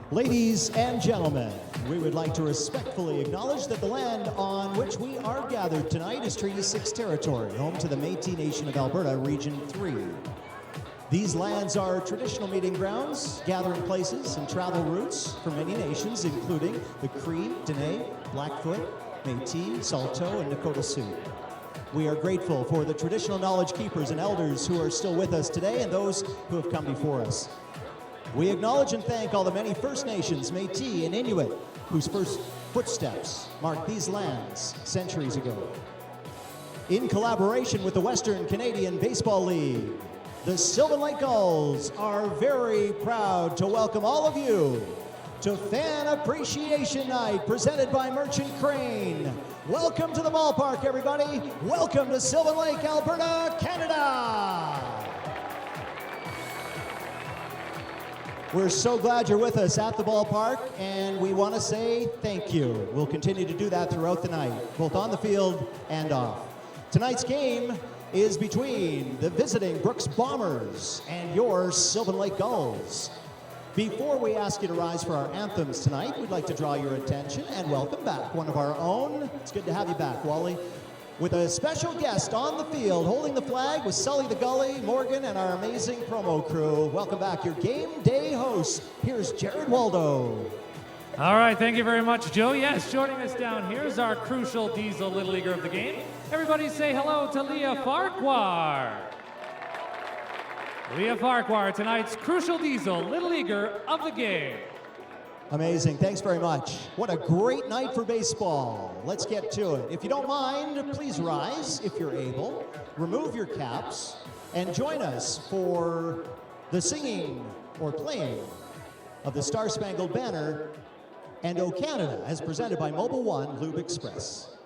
Ladies and gentlemen, we would like to respectfully acknowledge that the land on which we are gathered tonight is Treaty 6 territory, home to the Métis Nation of Alberta, Region 3. These lands are traditional meeting grounds, gathering places, and travel routes for many nations, including the Cree, Dene, Blackfoot, Métis, Saulteaux, and Nakota Sioux. We are grateful for the traditional knowledge keepers and elders who are still with us today and those who have come before us. We acknowledge and thank all the many First Nations, Métis, and Inuit whose first footsteps marked these lands centuries ago. In collaboration with the Western Canadian Baseball League, the Sylvan Lake Gulls are very proud to welcome all of you to Fan Appreciation Night presented by Merchant Crane. Welcome to the ballpark, everybody. Welcome to Sylvan Lake, Alberta, Canada. We're so glad you're with us at the ballpark, and we want to say thank you. We'll continue to do that throughout the night, both on the field and off. Tonight's game is between the visiting Brooks Bombers and your Sylvan Lake Gulls. Before we ask you to rise for our anthems tonight, we'd like to draw your attention and welcome back one of our own. It's good to have you back, Wally. With a special guest on the field, holding the flag with Sully the Gully, Morgan, and our amazing promo crew. Welcome back, your game day host. Here's Jared Waldo. All right, thank you very much, Joe. Yes, joining us down here is our crucial diesel Little Leaguer of the game. Everybody say hello to Leah Farquhar. Leah Farquhar, tonight's crucial diesel Little Leaguer of the game. Amazing, thanks very much. What a great night for baseball. Let's get to it. If you don't mind, please rise if you're able. Remove your caps and join us for the singing or playing of the Star Spangled Banner and O Canada, as presented by Mobile One Lube Express.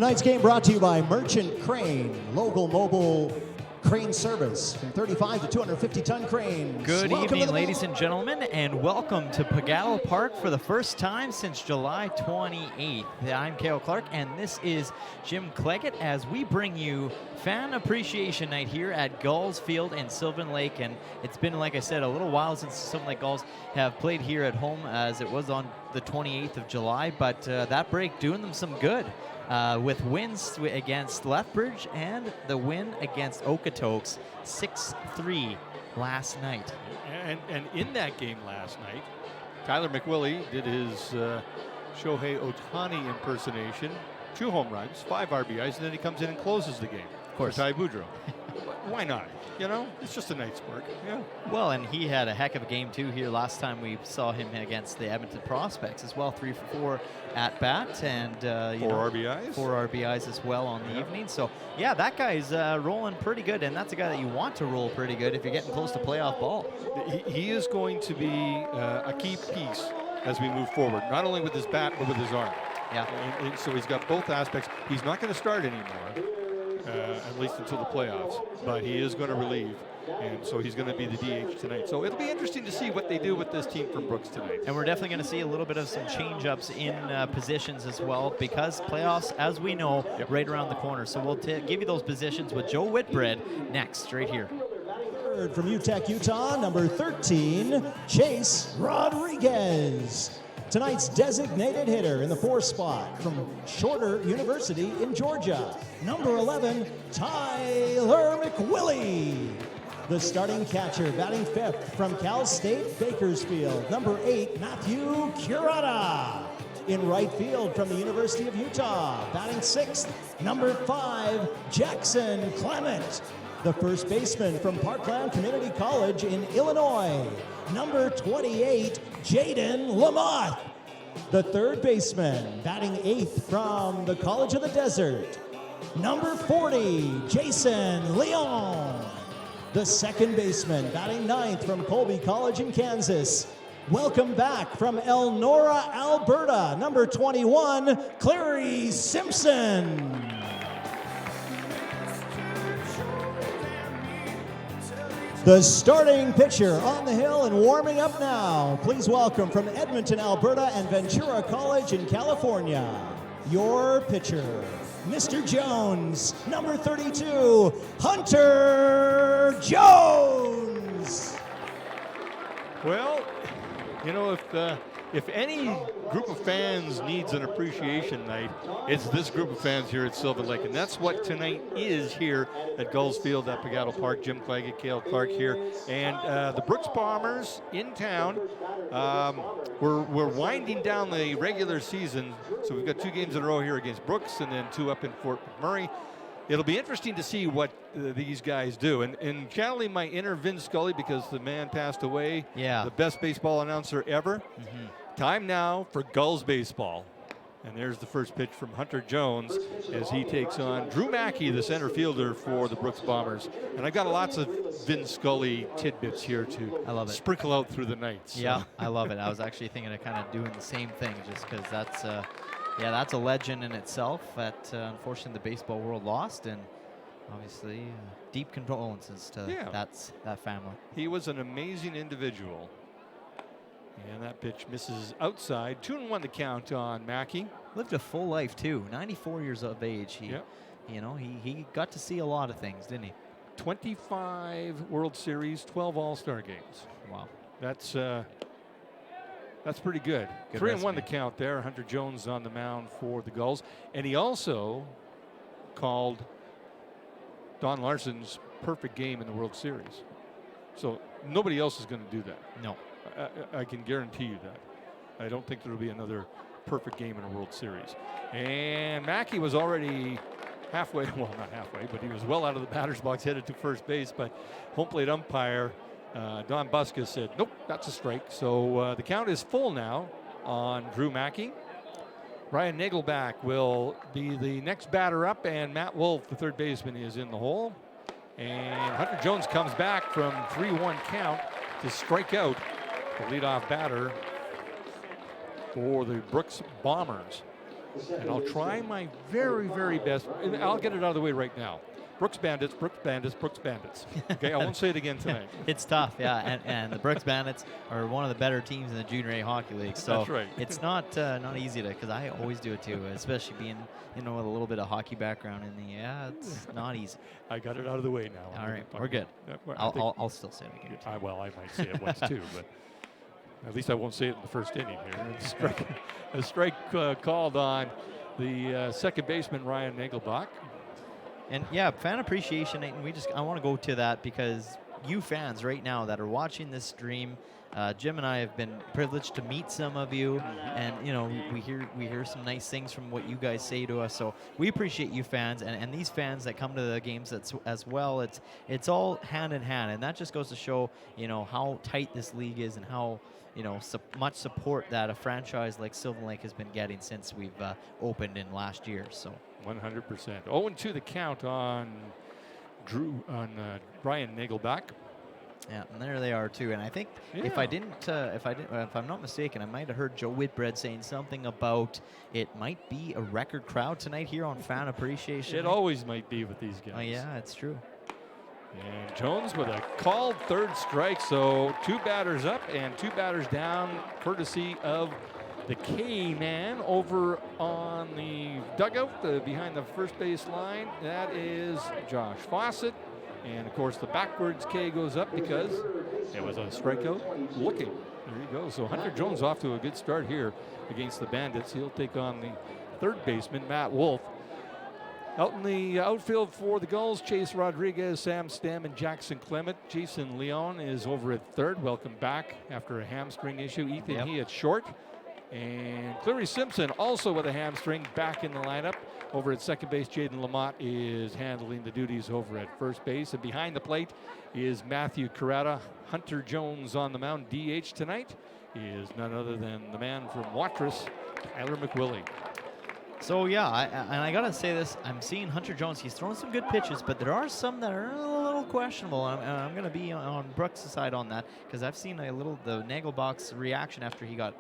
Tonight's game brought to you by Merchant Crane, local mobile crane service from 35 to 250-ton cranes. Good Welcome to evening, the ladies and gentlemen, and welcome to Pagattle Park for the first time since July 28th. I'm Cale Clark, and this is Jim Cleggett as we bring you Fan Appreciation Night here at Gulls Field in Sylvan Lake. And it's been, like I said, a little while since the Sylvan Lake Gulls have played here at home, as it was on the 28th of July, but that break doing them some good. With wins against Lethbridge and the win against Okotoks 6-3 last night. And in that game last night, Tyler McWillie did his Shohei Ohtani impersonation, 2 home runs, 5 RBIs, and then he comes in and closes the game. Of course. Ty Boudreau. Why not? You know, it's just a night's work. Yeah. Well, and he had a heck of a game too here last time we saw him against the Edmonton Prospects as well, 3 for 4 at bat, and 4 RBIs. 4 RBIs as well on the evening. So yeah, that guy's rolling pretty good, and that's a guy that you want to roll pretty good if you're getting close to playoff ball. He is going to be a key piece as we move forward, not only with his bat but with his arm. Yeah. And so he's got both aspects. He's not going to start anymore. At least until the playoffs, but he is going to relieve, and so he's going to be the DH tonight. So it'll be interesting to see what they do with this team from Brooks tonight. And we're definitely going to see a little bit of some change-ups in positions as well, because playoffs, as we know, right around the corner. So we'll give you those positions with Joe Whitbread next, right here. From UTEC, Utah, number 13, Chase Rodriguez. Tonight's designated hitter in the 4th spot from Shorter University in Georgia, number 11, Tyler McWillie. The starting catcher batting 5th from Cal State Bakersfield, number 8, Matthew Curata. In right field from the University of Utah, batting 6th, number 5, Jackson Clement. The first baseman from Parkland Community College in Illinois, number 28, Jaden Lamotte. The third baseman, batting 8th from the College of the Desert, number 40, Jason Leon. The second baseman, batting 9th from Colby College in Kansas. Welcome back from Elnora, Alberta, number 21, Clary Simpson. The starting pitcher on the hill and warming up now. Please welcome from Edmonton, Alberta and Ventura College in California, your pitcher, Mr. Jones, number 32, Hunter Jones. Well, you know, if any group of fans needs an appreciation night, it's this group of fans here at Sylvan Lake, and that's what tonight is here at Gulls Field at Pagattle Park. Jim Cleggett, Cale Clark here, and the Brooks Bombers in town. We're winding down the regular season, so we've got 2 games in a row here against Brooks, and then 2 up in Fort McMurray. It'll be interesting to see what these guys do. And channeling my inner Vin Scully, because the man passed away, the best baseball announcer ever. Time now for Gulls baseball. And there's the first pitch from Hunter Jones as he takes on Drew Mackey, the center fielder for the Brooks Bombers. And I've got lots of Vin Scully tidbits here to sprinkle out through the night. So. Yeah, I love it. I was actually thinking of kind of doing the same thing, just because that's that's a legend in itself that unfortunately the baseball world lost, and obviously deep condolences to that family. He was an amazing individual. And that pitch misses outside. 2-1 the count on Mackey. Lived a full life too. 94 years of age. He got to see a lot of things, didn't he? 25 World Series, 12 All-Star games. Wow. That's pretty good. 3-1 the count there. Hunter Jones on the mound for the Gulls. And he also called Don Larson's perfect game in the World Series. So nobody else is going to do that. No. I can guarantee you that. I don't think there will be another perfect game in a World Series. And Mackey was already halfway, well, not halfway, but he was well out of the batter's box, headed to first base. But home plate umpire Don Buska said, nope, that's a strike. So the count is full now on Drew Mackey. Ryan Nagelbach will be the next batter up, and Matt Wolf, the third baseman, is in the hole. And Hunter Jones comes back from 3-1 count to strike out the leadoff batter for the Brooks Bombers. And I'll try my very, very best, and I'll get it out of the way right now. Brooks Bandits, Brooks Bandits, Brooks Bandits. Okay, I won't say it again tonight. It's tough, yeah, and the Brooks Bandits are one of the better teams in the Junior A Hockey League. So That's right. it's not easy to, because I always do it too, especially being with a little bit of hockey background in the it's not easy. I got it out of the way now. All right, we're good. I'll still say it again. Well, I might say it once too, but at least I won't say it in the first inning here. A strike called on the second baseman, Ryan Nagelbach. And yeah, fan appreciation night, and I want to go to that because you fans right now that are watching this stream, Jim and I have been privileged to meet some of you, and we hear some nice things from what you guys say to us. So we appreciate you fans, and these fans that come to the games as well. It's all hand in hand, and that just goes to show how tight this league is and how much support that a franchise like Sylvan Lake has been getting since we've opened in last year. So 100%. 0-2 the count on Brian Nagelbach. Yeah, and there they are too. And I think if I'm not mistaken, I might have heard Joe Whitbread saying something about it might be a record crowd tonight here on Fan Appreciation. It always might be with these guys. Oh yeah, it's true. And Jones with a called third strike, so 2 batters up and 2 batters down, courtesy of the K-man over on the dugout behind the first base line. That is Josh Fawcett. And, of course, the backwards K goes up because it was a strikeout looking. There you go. So Hunter Jones off to a good start here against the Bandits. He'll take on the third baseman, Matt Wolf. Out in the outfield for the Gulls, Chase Rodriguez, Sam Stam, and Jackson Clement. Jason Leon is over at third. Welcome back after a hamstring issue. Ethan He at short. And Clary Simpson also with a hamstring back in the lineup. Over at second base, Jaden Lamont is handling the duties over at first base. And behind the plate is Matthew Carrata. Hunter Jones on the mound. DH tonight is none other than the man from Watrous, Tyler McWillie. So yeah, I gotta say this, I'm seeing Hunter Jones, he's throwing some good pitches, but there are some that are a little questionable. I'm gonna be on Brooks' side on that, because I've seen the Nagelbach's reaction after he got,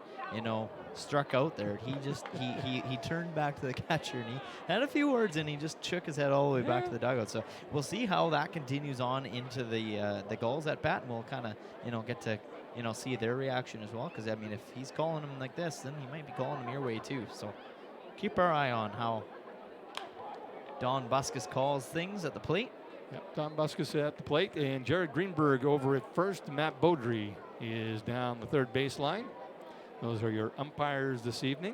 struck out there. He turned back to the catcher and he had a few words and he just shook his head all the way back to the dugout. So we'll see how that continues on into the Gulls at bat, and we'll kind of, get to, see their reaction as well, because I mean, if he's calling them like this, then he might be calling them your way too. So keep our eye on how Don Buskus calls things at the plate. Yep, Don Buskus at the plate, and Jared Greenberg over at first. Matt Beaudry is down the third baseline. Those are your umpires this evening.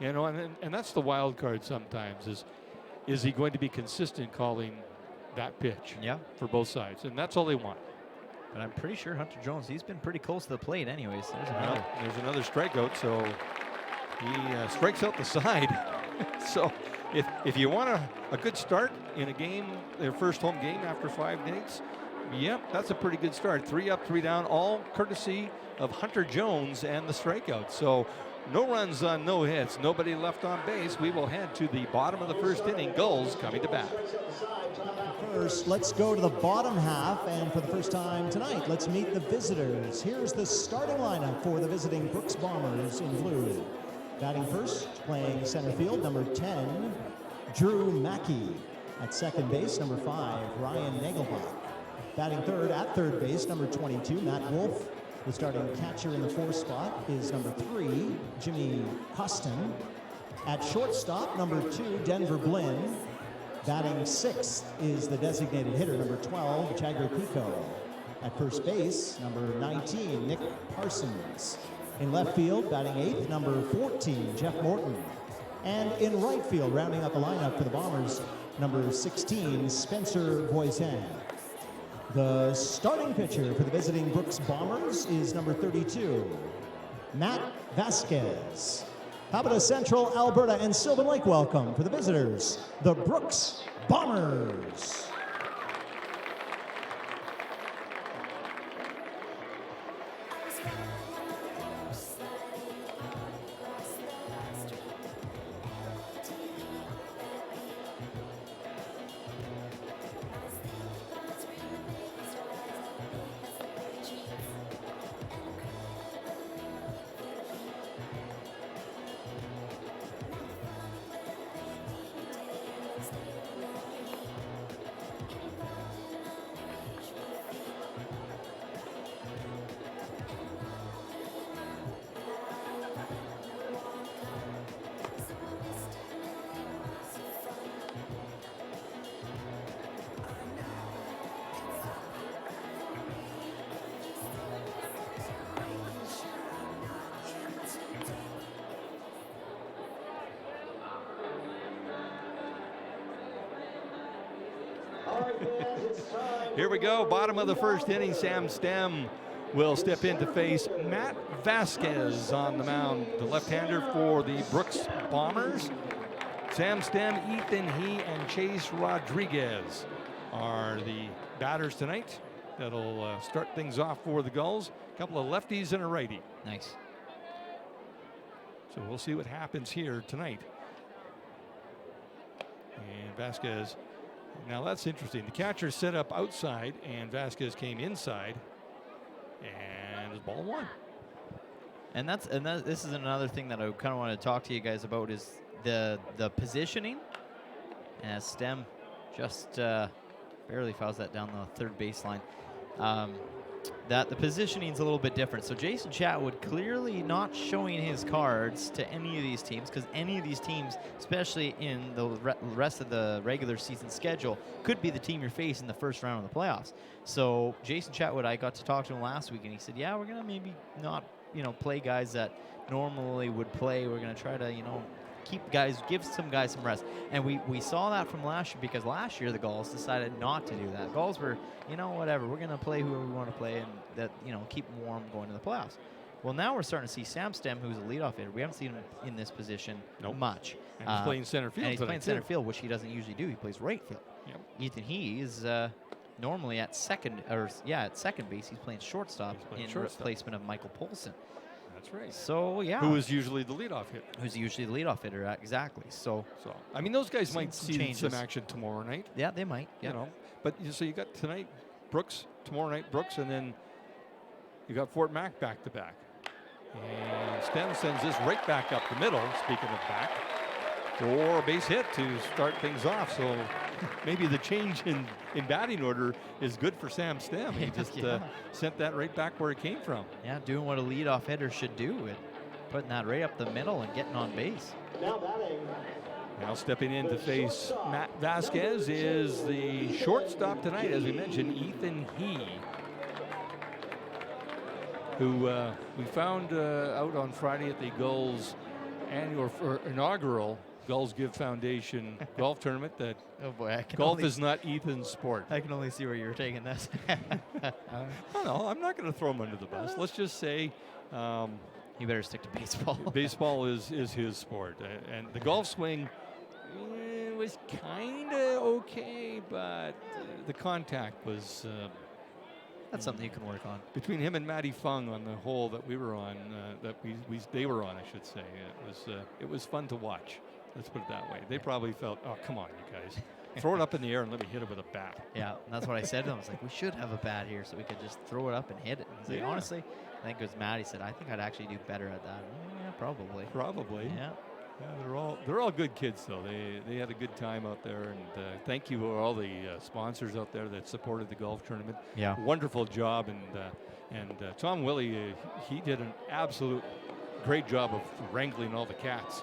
And that's the wild card sometimes, is he going to be consistent calling that pitch for both sides? And that's all they want. But I'm pretty sure Hunter Jones, he's been pretty close to the plate anyways. There's another strikeout, so he strikes out the side. So if you want a good start in a game, their first home game after 5 days, that's a pretty good start. 3 up, 3 down, all courtesy of Hunter Jones and the strikeout. So no runs on no hits, nobody left on base. We will head to the bottom of the first inning. Gulls coming to bat. First, let's go to the bottom half, and for the first time tonight, let's meet the visitors. Here's the starting lineup for the visiting Brooks Bombers in blue. Batting first, playing center field, number 10, Drew Mackey. At second base, number 5, Ryan Nagelbach. Batting third, at third base, number 22, Matt Wolf. The starting catcher in the 4th spot is number 3, Jimmy Costin. At shortstop, number 2, Denver Blinn. Batting 6th is the designated hitter, number 12, Jagger Pico. At first base, number 19, Nick Parsons. In left field, batting 8th, number 14, Jeff Morton. And in right field, rounding out the lineup for the Bombers, number 16, Spencer Voisin. The starting pitcher for the visiting Brooks Bombers is number 32, Matt Vasquez. How about a Central Alberta and Sylvan Lake welcome for the visitors, the Brooks Bombers. Here we go, bottom of the first inning. Sam Stem will step in to face Matt Vasquez on the mound, the left-hander for the Brooks Bombers. Sam Stem, Ethan He, and Chase Rodriguez are the batters tonight. That'll start things off for the Gulls. A couple of lefties and a righty. Nice. So we'll see what happens here tonight. And Vasquez, now that's interesting. The catcher set up outside, and Vasquez came inside, and it's ball one. And this is another thing that I kind of want to talk to you guys about is the positioning. As Stem just barely fouls that down the third baseline. That the positioning is a little bit different. So Jason Chatwood clearly not showing his cards to any of these teams, because any of these teams, especially in the rest of the regular season schedule, could be the team you're facing in the first round of the playoffs. So Jason Chatwood, I got to talk to him last week, and he said, yeah, we're going to maybe not, play guys that normally would play. We're going to try to, give some guys some rest. And we saw that from last year, because last year the Gulls decided not to do that. Gulls were, whatever, we're going to play whoever we want to play, and that, keep them warm going to the playoffs. Well, now we're starting to see Sam Stem, who's a leadoff hitter. We haven't seen him in this position much. And he's playing center field. And he's playing center field, which he doesn't usually do. He plays right field. Yep. Ethan He is normally at second base. He's playing shortstop replacement of Michael Polson. That's right. So, yeah. Who is usually the leadoff hitter. Who's usually the leadoff hitter, exactly. So I mean, those guys might some see changes. some action tomorrow night. Yeah, they might. Yeah. But so you got tonight Brooks, tomorrow night Brooks, and then you got Fort Mac back to back. And Stem sends this right back up the middle, speaking of back, for a base hit to start things off. So maybe the change in batting order is good for Sam Stem. He just sent that right back where it came from. Yeah, doing what a leadoff hitter should do, and putting that right up the middle and getting on base. Now stepping in to face Matt Vasquez is the shortstop tonight, as we mentioned, Ethan He, who we found out on Friday at the Gulls inaugural Gulls Give Foundation golf tournament that golf is not Ethan's sport. I can only see where you're taking this. No, I'm not going to throw him under the bus. Let's just say you better stick to baseball. Baseball is his sport. And the golf swing was kind of okay, but the contact was... That's something you can work on. Between him and Matty Fung on the hole that we were on, they were on, I should say. It was fun to watch. Let's put it that way. They probably felt, oh, come on, you guys. Throw it up in the air and let me hit it with a bat. Yeah, and that's what I said to him. I was like, we should have a bat here so we could just throw it up and hit it. And he's like, honestly, I think it was Matt. He said, I think I'd actually do better at that. Yeah, probably. Probably. Yeah. They're all good kids, though. They had a good time out there, and thank you to all the sponsors out there that supported the golf tournament. Yeah. Wonderful job, and Tom Willie, he did an absolute great job of wrangling all the cats,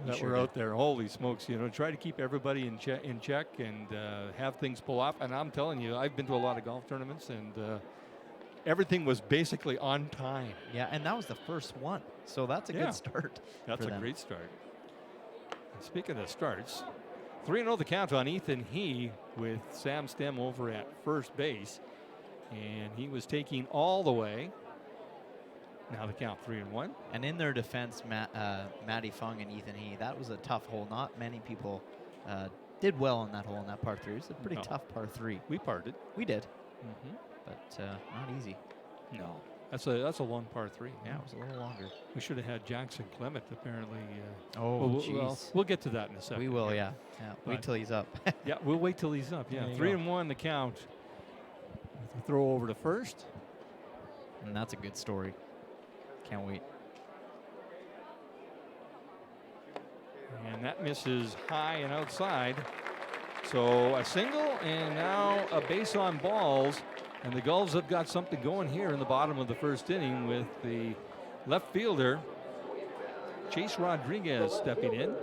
that were out there. Holy smokes, try to keep everybody in check and have things pull off. And I'm telling you, I've been to a lot of golf tournaments, and everything was basically on time. Yeah, and that was the first one. So that's a good start. That's a great start. And speaking of starts, 3-0 the count on Ethan He with Sam Stem over at first base. And he was taking all the way. Now the count 3-1. And in their defense, Matty Fung and Ethan He, that was a tough hole. Not many people did well on that hole in that par 3. It was a pretty tough par 3. We parted. We did. Mm-hmm. But not easy. No. That's a long par 3. Yeah, it was a little longer. We should have had Jackson Clement, apparently. We'll get to that in a second. We will, yeah. Wait till he's up. Yeah, we'll wait till he's up. Yeah, 3-1 the count. With a throw over to first. And that's a good story. Can't wait. And that misses high and outside. So a single and now a base on balls. And the Gulls have got something going here in the bottom of the first inning with the left fielder, Chase Rodriguez, stepping in. And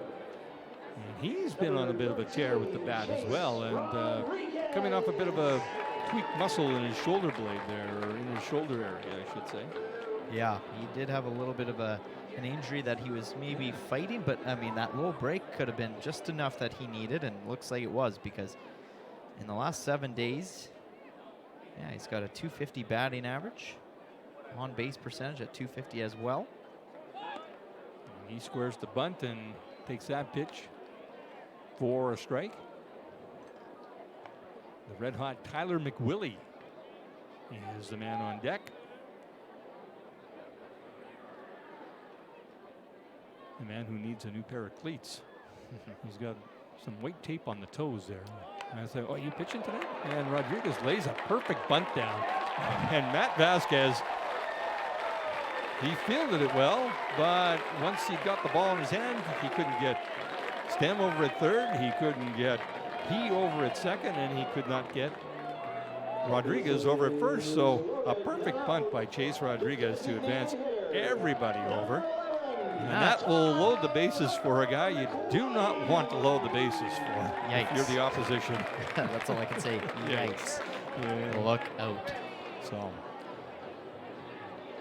he's been on a bit of a tear with the bat as well. And coming off a bit of a tweaked muscle in his shoulder blade there, or in his shoulder area, I should say. Yeah, he did have a little bit of an injury that he was maybe fighting, but I mean, that little break could have been just enough that he needed, and looks like it was, because in the last 7 days. Yeah, he's got a 250 batting average. On base percentage at 250 as well. He squares the bunt and takes that pitch for a strike. The red hot Tyler McWillie is the man on deck. The man who needs a new pair of cleats. He's got some white tape on the toes there. And I said, oh, you pitching today? And Rodriguez lays a perfect bunt down. And Matt Vasquez, he fielded it well, but once he got the ball in his hand, he couldn't get Stem over at third. He couldn't get He over at second, and he could not get Rodriguez over at first. So a perfect punt by Chase Rodriguez to advance everybody over. And that will load the bases for a guy you do not want to load the bases for. Yikes. If you're the opposition. That's all I can say. Yikes. Yeah. Look out. So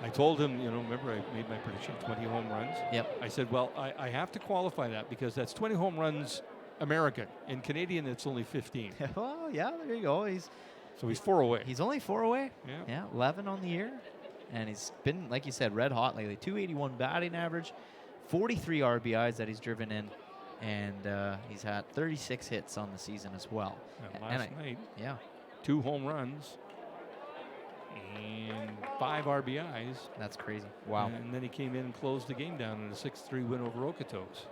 I told him, you know, remember I made my prediction, 20 home runs. Yep. I said, well, I have to qualify that because that's 20 home runs American. In Canadian, it's only 15. Well, yeah, there you go. So he's 4 away. He's only 4 away. Yeah. 11 on the year. And he's been, like you said, red hot lately. 281 batting average, 43 RBIs that he's driven in, and he's had 36 hits on the season as well. And last night, yeah, 2 home runs and 5 RBIs. That's crazy. Wow. And then he came in and closed the game down in a 6-3 win over Okotoks.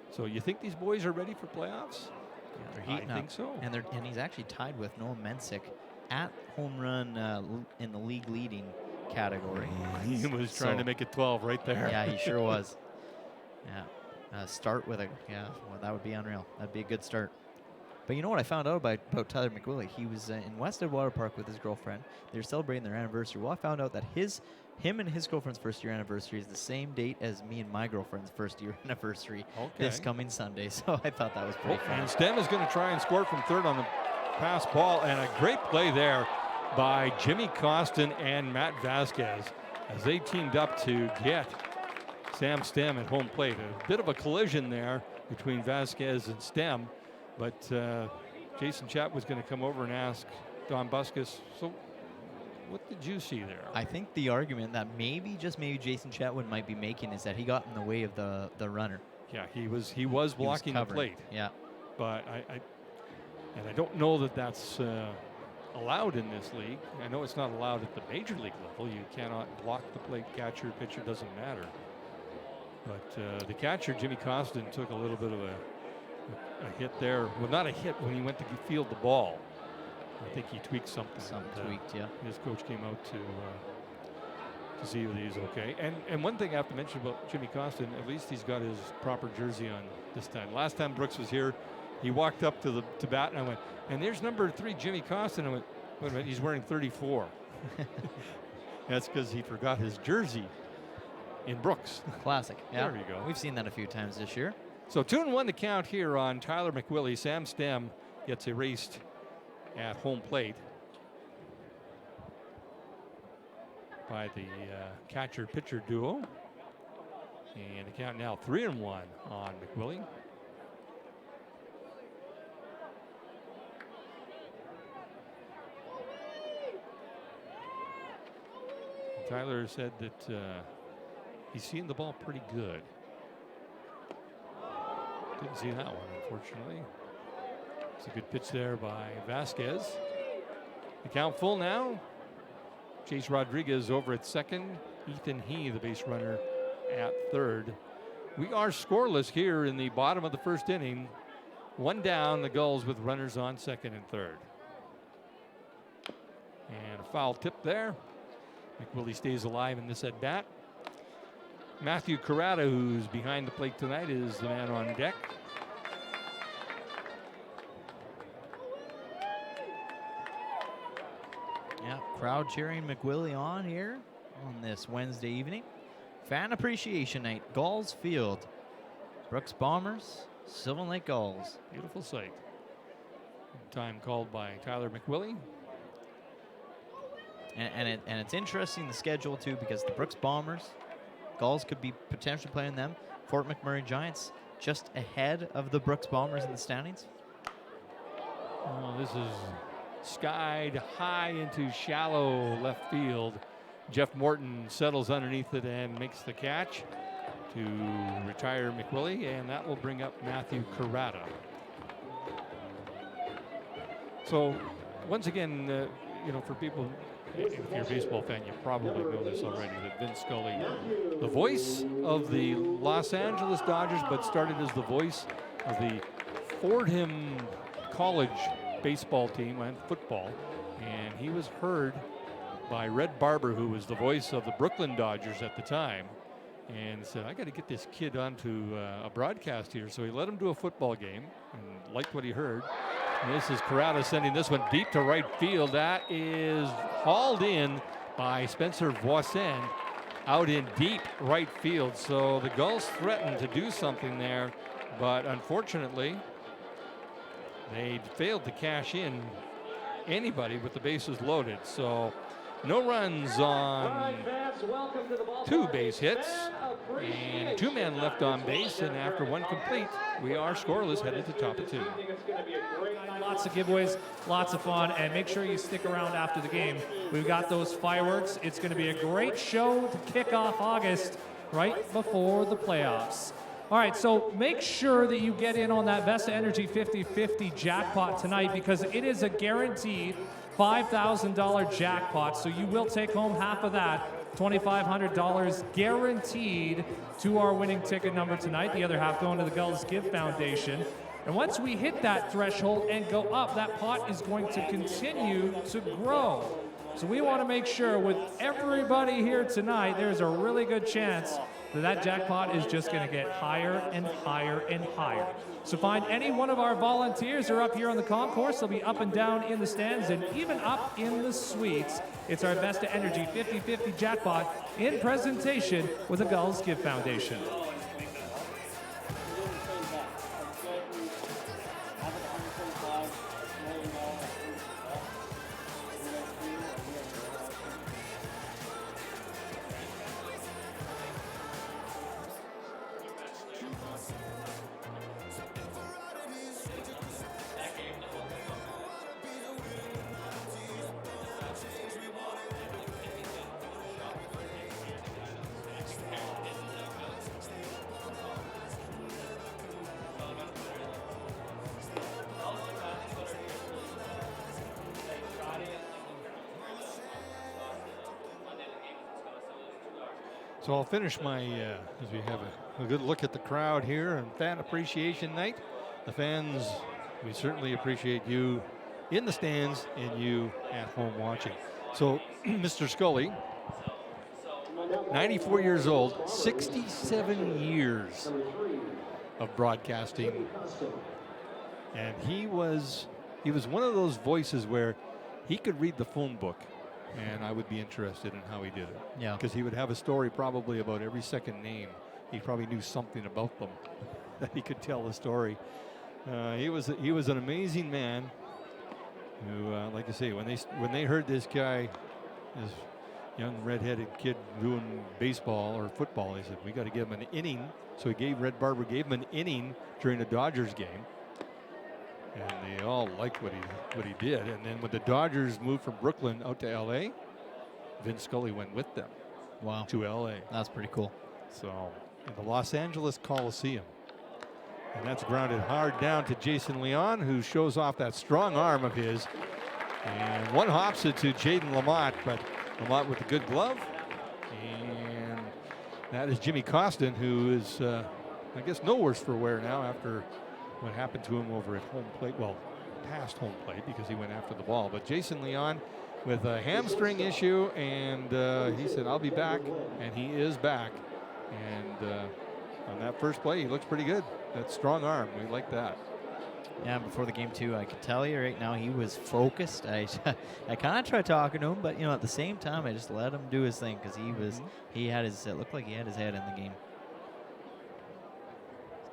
So you think these boys are ready for playoffs? Yeah, they're heating I up. think so. And he's actually tied with Noah Mensick at home run in the league leading category. He was trying to make it 12 right there. Yeah, he sure was. Yeah. Start with well, that would be unreal. That'd be a good start. But you know what I found out about Tyler McWillie? He was in West Water Park with his girlfriend. They were celebrating their anniversary. Well, I found out that him and his girlfriend's first year anniversary is the same date as me and my girlfriend's first year anniversary this coming Sunday. So I thought that was pretty fun. And Stem is going to try and score from third on the pass ball, and a great play there by Jimmy Costin and Matt Vasquez as they teamed up to get Sam Stem at home plate. A bit of a collision there between Vasquez and Stem, but Jason Chapp was going to come over and ask Don Buskus, so what did you see there? I think the argument that maybe, just maybe, Jason Chatwood might be making is that he got in the way of the runner. Yeah, he was blocking the plate. Yeah. But I don't know that that's allowed in this league. I know it's not allowed at the major league level. You cannot block the plate, catcher, pitcher, doesn't matter. But the catcher, Jimmy Costin, took a little bit of a hit there. Well, not a hit when he went to field the ball. I think he tweaked something. Something tweaked, yeah. His coach came out to see that he's okay. And one thing I have to mention about Jimmy Costin, at least he's got his proper jersey on this time. Last time Brooks was here, he walked up to bat, and I went, and there's number 3, Jimmy Costin. I went, wait a minute, he's wearing 34. That's because he forgot his jersey in Brooks. Classic. Yeah. There you go. We've seen that a few times this year. So 2-1 to count here on Tyler McWillie. Sam Stem gets erased at home plate by the catcher-pitcher duo. And the count now 3-1 on McWillie. Tyler said that he's seeing the ball pretty good. Didn't see that one, unfortunately. It's a good pitch there by Vasquez. The count full now. Chase Rodriguez over at second. Ethan He, the base runner, at third. We are scoreless here in the bottom of the first inning. 1 down, the Gulls with runners on second and third. And a foul tip there. McWillie stays alive in this at bat. Matthew Carrata, who's behind the plate tonight, is the man on deck. Yeah, crowd cheering McWillie on here on this Wednesday evening. Fan Appreciation Night, Gulls Field. Brooks Bombers, Sylvan Lake Gulls. Beautiful sight. Time called by Tyler McWillie. And it's interesting, the schedule too, because the Brooks Bombers, Gulls could be potentially playing them. Fort McMurray Giants just ahead of the Brooks Bombers in the standings. Oh, this is skied high into shallow left field. Jeff Morton settles underneath it and makes the catch to retire McWillie, and that will bring up Matthew Carrata. So once again, you know, for people, if you're a baseball fan, you probably know this already, that Vin Scully, the voice of the Los Angeles Dodgers, but started as the voice of the Fordham College baseball team and football. And he was heard by Red Barber, who was the voice of the Brooklyn Dodgers at the time, and said, I got to get this kid onto a broadcast here. So he let him do a football game and liked what he heard. And this is Carrata sending this one deep to right field. That is hauled in by Spencer Voisin out in deep right field. So the Gulls threatened to do something there, but unfortunately, they failed to cash in anybody with the bases loaded. So no runs on 2 base hits and 2 men left on base, and after 1 complete, we are scoreless, headed to top of 2. Lots of giveaways, lots of fun, and make sure you stick around after the game. We've got those fireworks. It's going to be a great show to kick off August right before the playoffs. All right, so make sure that you get in on that Vesta Energy 50-50 jackpot tonight, because it is a guaranteed $5,000 jackpot, so you will take home half of that, $2,500 guaranteed to our winning ticket number tonight, the other half going to the Gulls Give Foundation. And once we hit that threshold and go up, that pot is going to continue to grow. So we want to make sure with everybody here tonight, there's a really good chance that jackpot is just going to get higher and higher and higher. So find any one of our volunteers who are up here on the concourse. They'll be up and down in the stands and even up in the suites. It's our Vesta Energy 50-50 jackpot in presentation with the Gulls Give Foundation. So I'll finish my, as we have a good look at the crowd here and Fan Appreciation Night. The fans, we certainly appreciate you in the stands and you at home watching. So Mr. Scully, 94 years old, 67 years of broadcasting. And he was one of those voices where he could read the phone book, and I would be interested in how he did it. Yeah. Because he would have a story probably about every second name. He probably knew something about them that he could tell the story. He was an amazing man who, like I say, when they heard this guy, this young redheaded kid doing baseball or football, they said, we got to give him an inning. So Red Barber gave him an inning during a Dodgers game. And they all liked what he did. And then when the Dodgers moved from Brooklyn out to L.A., Vince Scully went with them. Wow. To L.A. That's pretty cool. So in the Los Angeles Coliseum. And that's grounded hard down to Jason Leon, who shows off that strong arm of his. And one hops it to Jaden Lamont, but Lamont with a good glove. And that is Jimmy Costin, who is, I guess, no worse for wear now after what happened to him over at home plate. Well, past home plate because he went after the ball. But Jason Leon with a hamstring issue, and he said, I'll be back. And he is back. And on that first play, he looks pretty good. That strong arm, we like that. Yeah, before the game too, I could tell you right now he was focused. I kind of tried talking to him, but at the same time, I just let him do his thing because he had his. It looked like he had his head in the game,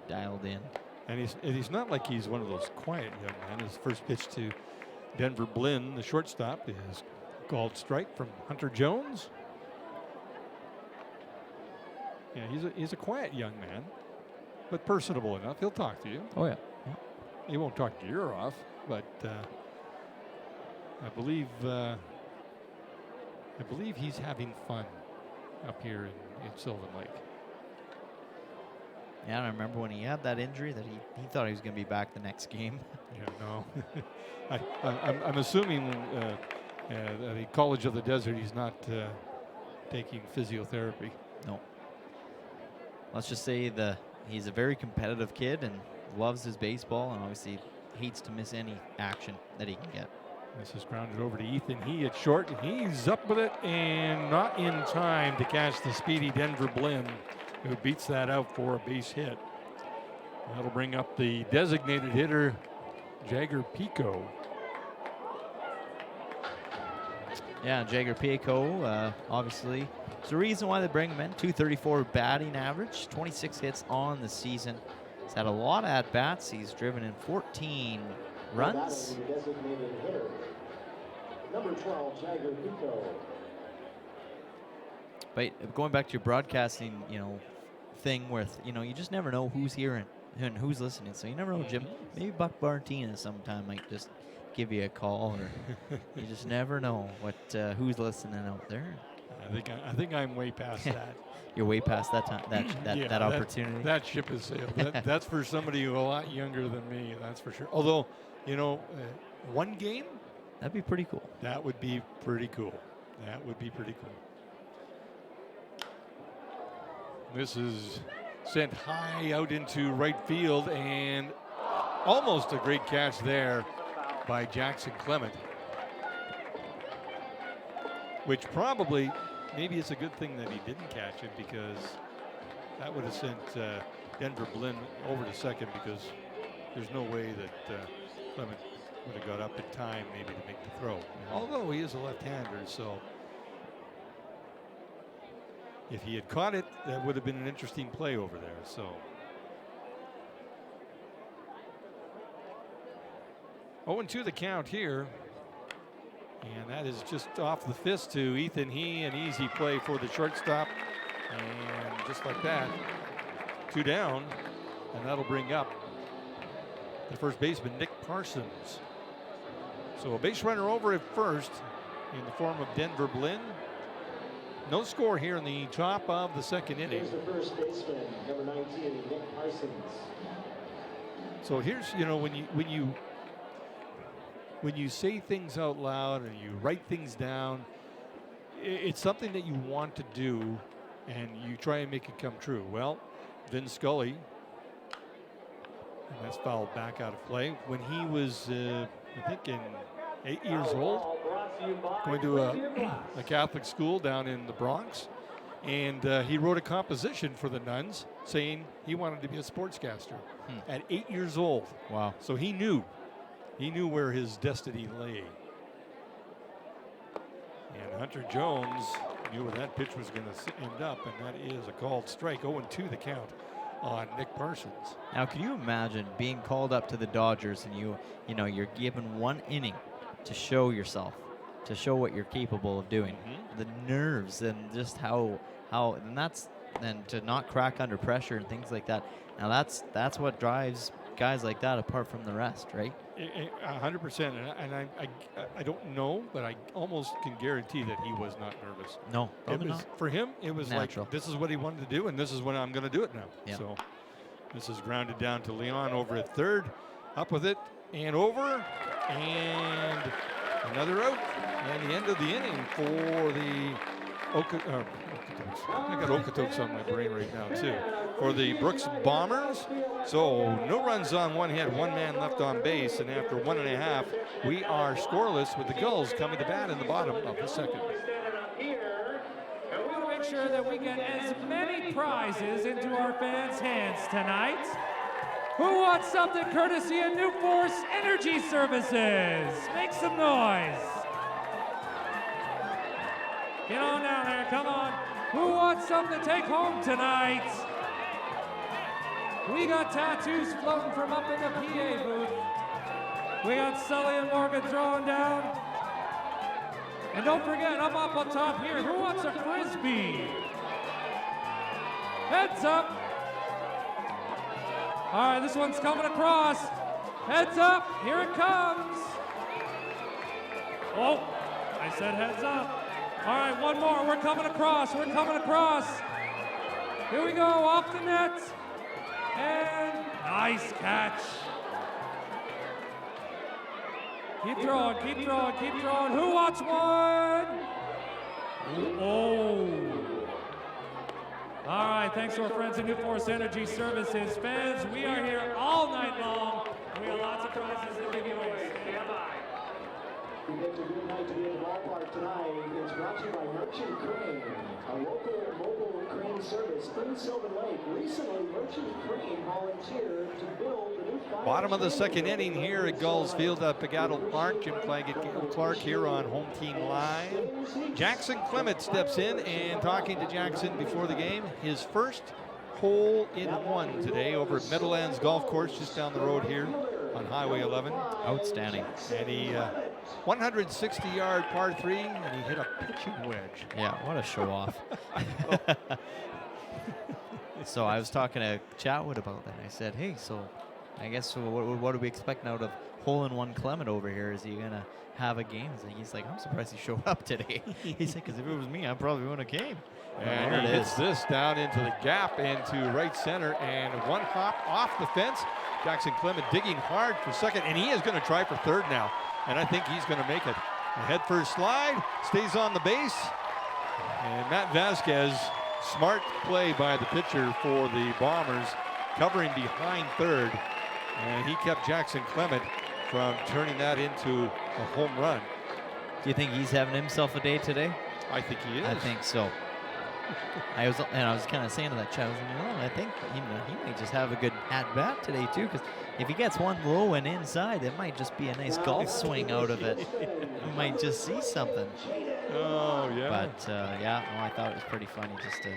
dialed in. And he's not like he's one of those quiet young men. His first pitch to Denver Blinn, the shortstop, is called strike from Hunter Jones. Yeah, he's a quiet young man, but personable enough. He'll talk to you. Oh yeah. He won't talk your ear off. but I believe he's having fun up here in Sylvan Lake. Yeah, I remember when he had that injury that he thought he was going to be back the next game. Yeah, no. I'm assuming the College of the Desert, he's not taking physiotherapy. No. Let's just say he's a very competitive kid and loves his baseball, and obviously hates to miss any action that he can get. This is grounded over to Ethan. He at short, and he's up with it and not in time to catch the speedy Denver Blinn, who beats that out for a base hit. That'll bring up the designated hitter, Jagger Pico. Yeah, Jagger Pico, obviously, it's the reason why they bring him in. 234 batting average, 26 hits on the season. He's had a lot of at-bats. He's driven in 14 runs. Number 12, Jagger Pico. But going back to your broadcasting, thing with, you just never know who's hearing and who's listening. So you never know, Jim. Maybe Buck Martinez sometime might just give you a call, or you just never know who's listening out there. I think I'm way past that. You're way past that time, that opportunity. That ship is sailed. That's for somebody who's a lot younger than me. That's for sure. Although, one game. That'd be pretty cool. That would be pretty cool. That would be pretty cool. This is sent high out into right field, and almost a great catch there by Jackson Clement. Which probably, maybe it's a good thing that he didn't catch it, because that would have sent Denver Blinn over to second, because there's no way that Clement would have got up in time maybe to make the throw. Although he is a left-hander, so if he had caught it, that would have been an interesting play over there. So 0-2 the count here. And that is just off the fist to Ethan He, an easy play for the shortstop. And just like that, 2 down, and that'll bring up the first baseman, Nick Parsons. So a base runner over at first in the form of Denver Blinn. No score here in the top of the second inning. Here's the first baseman, number 19, Nick Parsons. So here's, when you say things out loud and you write things down, it's something that you want to do, and you try and make it come true. Well, Vin Scully, and that's fouled back out of play. When he was, I think, in 8 years old, going to a Catholic school down in the Bronx, and he wrote a composition for the Nuns saying he wanted to be a sportscaster at 8 years old. Wow. So he knew where his destiny lay. And Hunter Jones knew where that pitch was going to end up, and that is a called strike. 0-2 the count on Nick Parsons. Now, can you imagine being called up to the Dodgers and you're given 1 inning to show yourself, to show what you're capable of doing? The nerves and just how and to not crack under pressure and things like that. Now that's what drives guys like that apart from the rest, right? 100%. And I don't know, but I almost can guarantee that he was not nervous. No, probably not. For him, it was natural. Like, this is what he wanted to do, and this is when I'm going to do it now. Yep. So this is grounded down to Leon over at third. Up with it and over. And another out. And the end of the inning for the Okotoks. I got Okotoks on my brain right now, too. For the Brooks Bombers. So no runs on 1 hit, 1 man left on base. And after 1.5, we are scoreless with the Gulls coming to bat in the bottom of the second. We want to make sure that we get as many prizes into our fans' hands tonight. Who wants something courtesy of New Force Energy Services? Make some noise. Get on down there, come on. Who wants something to take home tonight? We got tattoos floating from up in the PA booth. We got Sully and Morgan throwing down. And don't forget, I'm up on top here. Who wants a Frisbee? Heads up. All right, this one's coming across. Heads up, here it comes. Oh, I said heads up. All right, one more, we're coming across, Here we go, off the net. And nice catch. Keep throwing. Who wants one? Oh. All right, thanks to our friends at New Force Energy Services. Fans, we are here all night long. We have lots of prizes to give you away. Stand by. It's a good night to be in the ballpark tonight. It's brought to you by Merchant Crane, a local mobile crane service in Sylvan Lake. Recently, Merchant Crane volunteered to build the new fire. Bottom of the second inning here at Gulls Field at Pagano Park. Jim Claggett, Gail Clark here on Home Team Live. Jackson Clement steps in, and talking to Jackson before the game, his first hole in one today over at Meadowlands Golf Course just down the road here on Highway 11. Outstanding. And he 160-yard par 3, and he hit a pitching wedge. Yeah, what a show off. So I was talking to Chatwood about that. I said, hey, so I guess what do we expect out of hole-in-one Clement over here? Is he going to have a game? He's like, I'm surprised he showed up today. He said, because if it was me, I'd probably win a game. And he hits this down into the gap into right center, and one hop off the fence. Jackson Clement digging hard for second, and he is going to try for third now. And I think he's going to make it. A head first slide, stays on the base. And Matt Vasquez, smart play by the pitcher for the Bombers, covering behind third. And he kept Jackson Clement from turning that into a home run. Do you think he's having himself a day today? I think he is. I think so. I was kind of saying to that chat, I think he might just have a good at bat today too, because if he gets one low and inside, it might just be a nice golf swing out of it. You might just see something. Oh yeah. But I thought it was pretty funny just to.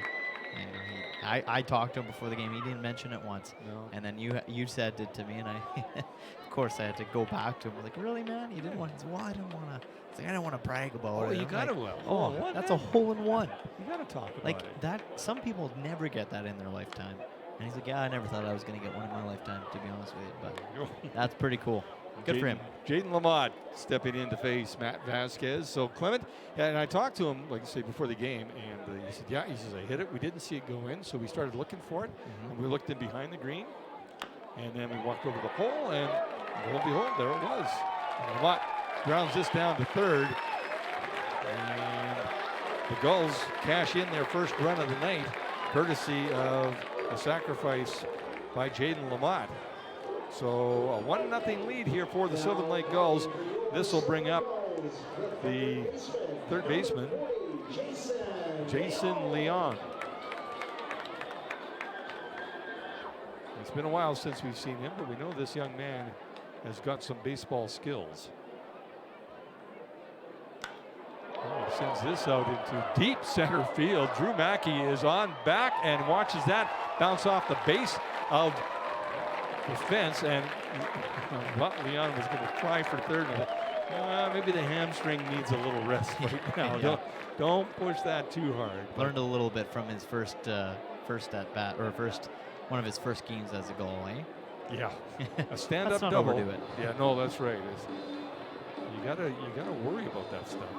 I talked to him before the game. He didn't mention it once. No. And then you said it to me, and of course I had to go back to him. Like, really, man? You didn't want? He said, well, I didn't want to. I don't want to brag about it. You got it well. Oh, what, that's man? a hole-in-one. You got to talk about Like it. that. Some people never get that in their lifetime. And he's like, yeah, I never thought I was going to get one in my lifetime, to be honest with you. But that's pretty cool. Good for him. Jaden Lamont stepping in to face Matt Vasquez. So Clement, and I talked to him, like I say, before the game, and he said, yeah, he says, I hit it. We didn't see it go in, so we started looking for it. And we looked in behind the green, and then we walked over the pole, and lo and behold, there it was. And Lamont grounds this down to third, and the Gulls cash in their first run of the night, courtesy of a sacrifice by Jaden Lamont. So a 1-0 lead here for the Sylvan Lake Gulls. This will bring up the third baseman, Jason Leon. It's been a while since we've seen him, but we know this young man has got some baseball skills. Oh, sends this out into deep center field. Drew Mackey is on back and watches that bounce off the base of the fence, and Leon was going to try for third. Maybe the hamstring needs a little rest right now. Yeah. Don't push that too hard. Learned a little bit from his first at bat, or one of his first games as a goal, eh? Yeah, a stand-up Let's not double. overdo it. Yeah, no, that's right. You gotta worry about that stuff.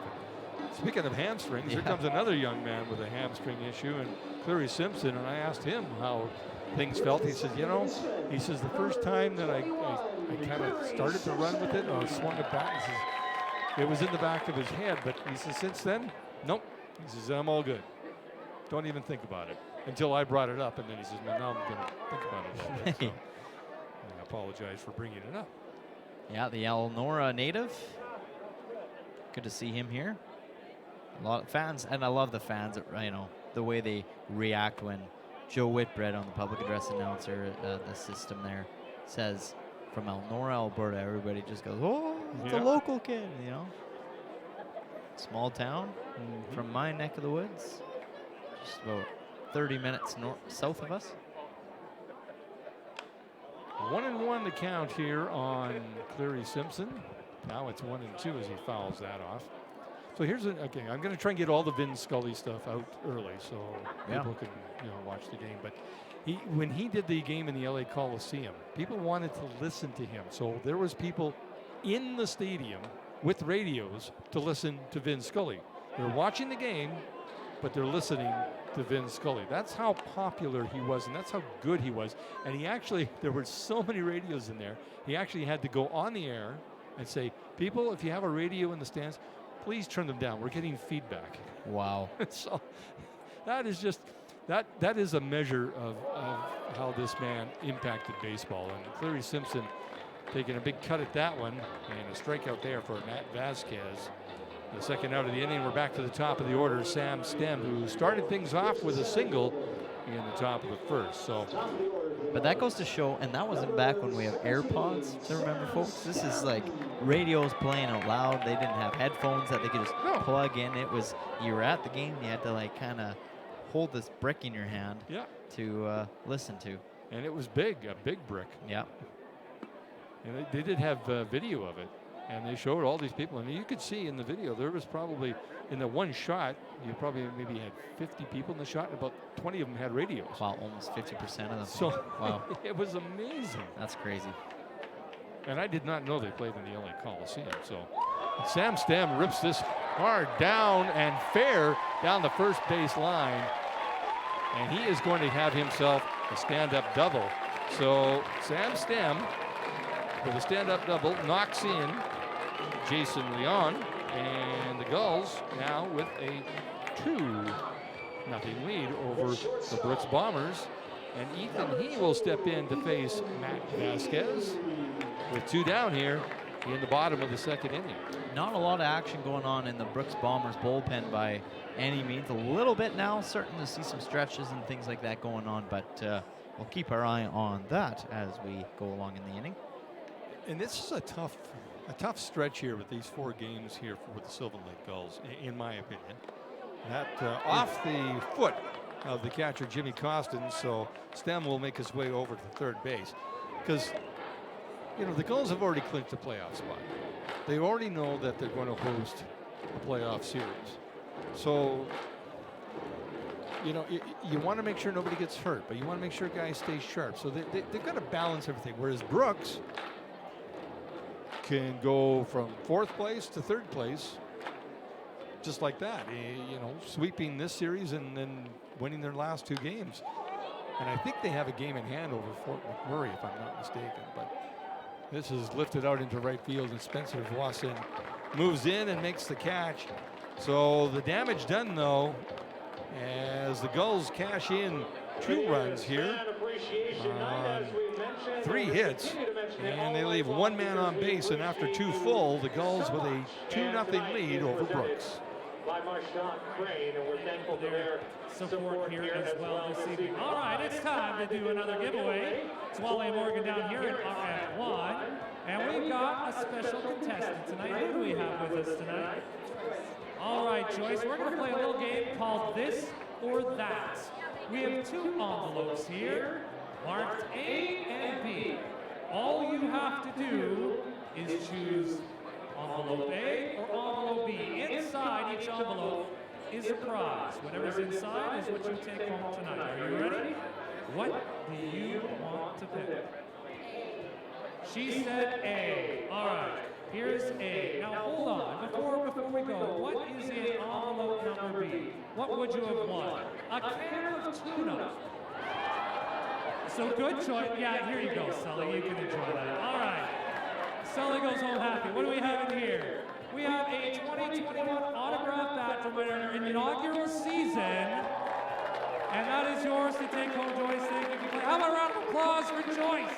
Speaking of hamstrings, here comes another young man with a hamstring issue, and Clary Simpson. And I asked him how things felt. He says, the first time that I kind of started to run with it, I swung it back. He says, it was in the back of his head, but he says, since then, nope. He says, I'm all good. Don't even think about it. Until I brought it up, and then he says, now I'm going to think about it a little bit. So I apologize for bringing it up. Yeah, the Elnora native. Good to see him here. A lot of fans, and I love the fans, the way they react when Joe Whitbread on the public address announcer, the system there, says from Elnora, Alberta, everybody just goes, oh, it's a local kid, Small town from my neck of the woods, just about 30 minutes south of us. 1-1 the count here on Clary Simpson. Now it's 1-2 as he fouls that off. So here's okay. I'm going to try and get all the Vin Scully stuff out early so people can watch the game. But when he did the game in the LA Coliseum, people wanted to listen to him. So there was people in the stadium with radios to listen to Vin Scully. They're watching the game, but they're listening to Vin Scully. That's how popular he was, and that's how good he was. And he actually, there were so many radios in there, he actually had to go on the air and say, people, if you have a radio in the stands, please turn them down. We're getting feedback. Wow. So that is just, that is a measure of how this man impacted baseball. And Clary Simpson taking a big cut at that one, and a strikeout there for Matt Vasquez. The second out of the inning, we're back to the top of the order. Sam Stem, who started things off with a single in the top of the first. So, but that goes to show, and that wasn't back when we have AirPods, to remember, folks. This is like radios playing out loud. They didn't have headphones that they could just plug in. It was, you were at the game, you had to like kind of hold this brick in your hand to listen to. And it was big, a big brick. Yeah. And they did have video of it. And they showed all these people. And you could see in the video, there was probably, in the one shot, you probably maybe had 50 people in the shot, and about 20 of them had radios. Wow, almost 50% of them. So wow. It was amazing. That's crazy. And I did not know they played in the LA Coliseum. So Sam Stem rips this hard down and fair down the first base line. And he is going to have himself a stand-up double. So Sam Stem, with a stand-up double, knocks in Jason Leon, and the Gulls now with a 2-0 lead over the Brooks Bombers. And Ethan, he will step in to face Matt Vasquez with 2 down here in the bottom of the second inning. Not a lot of action going on in the Brooks Bombers bullpen by any means. A little bit now, starting to see some stretches and things like that going on, but we'll keep our eye on that as we go along in the inning. And this is a tough stretch here with these 4 games here for the Sylvan Lake Gulls, in my opinion. That off the foot of the catcher, Jimmy Costin, so Stem will make his way over to third base. Because, the Gulls have already clinched a playoff spot. They already know that they're going to host a playoff series. So, you want to make sure nobody gets hurt, but you want to make sure guys stay sharp. So they've got to balance everything. Whereas Brooks can go from 4th place to 3rd place just like that, sweeping this series and then winning their last 2 games. And I think they have a game in hand over Fort McMurray, if I'm not mistaken. But this is lifted out into right field, and Spencer Voisin moves in and makes the catch. So the damage done, though, as the Gulls cash in 2 runs here. 3 hits, and they leave 1 man on base, and after 2 full, the Gulls with a 2-0 lead over Brooks. By Marshawn Crane, and we're thankful for their support here as well this evening. All right, it's time to do another giveaway. It's Wally Morgan down here in RF1, and we've got a special contestant tonight. Who do we have with us tonight? All right, Joyce, we're going to play a little game called This or That. We have 2 envelopes here, marked A and B. All you have to do is choose envelope A or envelope B. Inside each envelope is a prize. Whatever's inside is what you take home tonight. Are you ready? What do you want to pick? She said A. All right, here's A. Now hold on, before we go, what is in envelope number B? What would you have won? A can of tuna. So good choice. Yeah, here you go, Sully. You can enjoy that. All right. Sully goes home happy. What do we have in here? We have a 2021 autograph bat from our inaugural season. And that is yours to take home, Joyce. Thank you. How about a round of applause for Joyce?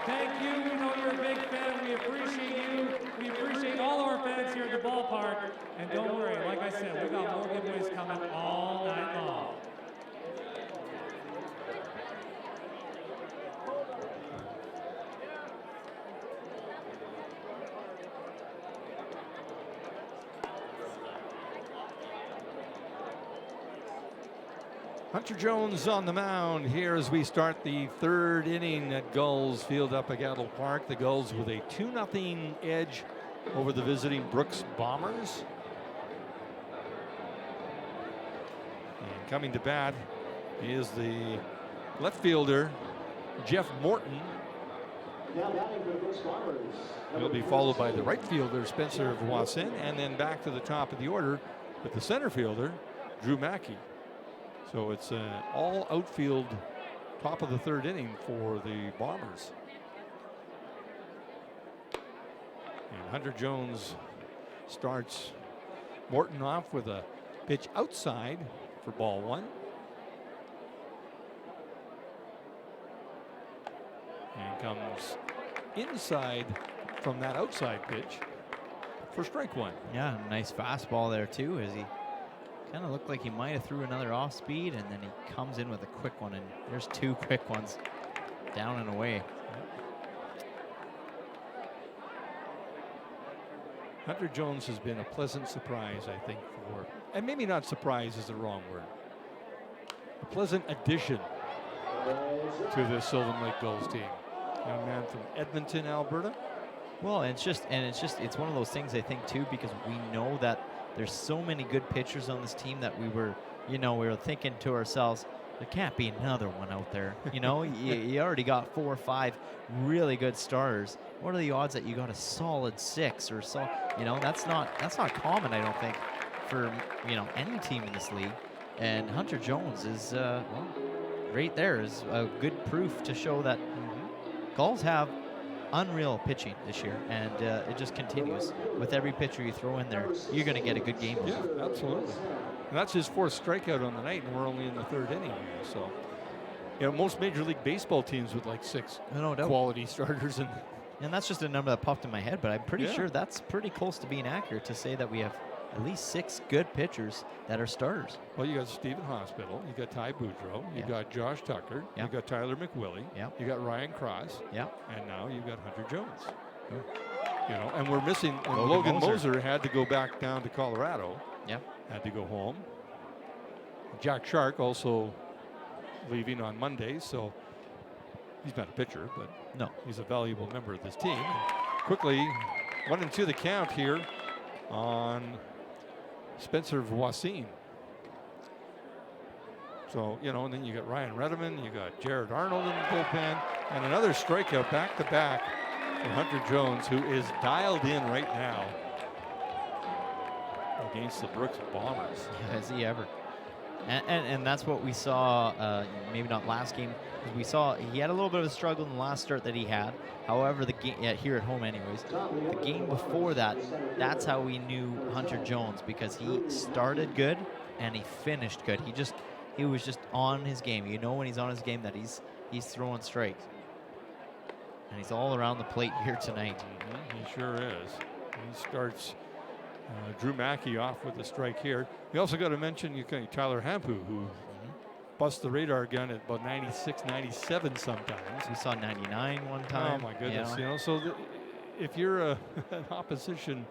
Thank you. We know you're a big fan. We appreciate you. We appreciate all of our fans here at the ballpark. And don't worry, like I said, we got more giveaways coming all night long. Hunter Jones on the mound here as we start the 3rd inning at Gulls Field up at Gattle Park. The Gulls with a 2-0 edge over the visiting Brooks Bombers. And coming to bat is the left fielder, Jeff Morton. Now batting for the Brooks Bombers. He'll be followed by the right fielder, Spencer Voisin, and then back to the top of the order with the center fielder, Drew Mackey. So it's all outfield top of the third inning for the Bombers. And Hunter Jones starts Morton off with a pitch outside for ball one. And comes inside from that outside pitch for strike one. Yeah, nice fastball there too, as he kind of looked like he might have threw another off speed, and then he comes in with a quick one, and there's two quick ones down and away. Hunter Jones has been a pleasant surprise, I think, and maybe not surprise is the wrong word, a pleasant addition to the Sylvan Lake Gulls team. Young man from Edmonton, Alberta. Well, it's one of those things, I think, too, because we know that there's so many good pitchers on this team that we were thinking to ourselves, there can't be another one out there. You already got 4 or 5 really good starters. What are the odds that you got a solid 6 or so? That's not common, I don't think, for any team in this league. And Hunter Jones is right there is a good proof to show that Gulls have unreal pitching this year, and it just continues. With every pitcher you throw in there, you're going to get a good game. Yeah, absolutely. And that's his 4th strikeout on the night, and we're only in the 3rd inning here. So, most Major League Baseball teams with like 6 no doubt quality starters. And that's just a number that popped in my head, but I'm pretty sure that's pretty close to being accurate to say that we have at least 6 good pitchers that are starters. Well, you got Stephen Hospital, you got Ty Boudreau, you got Josh Tucker, you got Tyler McWillie, you got Ryan Cross, and now you got Hunter Jones. And we're missing. And Logan Moser had to go back down to Colorado. Had to go home. Jack Shark also leaving on Monday, so he's not a pitcher, but no, he's a valuable member of this team. And quickly, 1-2 the count here on Spencer Voisin. So, and then you got Ryan Redeman, you got Jared Arnold in the bullpen, and another strikeout back-to-back for Hunter Jones, who is dialed in right now against the Brooks Bombers. Yeah, is he ever? And that's what we saw, maybe not last game. We saw he had a little bit of a struggle in the last start that he had. However, the game here at home, anyways, the game before that, that's how we knew Hunter Jones, because he started good and he finished good. He was just on his game. When he's on his game that he's throwing strikes, and he's all around the plate here tonight. He sure is. He starts Drew Mackey off with a strike here. We also got to mention Tyler Hampu, who busts the radar gun at about 96, 97 sometimes. We saw 99 one time. Oh my goodness! So if you're an opposition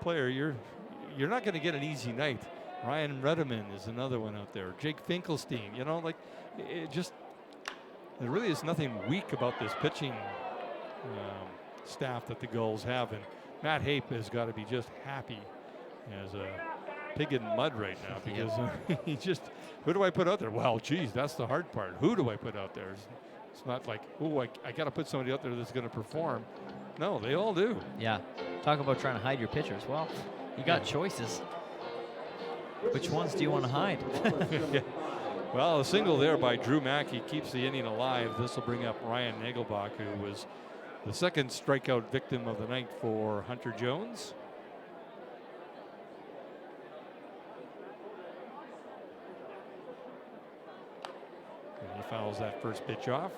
player, you're not going to get an easy night. Ryan Redeman is another one out there. Jake Finkelstein. There really is nothing weak about this pitching staff that the Gulls have, and Matt Hape has got to be just happy as a pig in mud right now, because who do I put out there? Well, geez, that's the hard part. Who do I put out there? It's not like, I got to put somebody out there that's going to perform. No, they all do. Yeah. Talk about trying to hide your pitchers. Well, you got choices. Which ones do you want to hide? Well, a single there by Drew Mackey keeps the inning alive. This will bring up Ryan Nagelbach, who was the 2nd strikeout victim of the night for Hunter Jones. And he fouls that first pitch off.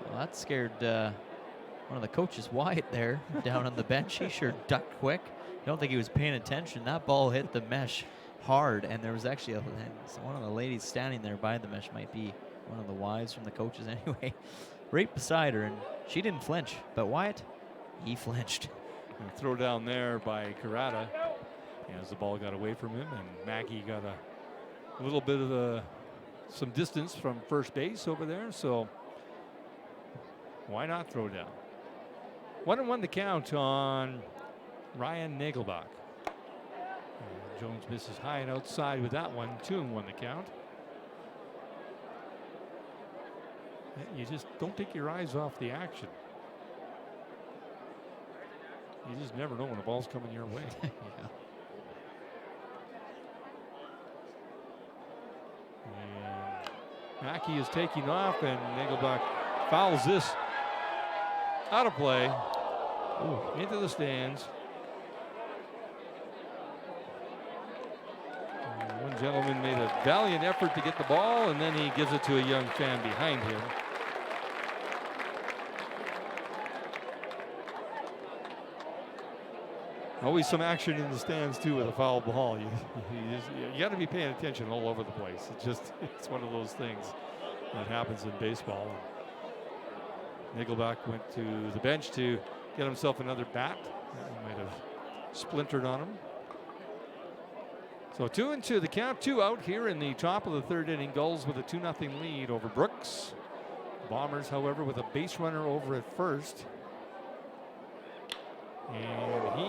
Well, that scared one of the coaches, Wyatt, there down on the bench. He sure ducked quick. I don't think he was paying attention. That ball hit the mesh hard, and there was actually one of the ladies standing there by the mesh, might be one of the wives from the coaches anyway, right beside her, and she didn't flinch. But Wyatt, he flinched. And throw down there by Karada as the ball got away from him, and Mackey got a little bit of some distance from first base over there, so why not throw down? 1-1 the count on Ryan Nagelbach. Jones misses high and outside with that one. 2-1 the count. You just don't take your eyes off the action. You just never know when the ball's coming your way. Yeah. And Mackey is taking off, and Nagelbach fouls this out of play. Ooh, into the stands. One gentleman made a valiant effort to get the ball, and then he gives it to a young fan behind him. Always some action in the stands too with a foul ball. You got to be paying attention all over the place. It's one of those things that happens in baseball. Nagelbach went to the bench to get himself another bat. He might have splintered on him. So 2-2 the count, 2 out here in the top of the third inning. Gulls with a 2-0 lead over Brooks. Bombers, however, with a base runner over at first. And he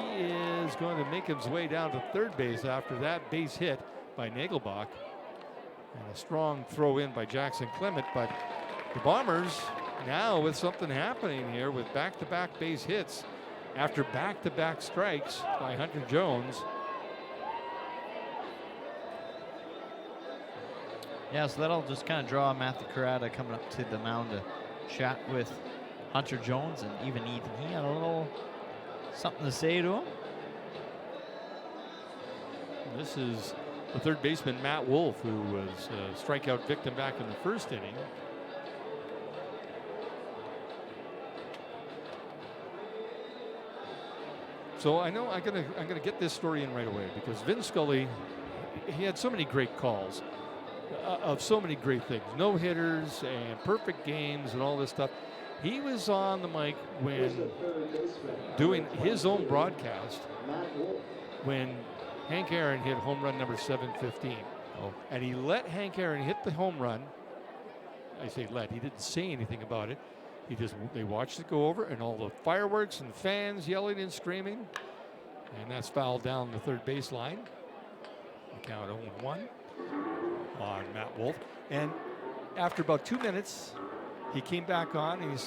is going to make his way down to third base after that base hit by Nagelbach. And a strong throw in by Jackson Clement. But the Bombers now with something happening here with back-to-back base hits after back-to-back strikes by Hunter Jones. Yeah, so that'll just kind of draw Matthew Carrata coming up to the mound to chat with Hunter Jones and even Ethan. He had a little something to say to him. This is the third baseman, Matt Wolf, who was a strikeout victim back in the first inning. So I know I'm gonna get this story in right away because Vin Scully, he had so many great calls of so many great things, no hitters and perfect games and all this stuff. He was on the mic when doing his own broadcast when Hank Aaron hit home run number 715. Oh. And he let Hank Aaron hit the home run. I say let, he didn't say anything about it. They watched it go over and all the fireworks and fans yelling and screaming. And that's fouled down the third baseline. The count 0-1 on Matt Wolf. And after about 2 minutes, he came back on and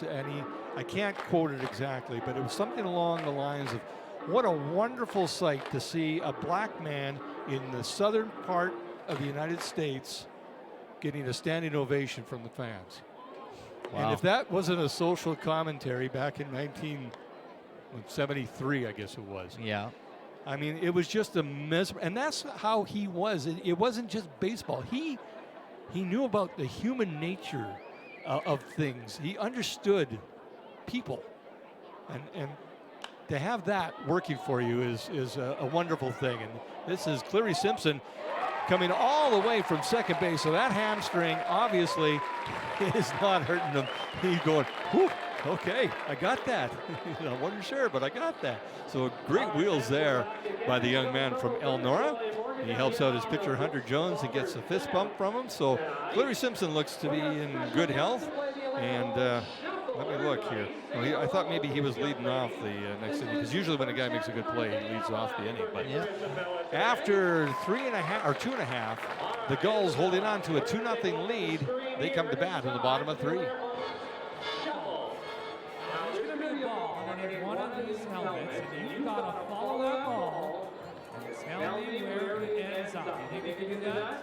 I can't quote it exactly, but it was something along the lines of, what a wonderful sight to see a black man in the southern part of the United States getting a standing ovation from the fans. Wow. And if that wasn't a social commentary back in 1973, I guess it was. Yeah. I mean, it was just a and that's how he was. It wasn't just baseball. He knew about the human nature of things. He understood people, and to have that working for you is a wonderful thing. And this is Cleary Simpson coming all the way from second base. So that hamstring obviously is not hurting him. He's going, whew, okay, I got that. I wasn't sure, but I got that. So great wheels there by the young man from Elnora. He helps out his pitcher, Hunter Jones, and gets a fist bump from him. So Cleary Simpson looks to be in good health. And let me look here. Well, I thought maybe he was leading off the next inning, because usually when a guy makes a good play, he leads off the inning. But after 3.5 or 2.5, the Gulls holding on to a 2-0 lead. They come to bat in the bottom of 3. There's going to be a ball underneath one of these helmets, and you've got to follow that ball and tell me where it ends up. You think you can do that?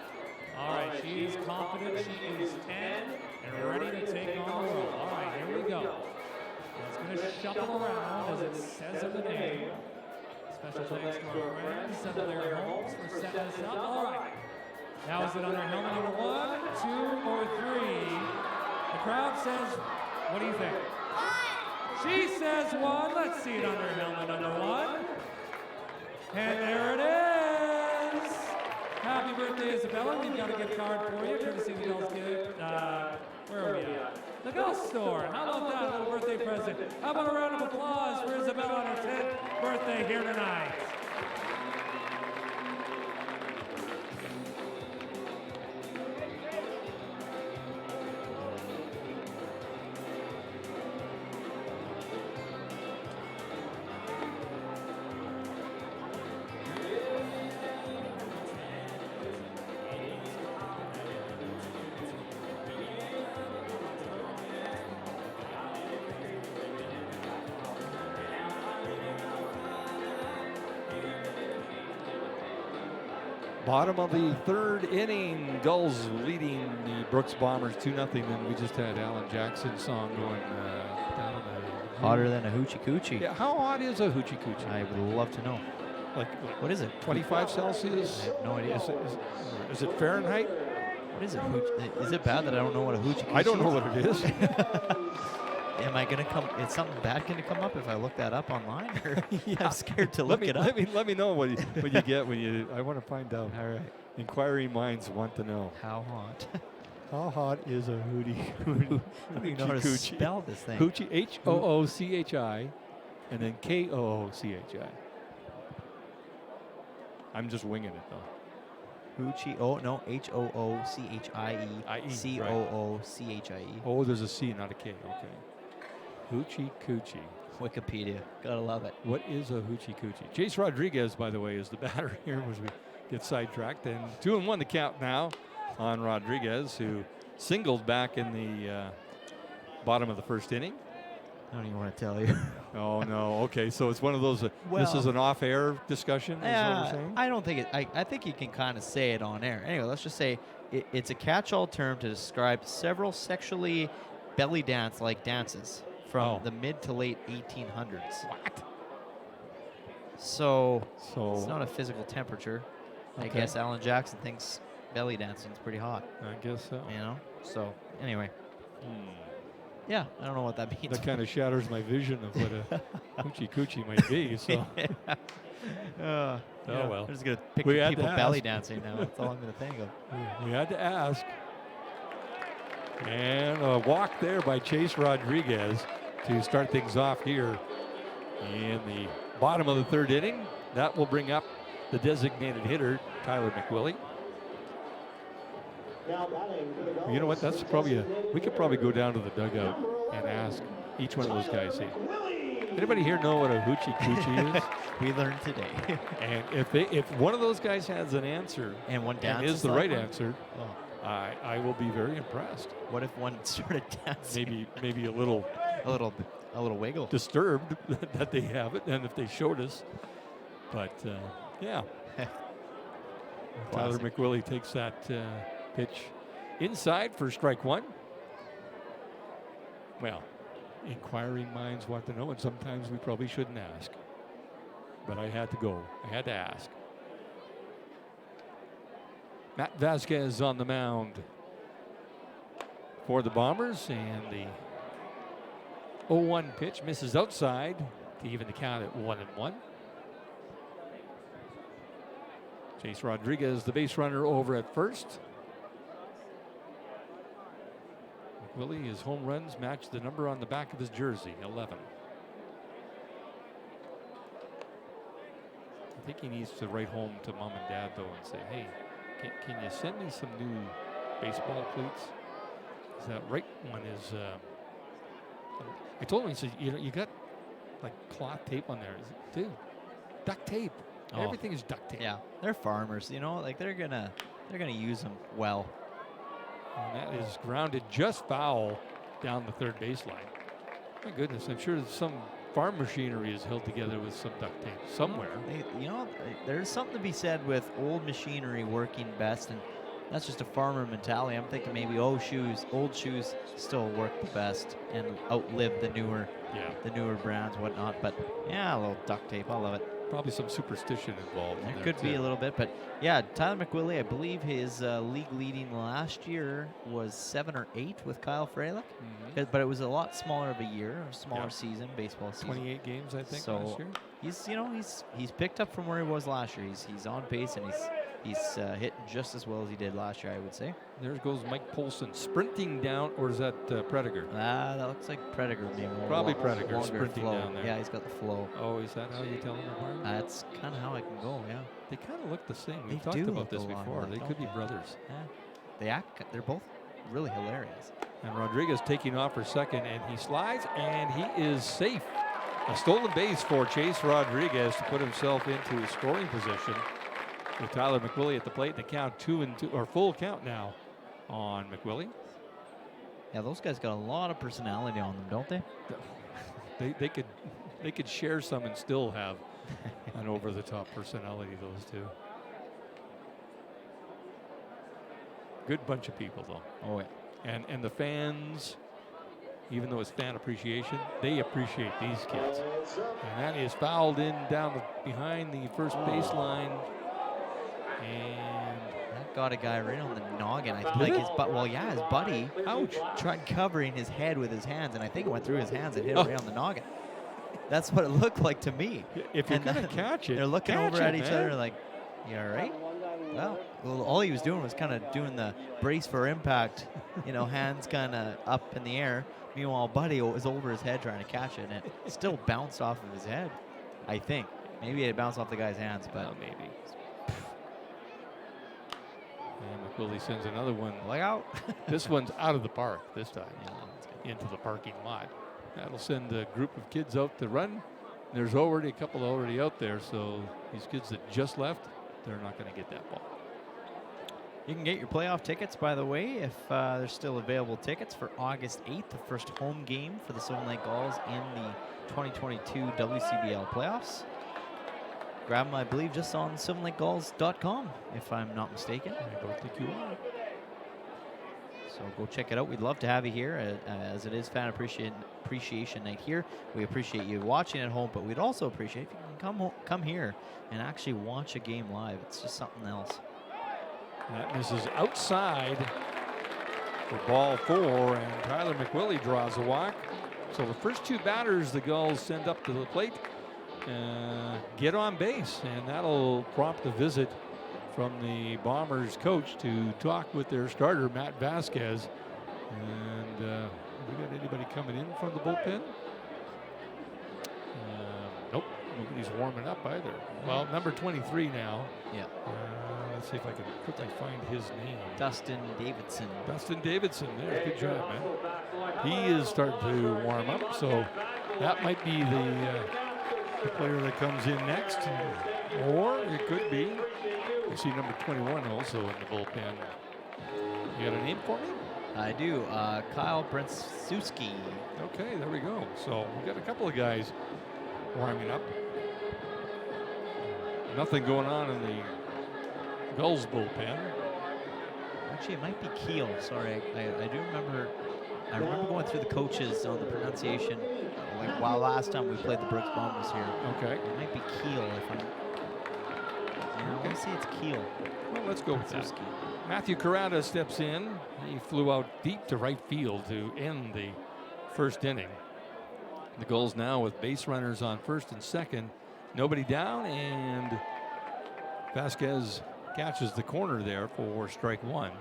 All right, she is confident. She is 10 and ready to take on the roll. All right, here we go. It's going to shuffle around as it says in the name. Special thanks to our friends, Settler Homes, for setting us up. All right. Now is it under helmet number 1, 2, or 3? The crowd says, what do you think? She says 1. Let's see it under helmet number 1. And there it is. Happy birthday, Isabella. We've got a gift card for you, courtesy of the Gulls gift. Where are we at? The Gulls store. How about that little birthday present? How about a round of applause for Isabella on her 10th birthday here tonight? Bottom of the third inning, Gulls leading the Brooks Bombers 2-0. And we just had Alan Jackson's song going down the... Hotter than a hoochie coochie. Yeah, how hot is a hoochie coochie? I would love to know. Like What is it? 25 Celsius? I have no idea. Is it Fahrenheit? What is it? Is it bad that I don't know what a hoochie coochie is? I don't know what it is. Am I gonna come? Is something bad gonna come up if I look that up online? Or Yeah. I'm scared to look it up. Let me know what you get when you. I want to find out. All right. Inquiring minds want to know. How hot? How hot is a hootie? I don't even know how to spell this thing. Hoochie, H-O-O-C-H-I, and then K-O-O-C-H-I. I'm just winging it though. Hoochie. Oh no. H-O-O-C-H-I-E. C-O-O-C-H-I-E. Oh, there's a C, not a K. Okay. Hoochie coochie. Wikipedia. Gotta love it. What is a hoochie coochie? Chase Rodriguez, by the way, is the batter here as we get sidetracked. And 2-1 the count now on Rodriguez, who singled back in the bottom of the first inning. I don't even want to tell you. Oh, no. Okay, so it's one of those, this Well, is an off-air discussion, is what we're saying? I don't think it. I think you can kind of say it on air. Anyway, let's just say it's a catch-all term to describe several sexually belly dance-like dances from the mid to late 1800s. What? So So, it's not a physical temperature. I Okay. guess Alan Jackson thinks belly dancing is pretty hot. I guess so. You know. So anyway, Hmm. yeah, I don't know what that means. That kind of shatters my vision of what a hoochie coochie might be, so. Yeah, well. I'm just gonna pick We had to people belly ask. dancing now. That's all I'm gonna think of. We had to ask. And a walk there by Chase Rodriguez to start things off here in the bottom of the third inning. That will bring up the designated hitter, Tyler McWillie. Now batting for the Gulls. You know what? That's probably we could probably go down to the dugout and ask each one of those guys, hey, anybody here know what a hoochie coochie is? We learned today. And if one of those guys has an answer And one and dances is the like right one? answer, Oh. I will be very impressed. What if one started dancing? Maybe a little a little wiggle. disturbed that they have it, and if they showed us. But yeah, Tyler Classic. McWillie takes that pitch inside for strike one. Well, inquiring minds want to know, and sometimes we probably shouldn't ask. But I had to go. I had to ask. Matt Vasquez on the mound for the Bombers, and the 0-1 pitch misses outside to even the count at 1-1. Chase Rodriguez, the base runner, over at first. McWillie, his home runs match the number on the back of his jersey, 11. I think he needs to write home to mom and dad, though, and say, hey, can you send me some new baseball cleats? Is that right one is... I told him, he said, you got like cloth tape on there. Dude, duct tape. Oh. Everything is duct tape. Yeah, they're farmers. You know, like they're gonna use them well. And that is grounded just foul down the third baseline. My goodness, I'm sure some farm machinery is held together with some duct tape somewhere. There's something to be said with old machinery working best, and that's just a farmer mentality. I'm thinking maybe old shoes still work the best and outlive the newer brands, whatnot. But yeah, a little duct tape, I love it. Probably some superstition involved. There could be a little bit, but yeah, Tyler McWillie, I believe his league leading last year was 7 or 8 with Kyle Frelick, but it was a lot smaller of a year, a smaller season, baseball season. 28 games, I think, So last year. he's picked up from where he was last year. He's on pace, and he's hitting just as well as he did last year, I would say. There goes Mike Polson sprinting down, or is that Prediger? That looks like Prediger. Maybe Probably Prediger longer sprinting flow. down there. Yeah, he's got the flow. Oh, is that how you tell them apart? That's kind of how I can go. Yeah. They kind of look the same. They We've talked do about look this a lot before. alike, They don't could be they? brothers. Yeah. They're both really hilarious. And Rodriguez taking off for second, and he slides, and he is safe. A stolen base for Chase Rodriguez to put himself into scoring position with Tyler McWillie at the plate. The count 2-2, or full count now on McWillie. Yeah, those guys got a lot of personality on them, don't they? They could share some and still have an over-the-top personality, those two. Good bunch of people, though. Oh, yeah. And the fans, even though it's fan appreciation, they appreciate these kids. And that is fouled in down behind the first baseline. And That got a guy right on the noggin. I Did think it? his his buddy ouch. tried covering his head with his hands, and I think it went through his hands and hit him right on the noggin. That's what it looked like to me. If you're And going to then catch it, They're looking catch over it, at each man. other like, you all right? Well, all he was doing was kind of doing the brace for impact, hands kind of up in the air. Meanwhile, Buddy was over his head trying to catch it, and it still bounced off of his head, I think. Maybe it bounced off the guy's hands, but Well, maybe. And McWillie sends another one. look out. This one's out of the park this time, Yeah, that's good. into the parking lot. That'll send a group of kids out to run. There's already a couple already out there, so these kids that just left, they're not going to get that ball. You can get your playoff tickets, by the way, if there's still available tickets for August 8th, the first home game for the Sylvan Lake Gulls in the 2022 WCBL playoffs. Grab them, I believe, just on sylvanlakegulls.com, if I'm not mistaken. I don't think you are. So go check it out. We'd love to have you here, as it is Fan Appreciation Night here. We appreciate you watching at home, but we'd also appreciate if you can come here and actually watch a game live. It's just something else. That misses outside for ball 4, and Tyler McWillie draws a walk. So the first two batters the Gulls send up to the plate get on base, and that'll prompt a visit from the Bombers coach to talk with their starter, Matt Vasquez. And we got anybody coming in from the bullpen? Nope, nobody's warming up either. Well, number 23 now. Yeah. Let's see if I can quickly find his name. Dustin Davidson. Dustin Davidson, there, good job, man. He is starting to warm up, so that might be the player that comes in next, or it could be. You see number 21 also in the bullpen. You got a name for me? I do. Kyle Brentsuski. Okay, there we go. So we got a couple of guys warming up. Nothing going on in the Gulls bullpen. Actually, it might be Keel. Sorry, I do remember. I remember going through the coaches on the pronunciation. While last time we played the Brooks Bombers here. Okay. It might be Keel if I'm. I want to say it's Keel. Well, let's go with that. Brentsuski. Matthew Carrata steps in. He flew out deep to right field to end the first inning. The Gulls now with base runners on first and second. Nobody down, and Vasquez catches the corner there for strike one.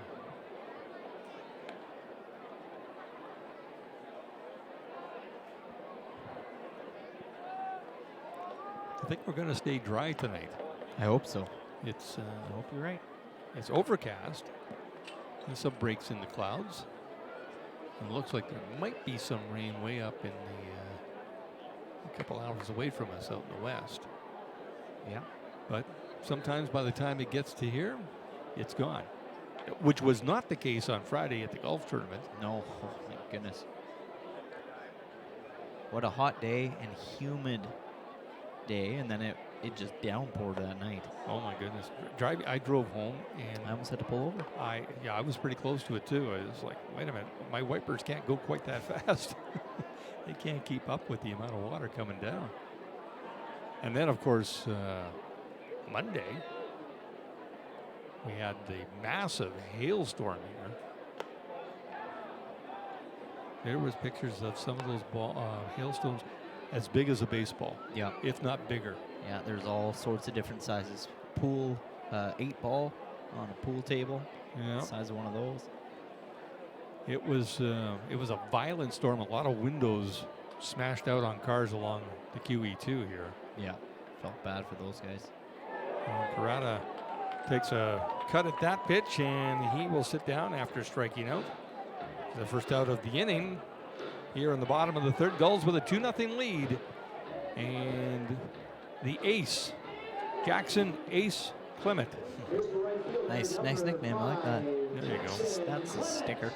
I think we're going to stay dry tonight. I hope so. It's I hope you're right. It's overcast. There's some breaks in the clouds. It looks like there might be some rain way up in the a couple hours away from us out in the west. Yeah. But sometimes by the time it gets to here, it's gone. Which was not the case on Friday at the golf tournament. No. Oh, my goodness. What a hot day and humid day, and then it just downpoured that night. Oh my goodness. I drove home and I almost had to pull over. I was pretty close to it too. I was like, wait a minute, my wipers can't go quite that fast. They can't keep up with the amount of water coming down. And then of course Monday we had the massive hailstorm here. There was pictures of some of those hailstones as big as a baseball. Yeah. If not bigger. Yeah, there's all sorts of different sizes. Pool, 8-ball on a pool table. Yeah. The size of one of those. It was a violent storm. A lot of windows smashed out on cars along the QE2 here. Yeah, felt bad for those guys. Parada takes a cut at that pitch, and he will sit down after striking out. The first out of the inning here in the bottom of the third. Gulls with a 2-0 lead. And the ace, Jackson Ace Clement. Nice nickname. I like that. There you go. That's a sticker.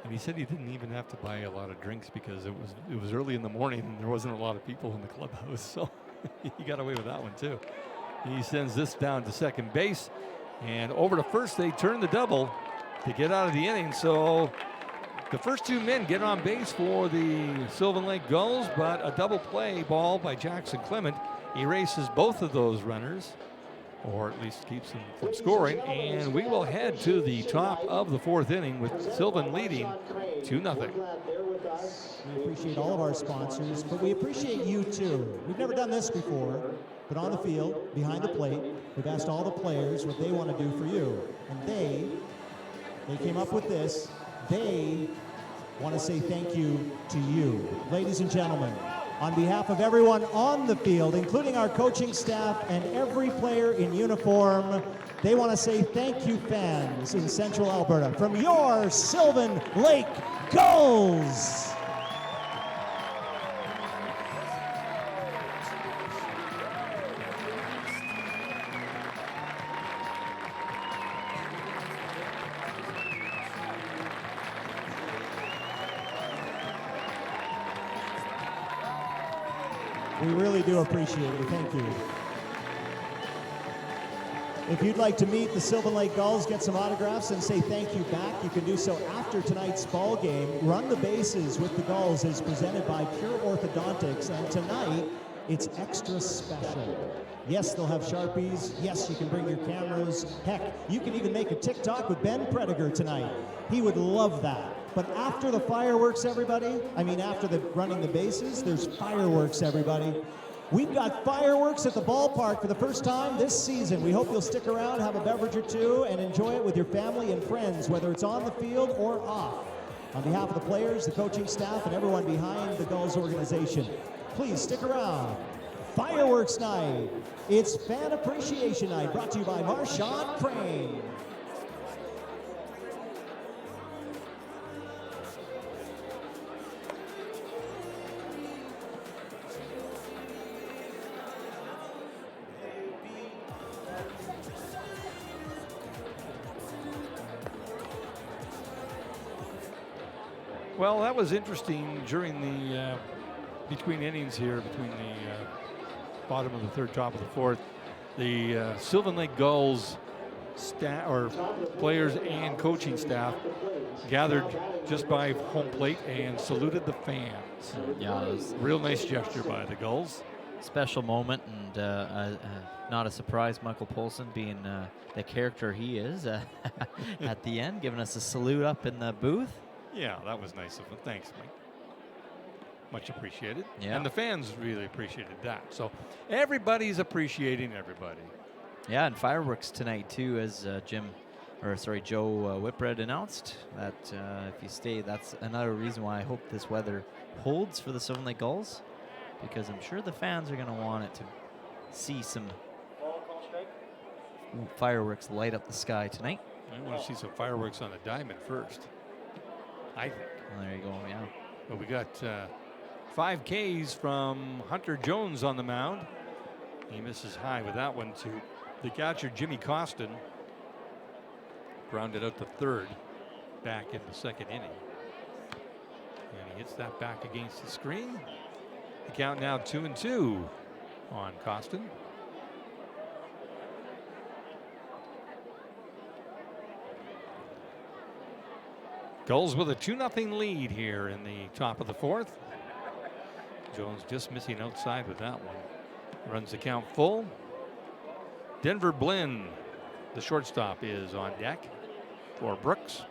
And he said he didn't even have to buy a lot of drinks because it was early in the morning and there wasn't a lot of people in the clubhouse. So he got away with that one too. He sends this down to second base. And over to first, they turn the double to get out of the inning. So the first two men get on base for the Sylvan Lake Gulls, but a double play ball by Jackson Clement erases both of those runners, or at least keeps them from scoring. And we will head to the top of the fourth inning with Sylvan leading 2-0. We appreciate all of our sponsors, but we appreciate you too. We've never done this before, but on the field, behind the plate, we've asked all the players what they want to do for you. And they came up with this. They want to say thank you to you. Ladies and gentlemen, on behalf of everyone on the field, including our coaching staff and every player in uniform, they want to say thank you, fans in Central Alberta, from your Sylvan Lake Gulls. We really do appreciate it. Thank you. If you'd like to meet the Sylvan Lake Gulls, get some autographs, and say thank you back, you can do so after tonight's ball game. Run the Bases with the Gulls is presented by Pure Orthodontics, and tonight it's extra special. Yes, they'll have Sharpies. Yes, you can bring your cameras. Heck, you can even make a TikTok with Ben Prediger tonight. He would love that. But after the fireworks, everybody, after the running the bases, there's fireworks, everybody. We've got fireworks at the ballpark for the first time this season. We hope you'll stick around, have a beverage or two, and enjoy it with your family and friends, whether it's on the field or off. On behalf of the players, the coaching staff, and everyone behind the Gulls organization, please stick around. Fireworks night. It's Fan Appreciation Night, brought to you by Marshawn Crane. Well, that was interesting during the between innings here, between the bottom of the third, top of the fourth. The Sylvan Lake Gulls players and coaching staff gathered just by home plate and saluted the fans. Yeah, it was real nice gesture by the Gulls. Special moment, and not a surprise, Michael Polson being the character he is at the end, giving us a salute up in the booth. Yeah, that was nice of him. Thanks, Mike. Much appreciated. Yeah. And the fans really appreciated that. So everybody's appreciating everybody. Yeah, and fireworks tonight too, as Joe Whitbread announced that if you stay, that's another reason why I hope this weather holds for the Sylvan Lake Gulls, because I'm sure the fans are going to want it to see some fireworks light up the sky tonight. I want to see some fireworks on the diamond first, I think. Well, there you go, yeah. But we got 5 Ks from Hunter Jones on the mound. He misses high with that one to the catcher, Jimmy Costin. Grounded out to third, back in the second inning. And he hits that back against the screen. The count now 2-2 on Costin. Gulls with a 2-0 lead here in the top of the fourth. Jones just missing outside with that one. Runs the count full. Denver Blinn, the shortstop, is on deck for Brooks.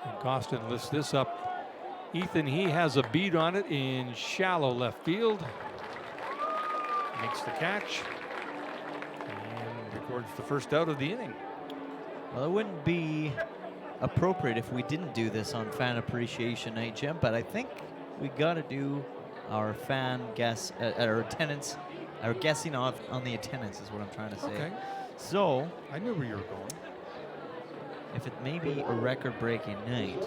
And Costin lifts this up. Ethan, he has a beat on it in shallow left field. Makes the catch and records the first out of the inning. Well, it wouldn't be appropriate if we didn't do this on Fan Appreciation Night, Jim, but I think we got to do our fan guess, our attendance, our guessing on the attendance is what I'm trying to say. Okay. So I knew where you were going. if it may be a record-breaking night,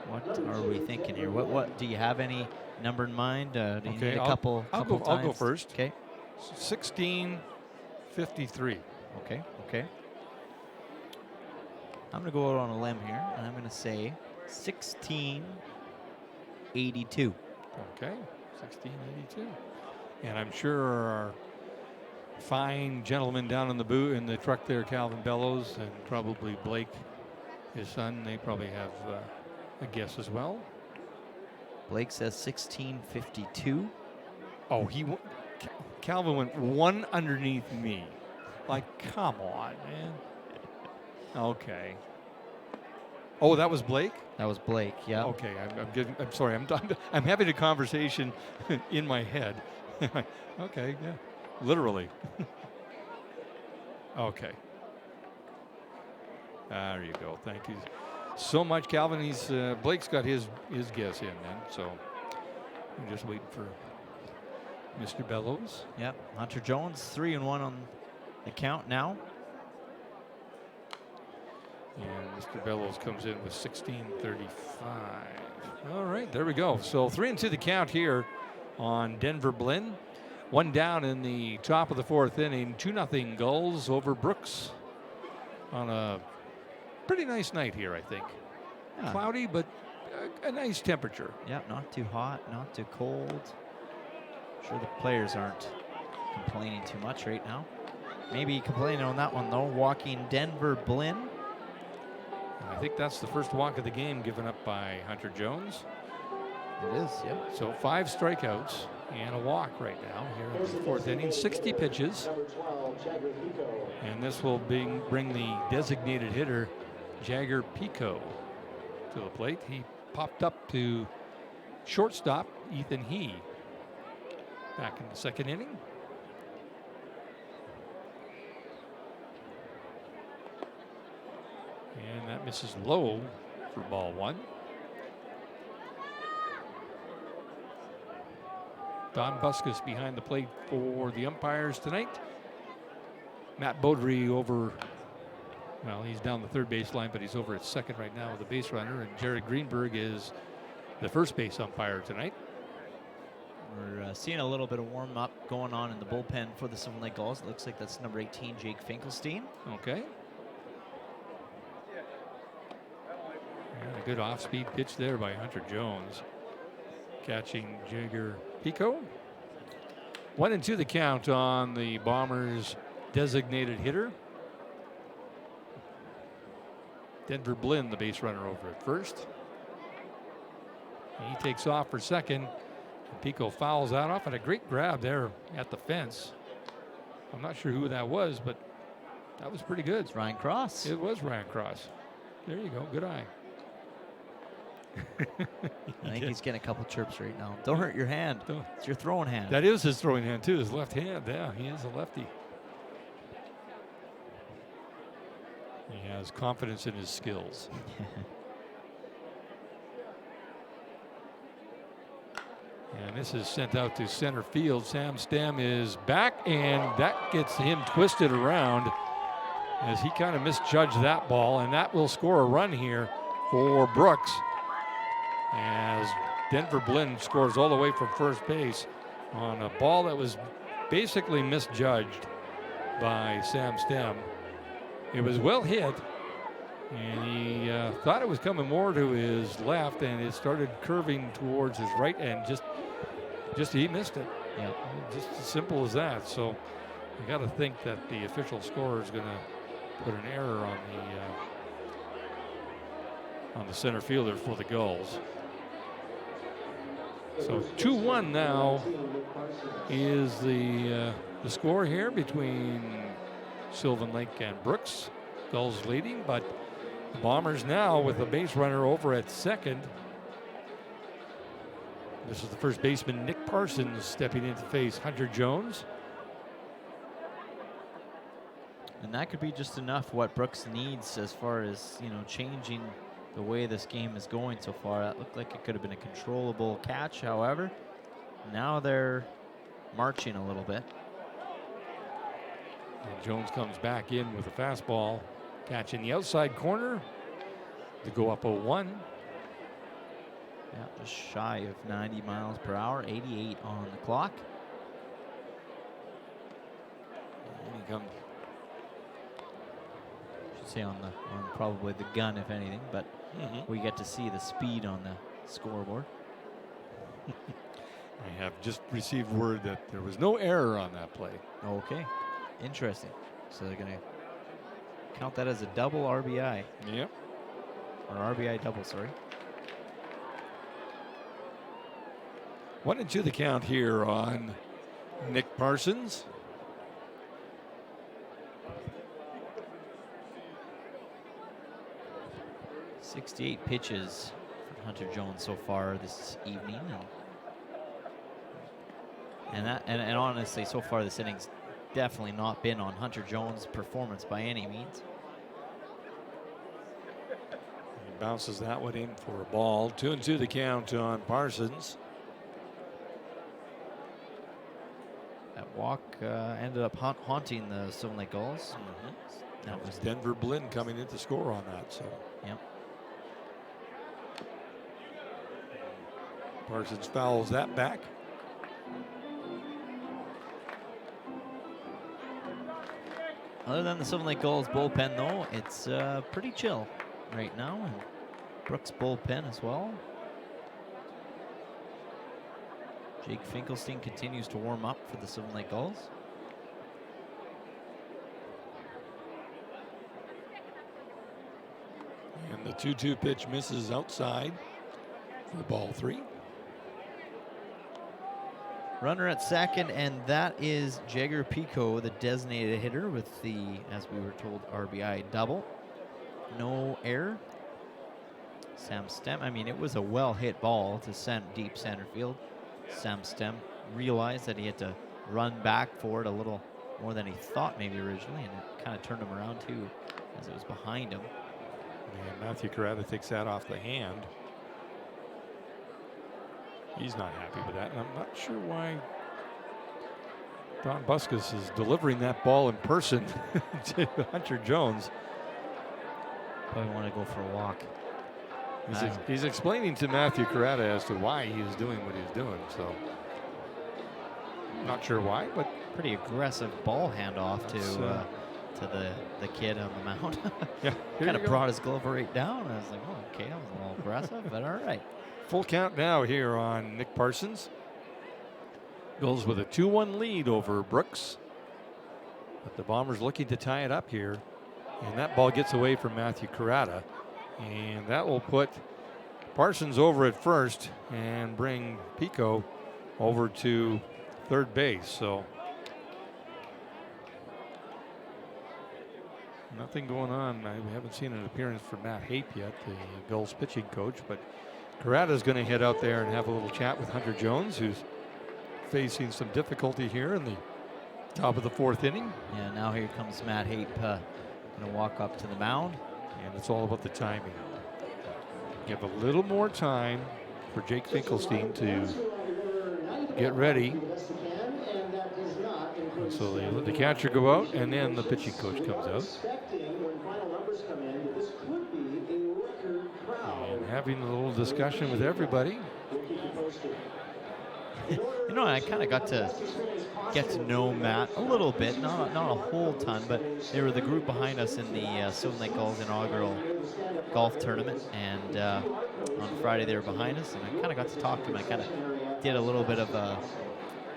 what are we thinking here? What do you have any number in mind? Do you need a couple I'll times? go first. Okay. 1653. Okay. I'm going to go out on a limb here, and I'm going to say 1682. Okay, 1682. And I'm sure our fine gentleman down in the booth in the truck there, Calvin Bellows, and probably Blake, his son. They probably have a guess as well. Blake says 1652. Oh, Calvin went one underneath me. Like, come on, man. Okay. Oh, that was Blake? That was Blake, yeah. Okay, I'm sorry. I'm having a conversation in my head. Okay, yeah. Literally. Okay. There you go. Thank you so much, Calvin. Blake's got his guess in then, so we're just waiting for Mr. Bellows. Yep. Hunter Jones 3-1 on the count now. And Mr. Bellows comes in with 16:35. All right, there we go. So 3-2 the count here on Denver Blinn. One down in the top of the fourth inning. 2-0 Gulls over Brooks on a pretty nice night here, I think. Yeah. Cloudy, but a nice temperature. Yeah, not too hot, not too cold. Sure the players aren't complaining too much right now. Maybe complaining on that one, though. Walking Denver Blinn. And I think that's the first walk of the game given up by Hunter Jones. It is, yeah. So 5 strikeouts and a walk right now here in the fourth inning. 60 pitches. And this will bring the designated hitter, Jagger Pico, to the plate. He popped up to shortstop, Ethan He, back in the second inning. And that misses low for ball 1. Don Buskus behind the plate for the umpires tonight. Matt Beaudry over, well, he's down the third base line, but he's over at second right now with a base runner. And Jared Greenberg is the first base umpire tonight. We're seeing a little bit of warm-up going on in the bullpen for the Sylvan Lake Gulls. It looks like that's number 18, Jake Finkelstein. Okay. And a good off-speed pitch there by Hunter Jones, catching Jagger Pico. 1-2 the count on the Bombers' designated hitter. Denver Blinn, the base runner, over at first. He takes off for second. Pico fouls that off, and a great grab there at the fence. I'm not sure who that was, but that was pretty good. It's Ryan Cross. It was Ryan Cross. There you go. Good eye. I think he's getting a couple chirps right now. Don't hurt your hand. It's your throwing hand. That is his throwing hand, too, his left hand. Yeah, he is a lefty. He has confidence in his skills. And this is sent out to center field. Sam Stem is back, and that gets him twisted around as he kind of misjudged that ball, and that will score a run here for Brooks as Denver Blinn scores all the way from first base on a ball that was basically misjudged by Sam Stem. It was well hit, and he thought it was coming more to his left, and it started curving towards his right, and just he missed it. Yeah. Just as simple as that. So you got to think that the official scorer is going to put an error on the center fielder for the Gulls. So 2-1 now is the score here between Sylvan Lake and Brooks. Gulls leading, but the Bombers now with a base runner over at second. This is the first baseman, Nick Parsons, stepping in to face Hunter Jones. And that could be just enough what Brooks needs as far as, changing the way this game is going so far. That looked like it could have been a controllable catch. However, now they're marching a little bit. And Jones comes back in with a fastball, catching the outside corner to go up 0-1. Yeah, just shy of 90 miles per hour, 88 on the clock. And he comes. Should say on probably the gun, if anything, but we get to see the speed on the scoreboard. I have just received word that there was no error on that play. Okay. Interesting. So they're going to count that as a double RBI. Yep. Or RBI double, sorry. 1-2 the count here on Nick Parsons. .68 pitches for Hunter Jones so far this evening, and honestly, so far this inning's definitely not been on Hunter Jones' performance by any means. He bounces that one in for a ball. 2-2 the count on Parsons. That walk ended up haunting the Silver Lake Gulls. That was Denver Blinn coming in to score on that. So. Yep. Parsons fouls that back. Other than the Silver Lake Gulls bullpen, though, it's pretty chill right now. And Brooks' bullpen as well. Jake Finkelstein continues to warm up for the Silver Lake Gulls. And the 2-2 pitch misses outside for ball 3. Runner at second, and that is Jagger Pico, the designated hitter, with the, as we were told, RBI double. No error. Sam Stem, I mean, it was a well-hit ball to deep center field. Sam Stem realized that he had to run back for it a little more than he thought maybe originally, and it kind of turned him around too, as it was behind him. And Matthew Carrata takes that off the hand. He's not happy with that, and I'm not sure why Don Buskus is delivering that ball in person to Hunter Jones. Probably want to go for a walk. He's explaining to Matthew Carrata as to why he was doing what he's doing, so not sure why, but pretty aggressive ball handoff to the kid on the mound. Yeah, kind of brought his glove right down. I was like, oh, okay, that was a little aggressive, but all right. Full count now here on Nick Parsons. Gulls with a 2-1 lead over Brooks. But the Bombers looking to tie it up here. And that ball gets away from Matthew Carrata. And that will put Parsons over at first and bring Pico over to third base. So nothing going on. We haven't seen an appearance from Matt Hape yet, the Gulls pitching coach, but Carrata is going to head out there and have a little chat with Hunter Jones, who's facing some difficulty here in the top of the 4th inning. Yeah, now here comes Matt Hape, going to walk up to the mound. And it's all about the timing. Give a little more time for Jake Finkelstein to get ready. And so they let the catcher go out, and then the pitching coach comes out. And having a little discussion with everybody. You know, I kind of got to get to know Matt a little bit, not a whole ton, but they were the group behind us in the Silver Lake Gulls inaugural golf tournament, and on Friday they were behind us, and I kind of got to talk to him. I kind of did a little bit of a,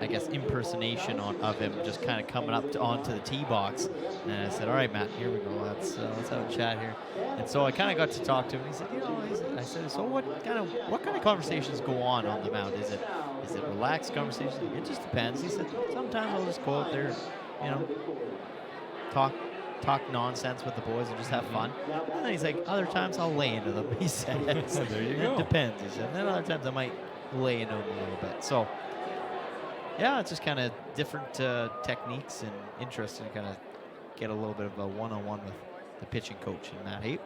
I guess, impersonation of him, just kind of coming up onto the tee box, and I said, all right, Matt, here we go, let's have a chat here. And so I kind of got to talk to him. He said, you know, I said, so what kind of conversations go on the mound? Is it relaxed conversations? It just depends. He said, sometimes I'll just go out there, you know, talk nonsense with the boys and just have fun. And then he's like, other times I'll lay into them, he said. So there you go. It depends, he said. And then other times I might lay into them a little bit. So yeah, it's just kind of different techniques, and interesting to kind of get a little bit of a one-on-one with the pitching coach and Matt Hape.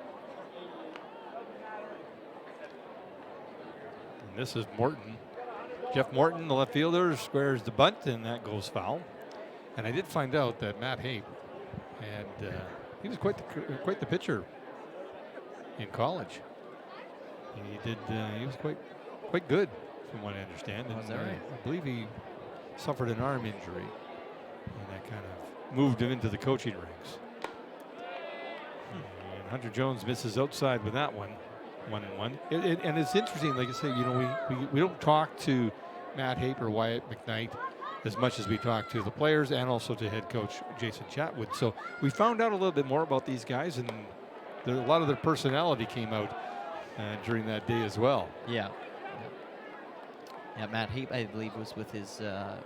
And this is Morton. Jeff Morton, the left fielder, squares the bunt, and that goes foul. And I did find out that Matt Hape had he was quite the pitcher in college. He was quite good, from what I understand. Oh, is that right? I believe he suffered an arm injury, and that kind of moved him into the coaching ranks. And Hunter Jones misses outside with that one. 1-1. And it's interesting, like I say, you know, we don't talk to Matt Hape or Wyatt McKnight as much as we talked to the players and also to head coach Jason Chatwood. So we found out a little bit more about these guys, and a lot of their personality came out during that day as well. Yeah. Yeah, Matt Hape, I believe, was with his, I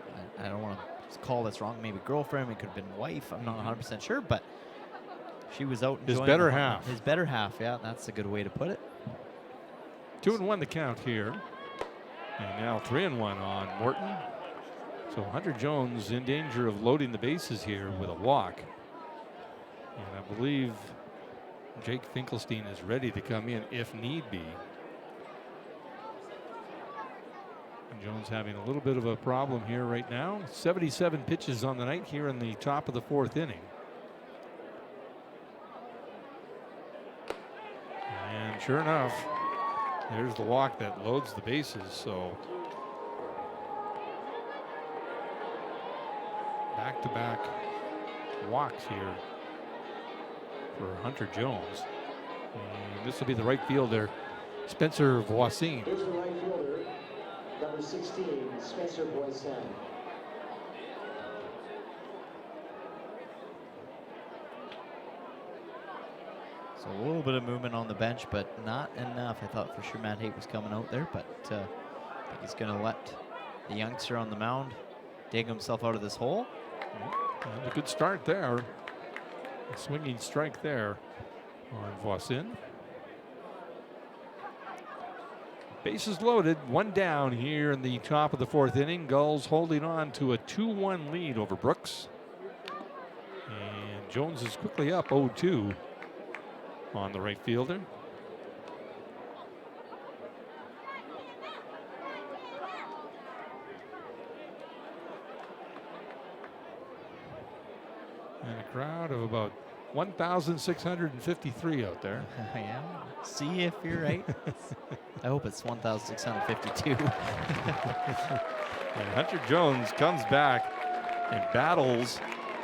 don't want to call this wrong, maybe girlfriend, it could have been wife, I'm not 100% sure, but she was out His enjoying better half. His better half, yeah, that's a good way to put it. 2-1 the count here. And now 3-1 on Morton. So Hunter Jones in danger of loading the bases here with a walk. And I believe Jake Finkelstein is ready to come in if need be. And Jones having a little bit of a problem here right now. 77 pitches on the night here in the top of the 4th inning. And sure enough, there's the walk that loads the bases. So back-to-back walks here for Hunter Jones. And this will be the right fielder, Spencer Voisin. Here's the right fielder, number 16, Spencer Voisin. So a little bit of movement on the bench, but not enough. I thought for sure Matt Hape was coming out there, but I think he's going to let the youngster on the mound dig himself out of this hole. And a good start there. A swinging strike there on Voisin. Bases loaded, 1 down here in the top of the 4th inning. Gulls holding on to a 2-1 lead over Brooks. And Jones is quickly up 0-2 on the right fielder. And a crowd of about 1,653 out there. Yeah, see if you're right. I hope it's 1,652. And Hunter Jones comes back and battles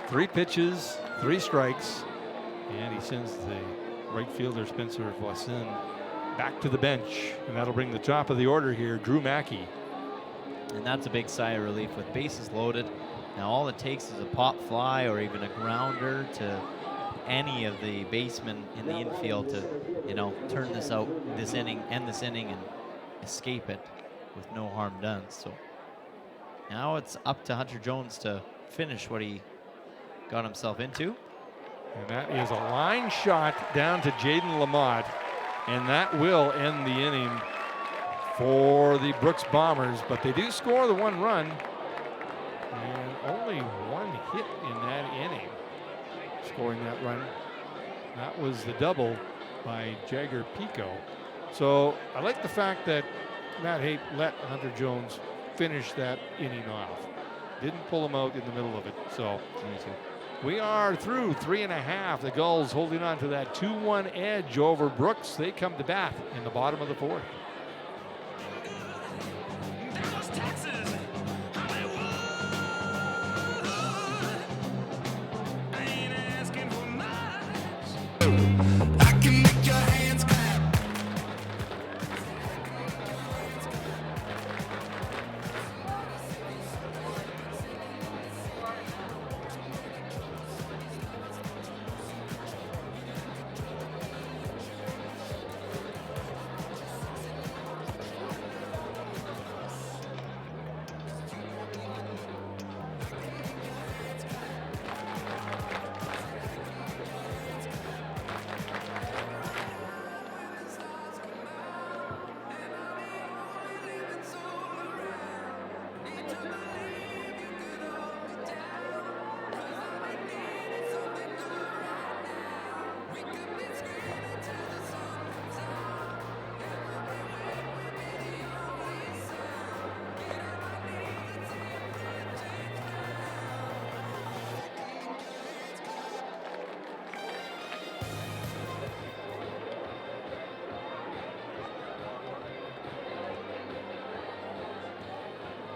3 pitches, 3 strikes, and he sends the right fielder Spencer Voisin back to the bench, and that'll bring the top of the order here, Drew Mackey. And that's a big sigh of relief with bases loaded. Now all it takes is a pop fly or even a grounder to any of the basemen in the infield to, you know, turn this out, this inning, end this inning, and escape it with no harm done. So now it's up to Hunter Jones to finish what he got himself into. And that is a line shot down to Jaden Lamont, and that will end the inning for the Brooks Bombers. But they do score the 1 run, and only 1 hit in that inning, scoring that run. That was the double by Jagger Pico. So I like the fact that Matt Hape let Hunter Jones finish that inning off. Didn't pull him out in the middle of it. So we are through 3.5. The Gulls holding on to that 2-1 edge over Brooks. They come to bat in the bottom of the 4th.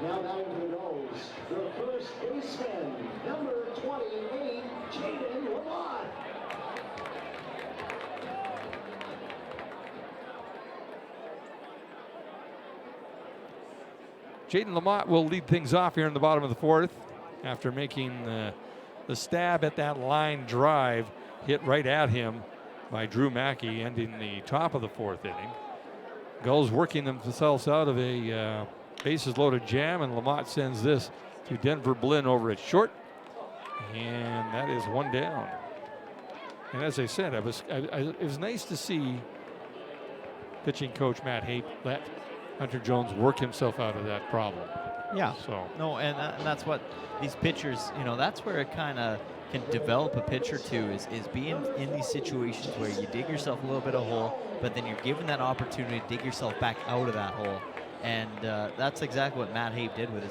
Now batting for the Gulls, the first baseman, number 28, Jaden Lamont. Jaden Lamont will lead things off here in the bottom of the fourth after making the stab at that line drive hit right at him by Drew Mackey, ending the top of the fourth inning. Gulls working themselves out of a bases loaded jam, and Lamont sends this to Denver Blinn over at short, and that is one down. And as I said, it was nice to see pitching coach Matt Hape let Hunter Jones work himself out of that problem. Yeah. So no, and that's what these pitchers, that's where it kind of can develop a pitcher too, is being in these situations where you dig yourself a little bit of hole, but then you're given that opportunity to dig yourself back out of that hole. And that's exactly what Matt Hape did with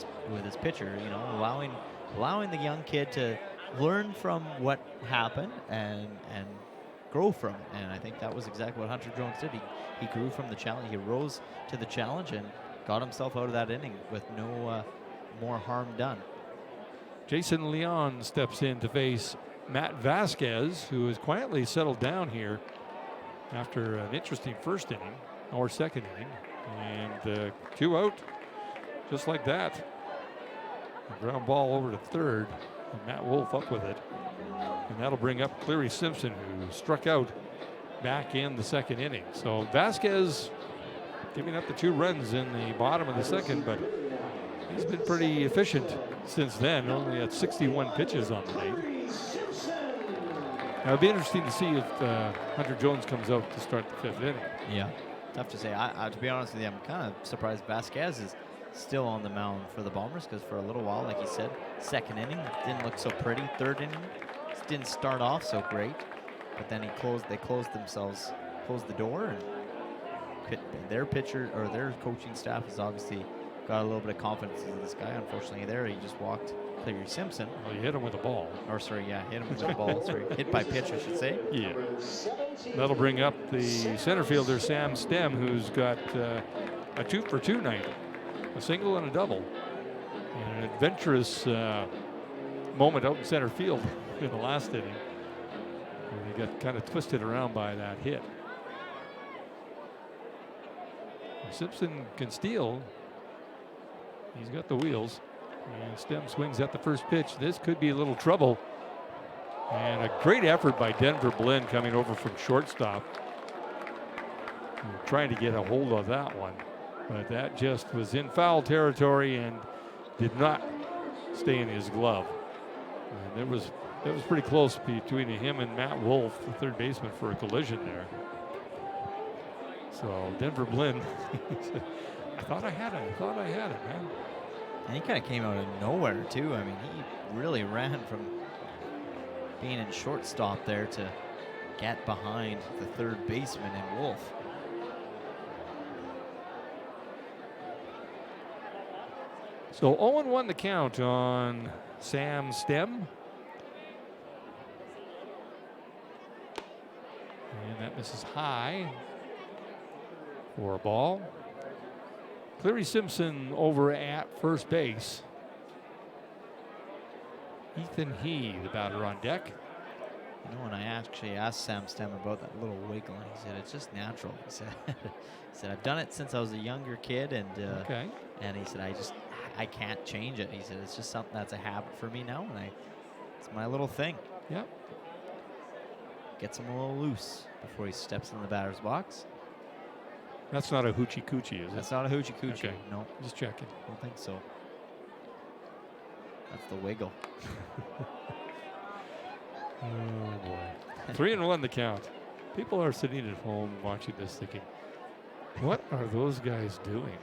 his pitcher, allowing the young kid to learn from what happened and grow from it. And I think that was exactly what Hunter Jones did. He grew from the challenge. He rose to the challenge and got himself out of that inning with no more harm done. Jason Leon steps in to face Matt Vasquez, who has quietly settled down here after an interesting first inning or second inning. And 2 out, just like that. A ground ball over to third, and Matt Wolf up with it. And that'll bring up Cleary Simpson, who struck out back in the second inning. So Vasquez giving up the 2 runs in the bottom of the second, but he's been pretty efficient since then, only at 61 pitches on the night. Now, it'll be interesting to see if Hunter Jones comes out to start the 5th inning. Yeah, tough to say. To be honest with you, I'm kind of surprised Vasquez is still on the mound for the Bombers, because for a little while, like you said, second inning didn't look so pretty. Third inning didn't start off so great, but then they closed the door, and their pitcher or their coaching staff has obviously got a little bit of confidence in this guy. Unfortunately, there he just walked Cleary Simpson. Well, he hit him with a ball. Or sorry, yeah, hit him with a ball. Sorry, hit by pitch, I should say. Yeah. That'll bring up the center fielder, Sam Stem, who's got a 2 for 2 night, a single and a double, and an adventurous moment out in center field in the last inning. And he got kind of twisted around by that hit. Simpson can steal. He's got the wheels. And Stem swings at the first pitch. This could be a little trouble. And a great effort by Denver Blinn coming over from shortstop. Trying to get a hold of that one. But that just was in foul territory and did not stay in his glove. And it was pretty close between him and Matt Wolf, the third baseman, for a collision there. So Denver Blinn, I thought I had it, man. And he kind of came out of nowhere, too. I mean, he really ran from being in shortstop there to get behind the third baseman in Wolf. So 0-1 the count on Sam Stem. And that misses high for a ball. Cleary Simpson over at first base. Ethan He, the batter, on deck. When I actually asked Sam Stem about that little wiggle, he said it's just natural. He said I've done it since I was a younger kid, and and he said I can't change it. He said it's just something that's a habit for me now, and it's my little thing. Yep. Gets him a little loose before he steps in the batter's box. That's not a hoochie coochie, is it? That's not a hoochie coochie. Okay. No, just checking. I don't think so. That's the wiggle. Oh boy. 3-1 the count. People are sitting at home watching this thinking, what are those guys doing?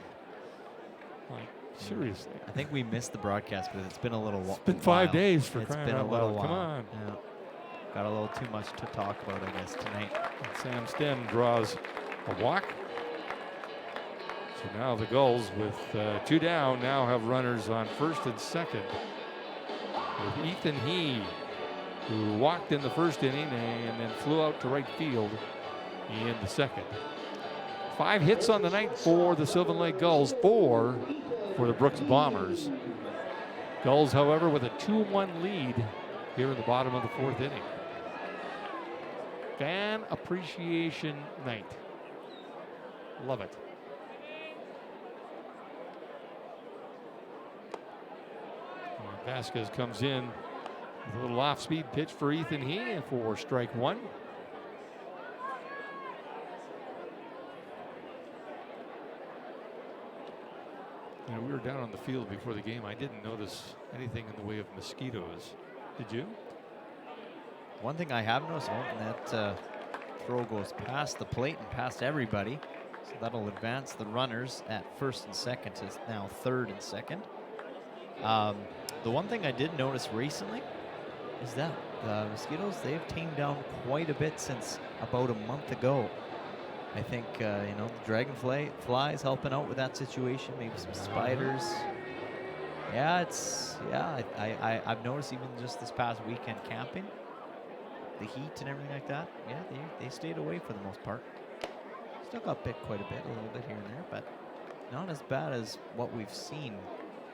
Like, seriously. I think we missed the broadcast because it's been a little while. It's been 5 days for it's crying been out a little loud. while. Come on. Yeah. Got a little too much to talk about, I guess, tonight. And Sam Stem draws a walk. So now the Gulls, with 2 down, now have runners on first and second. With Ethan He, who walked in the first inning and then flew out to right field in the second. 5 hits on the night for the Sylvan Lake Gulls, 4 for the Brooks Bombers. Gulls, however, with a 2-1 lead here in the bottom of the 4th inning. Fan appreciation night. Love it. Vasquez comes in with a little off-speed pitch for Ethan He for strike one. You know, we were down on the field before the game. I didn't notice anything in the way of mosquitoes. Did you? One thing I have noticed, that throw goes past the plate and past everybody. So that'll advance the runners at first and second to now third and second. The one thing I did notice recently is that the mosquitoes, they've tamed down quite a bit since about a month ago. I think, you know, the dragonfly flies helping out with that situation, maybe some spiders. Yeah, I've noticed even just this past weekend camping, the heat and everything like that, yeah, they stayed away for the most part. Still got bit quite a little bit here and there, but not as bad as what we've seen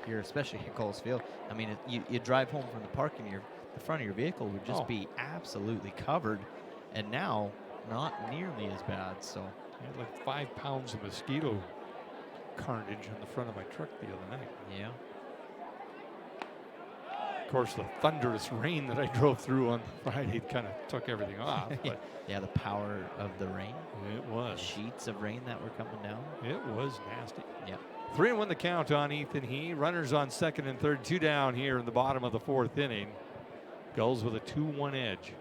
here, especially at Gulls Field. I mean, you drive home from the park and the front of your vehicle would just be absolutely covered, and now not nearly as bad. So I had like 5 pounds of mosquito carnage on the front of my truck the other night. Yeah. Of course, the thunderous rain that I drove through on Friday kind of took everything off. But yeah, the power of the rain. It was. The sheets of rain that were coming down. It was nasty. Yeah. 3-1 the count on Ethan He. Runners on second and third, 2 down here in the bottom of the 4th inning. Gulls with a 2-1 edge.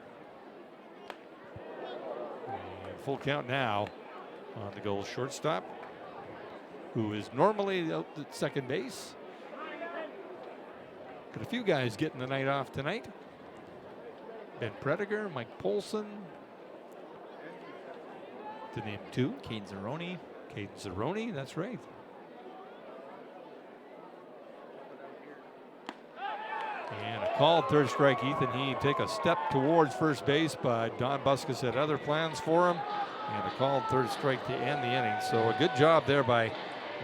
And full count now on the Gulls shortstop, who is normally out at second base. Got a few guys getting the night off tonight. Ben Prediger, Mike Polson, to name 2. Caden Zeroni. Caden Zeroni, that's right. And a called third strike. Ethan He take a step towards first base, but Don Buscus had other plans for him. And a called third strike to end the inning. So a good job there by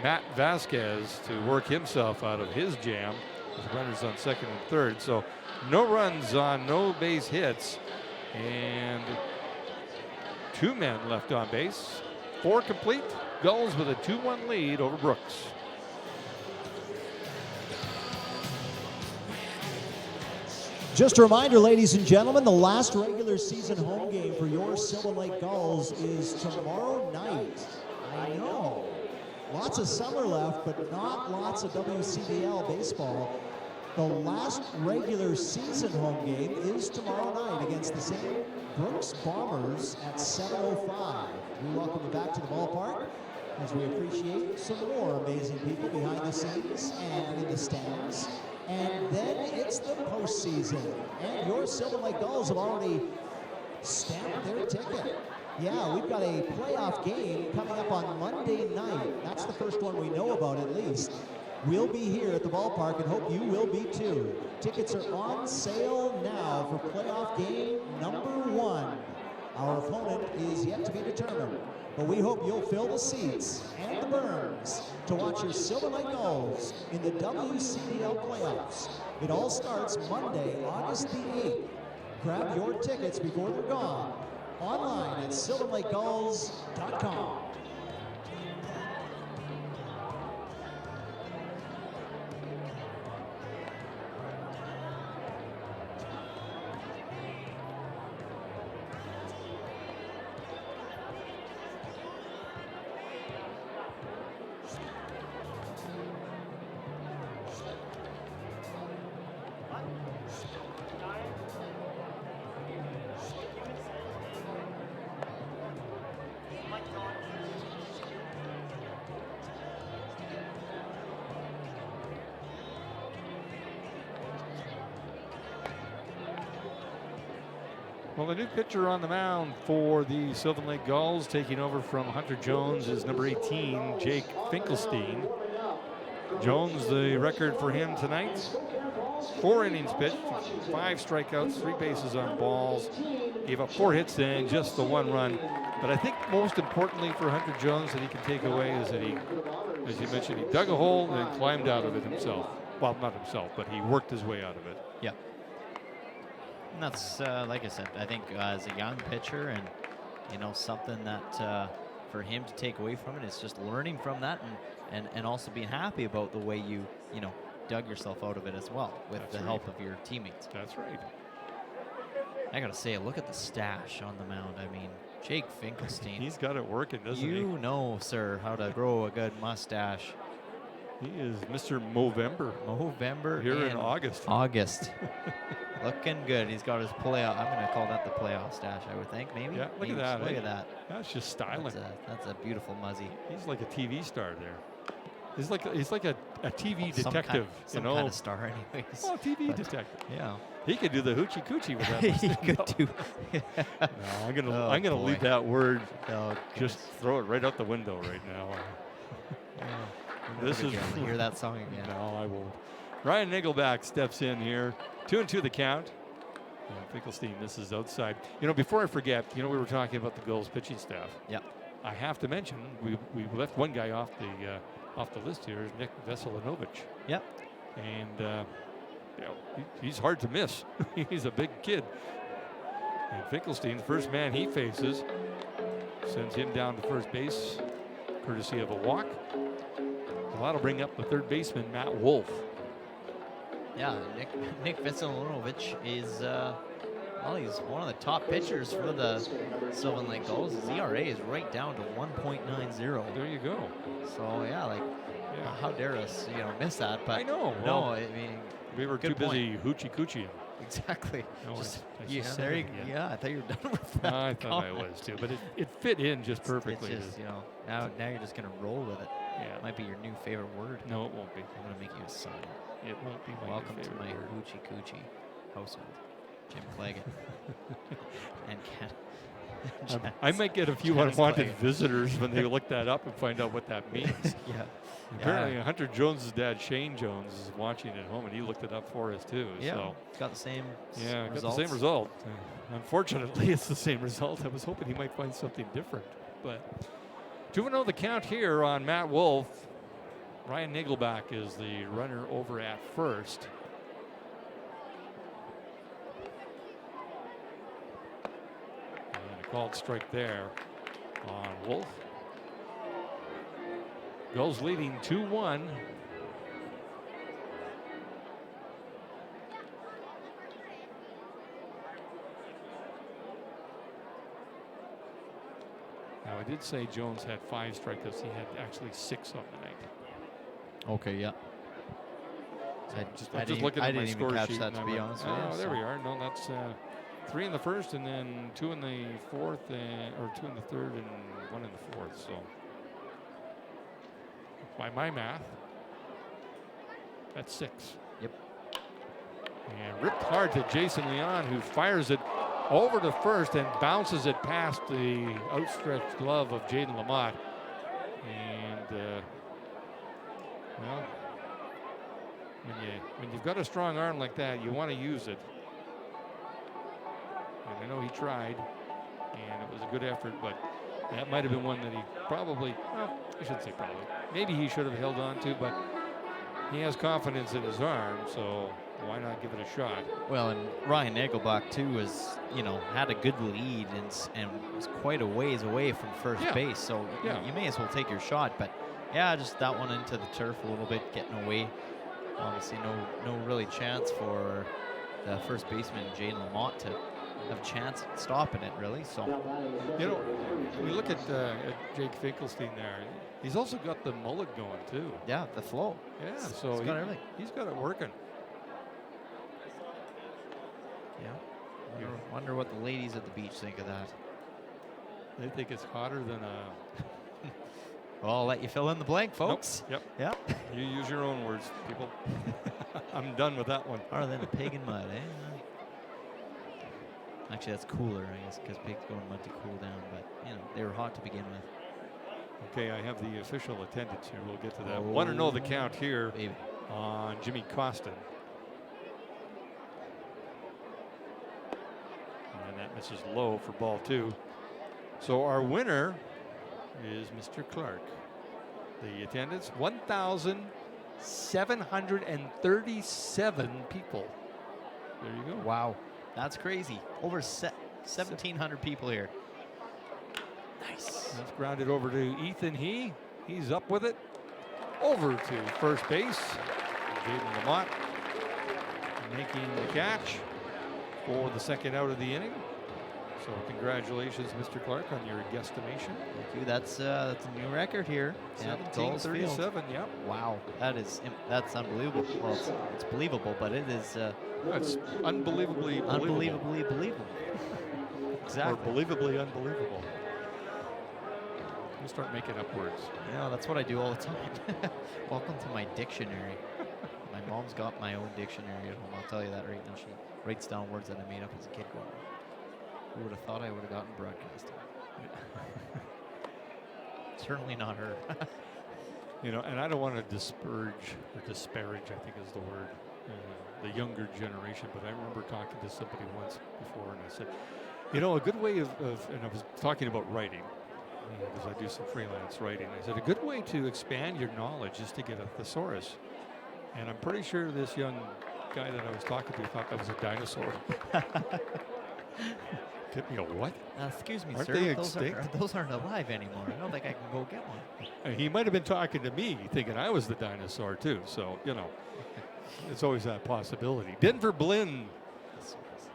Matt Vasquez to work himself out of his jam with runners on second and third. So no runs on no base hits. And 2 men left on base. 4 complete. Gulls with a 2-1 lead over Brooks. Just a reminder, ladies and gentlemen, the last regular season home game for your Sylvan Lake Gulls is tomorrow night. I know. Lots of summer left, but not lots of WCBL baseball. The last regular season home game is tomorrow night against the St. Brooks Bombers at 7:05. We welcome you back to the ballpark as we appreciate some more amazing people behind the scenes and in the stands. And then it's the postseason. And your Sylvan Lake Gulls have already stamped their ticket. Yeah, we've got a playoff game coming up on Monday night. That's the first one we know about, at least. We'll be here at the ballpark and hope you will be too. Tickets are on sale now for playoff game number 1. Our opponent is yet to be determined, but we hope you'll fill the seats and the berms to watch your Sylvan Lake Gulls in the WCBL playoffs. It all starts Monday, August the 8th. Grab your tickets before they're gone. Online at sylvanlakegulls.com. Well, the new pitcher on the mound for the Sylvan Lake Gulls, taking over from Hunter Jones, is number 18, Jake Finkelstein. Jones, the record for him tonight, 4 innings pitched, 5 strikeouts, 3 bases on balls, gave up 4 hits and just the 1 run. But I think most importantly for Hunter Jones that he can take away is that he, as you mentioned, he dug a hole and climbed out of it himself. Well, not himself, but he worked his way out of it. Yeah. And that's, like I said, I think as a young pitcher and, you know, something that for him to take away from it is just learning from that and also being happy about the way you know, dug yourself out of it as well with That's the right. help of your teammates. That's right. I gotta say, look at the stash on the mound. I mean, Jake Finkelstein. He's got it working, doesn't he? You know, sir, how to grow a good mustache. He is Mr. Movember Movember here in and August. August. Looking good. He's got his playoff. I'm going to call that the playoff stash, I would think. Maybe. Yeah, look Maybe. at that. Look eh? at that. That's just styling. That's a beautiful muzzy. He's like a TV star there. He's like a TV Some detective, some you know. kind of star, anyways. Oh, TV But, detective. Yeah. He could do the hoochie coochie with that. he mustache. could do. No, I'm gonna Oh, I'm gonna leave boy. that word. Oh, Just throw it right out the window right now. This is hear that song again. No, I won't. Ryan Nigelbach steps in here. 2-2 the count. And Finkelstein misses outside. You know, before I forget, you know, we were talking about the Gulls pitching staff. Yep. I have to mention we left one guy off the list here, is Nick Veselinovic. Yep. And you know, he's hard to miss. He's a big kid. And Finkelstein, the first man he faces, sends him down to first base, courtesy of a walk. So that'll bring up the third baseman, Matt Wolf. Yeah, Nick Veselinovic is, well, he's one of the top pitchers for the Sylvan Lake Gulls. His ERA is right down to 1.90. There you go. So, yeah, like, Yeah. how dare us, miss that? But I know. No, Well, I mean, we were too good busy hoochie coochie. exactly. No, Just, I yeah, just there said you, it again. yeah, I thought you were done with that. I thought I comment. was too, but it fit in just perfectly. It's just, now you're just gonna roll with it. Yeah. Might be your new favorite word. No, it won't be. I'm gonna make you a sign. It won't be my new Welcome to favorite my word. hoochie coochie household. Jim Claggett. and Ken. I might get a few Janice unwanted Clay. visitors when they look that up and find out what that means. Yeah. Apparently, Hunter Jones' dad, Shane Jones, is watching at home, and he looked it up for us too. Yeah. So, It's got the same yeah, got the results. same result. Unfortunately, it's the same result. I was hoping he might find something different. But 2-0 the count here on Matt Wolf. Ryan Nigelbach is the runner over at first. And a called strike there on Wolf. Gulls leading 2-1. Now, I did say Jones had 5 strikeouts. He had actually 6 on the night. Okay, yeah. I'm I just didn't- looking I at my didn't even score catch sheet. that, and to I be went, honest with oh, you, there so- we are. No, that's 3 in the first, and then 2 in the fourth, or 2 in the third, and 1 in the fourth. So, by my math, that's 6. Yep. And ripped hard to Jason Leon, who fires it over to first and bounces it past the outstretched glove of Jaden Lamont. And well, when you've got a strong arm like that, you want to use it. And I know he tried, and it was a good effort, but that might have been one that he probably, well, I shouldn't say probably, maybe he should have held on to, but he has confidence in his arm, so why not give it a shot? Well, and Ryan Nagelbach too was, had a good lead and was quite a ways away from first Yeah. base. So Yeah. you may as well take your shot. But yeah, just that one into the turf a little bit, getting away. Obviously, no really chance for the first baseman Jane Lamont to have a chance at stopping it, really. So You know, when you look at Jake Finkelstein there, he's also got the mullet going too. yeah, the flow. Yeah, It's- so it's got everything. he's got it working. Yeah. Wonder what the ladies at the beach think of that. They think it's hotter than a. Well, I'll let you fill in the blank, folks. Yep. Yeah. You use your own words, people. I'm done with that one. Harder than a pig in mud, eh? Actually, that's cooler, I guess, because pigs go in mud to cool down. But, they were hot to begin with. Okay, I have the official attendance here. We'll get to that. Oh. 1-0 the count here Baby. on Jimmy Costin. And that misses low for ball 2. So our winner is Mr. Clark. The attendance, 1,737 people. There you go. Wow. That's crazy. Over 1,700 people here. Nice. That's grounded over to Ethan He's up with it. Over to first base. Jaden Lamont making the catch for the second out of the inning. So congratulations, Mr. Clark, on your guesstimation. Thank you. That's a new record here. at Gulls Field. 17:37. Yep. Wow, that's unbelievable. Well, it's believable, but it is That's unbelievably unbelievably believable. Exactly. Or believably unbelievable. We'll start making up words. Yeah, that's what I do all the time. Welcome to my dictionary. My mom's got my own dictionary at home. I'll tell you that right now. She writes down words that I made up as a kid growing up. Who would have thought I would have gotten broadcasting? Certainly not her. You know, and I don't want to disparage, I think is the word, the younger generation, but I remember talking to somebody once before, and I said, you know, a good way of and I was talking about writing, because I do some freelance writing. I said, a good way to expand your knowledge is to get a thesaurus. And I'm pretty sure this young guy that I was talking to thought that was a dinosaur. Get me a what? Excuse me, Aren't sir. they Those extinct? those aren't alive anymore. I don't think I can go get one. He might have been talking to me, thinking I was the dinosaur too. So, you know, it's always that possibility. Denver Blinn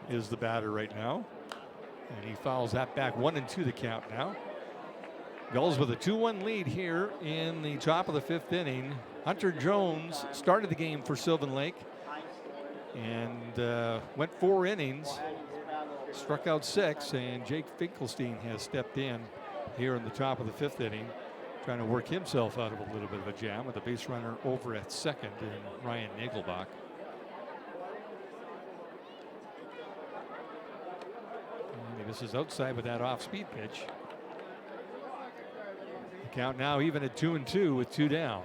is the batter right now, and he fouls that back. 1-2 the count now. Gulls with a 2-1 lead here in the top of the fifth inning. Hunter Jones started the game for Sylvan Lake and went 4 innings, struck out 6, and Jake Finkelstein has stepped in here in the top of the fifth inning, trying to work himself out of a little bit of a jam with a base runner over at second in Ryan Nagelbach. And this is outside with that off-speed pitch. The count now even at 2-2 with 2 down.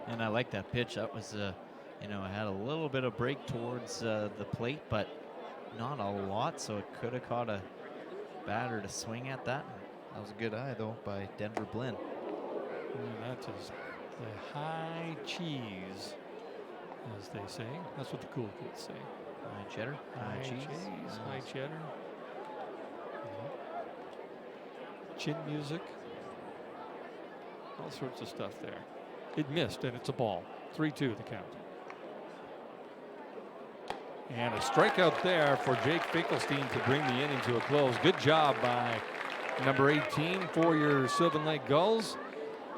And I like that pitch. That was, you know, it had a little bit of break towards the plate, but not a lot, so it could have caught a batter to swing at that. That was a good eye, though, by Denver Blinn. And that is the high cheese, as they say. That's what the cool kids say. High cheddar, high cheese. High cheddar. Chin music. All sorts of stuff there. It missed, and it's a ball. 3-2 the count. And a strikeout there for Jake Finkelstein to bring the inning to a close. Good job by number 18 for your Sylvan Lake Gulls.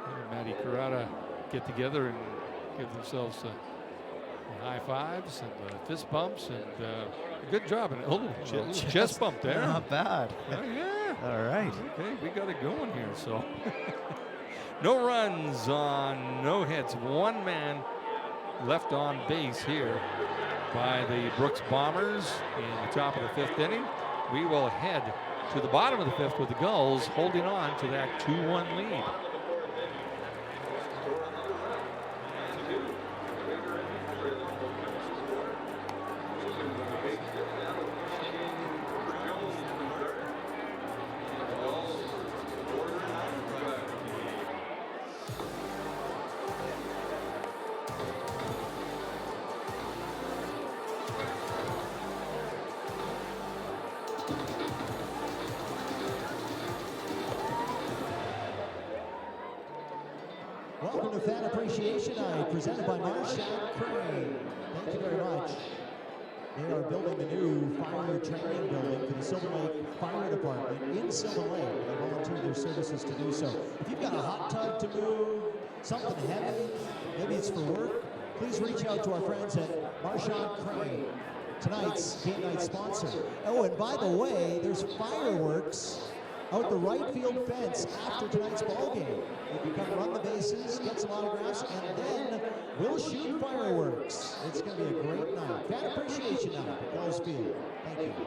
And Matty Carrata get together and give themselves the high fives and the fist bumps, and a good job. And a little chest bump there. Not bad. Oh, yeah. All right. Okay, we got it going here. So no runs on no hits. One man left on base here by the Brooks Bombers in the top of the fifth inning. We will head to the bottom of the fifth with the Gulls holding on to that 2-1 lead. Welcome to Fan Appreciation Night, presented by Marshall Crane. Thank you very much. They are building the new fire training building for the Sylvan Lake Fire Department in Sylvan Lake. They volunteered their services to do so. If you've got a hot tub to move, something heavy, maybe it's for work, please reach out to our friends at Marshall Crane, tonight's game night sponsor. Oh, and by the way, there's fireworks out the right field fence after tonight's ball game. You can come run the bases, get some autographs, and then we'll shoot fireworks. It's going to be a great night. Fan Appreciation Night at Gulls Field. Thank you.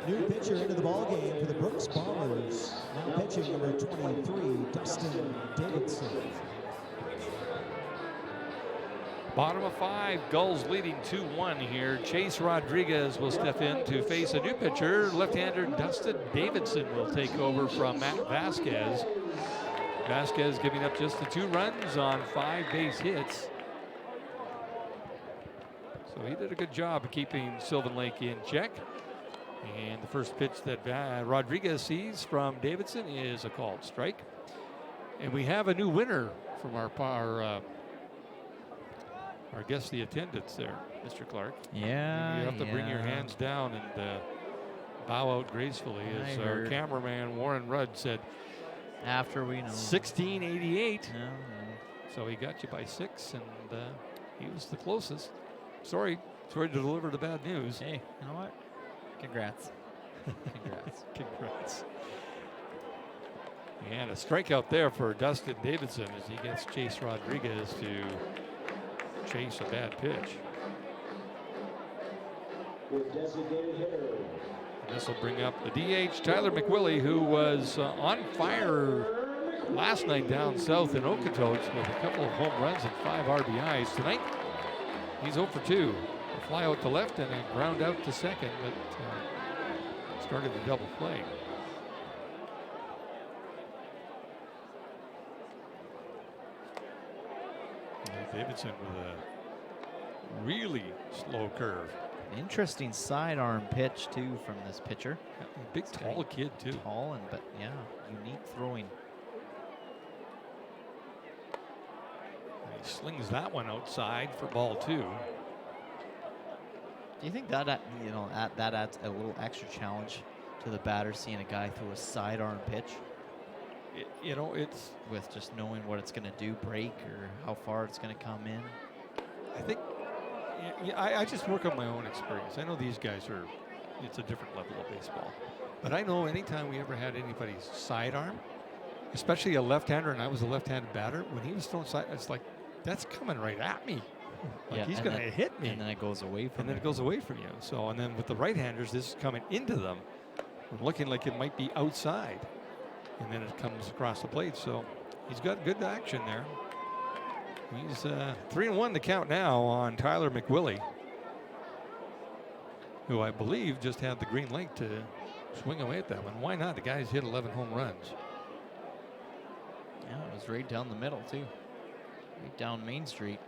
New pitcher into the ball game for the Brooks Bombers. Now pitching number 23, Dustin Davidson. Bottom of 5, Gulls leading 2-1 here. Chase Rodriguez will step in to face a new pitcher. Left-hander Dustin Davidson will take over from Matt Vasquez. Vasquez giving up just the 2 runs on 5 base hits. So he did a good job of keeping Sylvan Lake in check. And the first pitch that Rodriguez sees from Davidson is a called strike. And we have a new winner from our guest, the attendants there, Mr. Clark. Yeah. You have to bring your hands down and bow out gracefully, as our cameraman Warren Rudd said. After we know. 1688. No. So he got you by 6, and he was the closest. Sorry to deliver the bad news. Hey, you know what? Congrats. Congrats. Congrats. And a strikeout there for Dustin Davidson as he gets Chase Rodriguez to chase a bad pitch. With designated hitter. This will bring up the DH, Tyler McWillie, who was on fire last night down south in Okotoks with a couple of home runs and 5 RBIs. Tonight, he's 0 for 2. A fly out to left and a ground out to second, but started the double play. Davidson with a really slow curve. Interesting sidearm pitch, too, from this pitcher. Big, tall kid, too. Tall, but yeah, unique throwing. He slings that one outside for ball 2. Do you think that that adds a little extra challenge to the batter, seeing a guy throw a sidearm pitch? It's with just knowing what it's going to do, break, or how far it's going to come in. I think I just work on my own experience. I know these guys it's a different level of baseball. But I know anytime we ever had anybody's sidearm, especially a left-hander, and I was a left-handed batter, when he was throwing side, it's like, that's coming right at me. Like, he's going to hit me. And then it goes away from you. And then it goes away from you. So, and then with the right-handers, this is coming into them, looking like it might be outside. And then it comes across the plate. So he's got good action there. He's 3-1 to count now on Tyler McWillie, who I believe just had the green light to swing away at that one. Why not? The guy's hit 11 home runs. Yeah, it was right down the middle, too. Right down Main Street.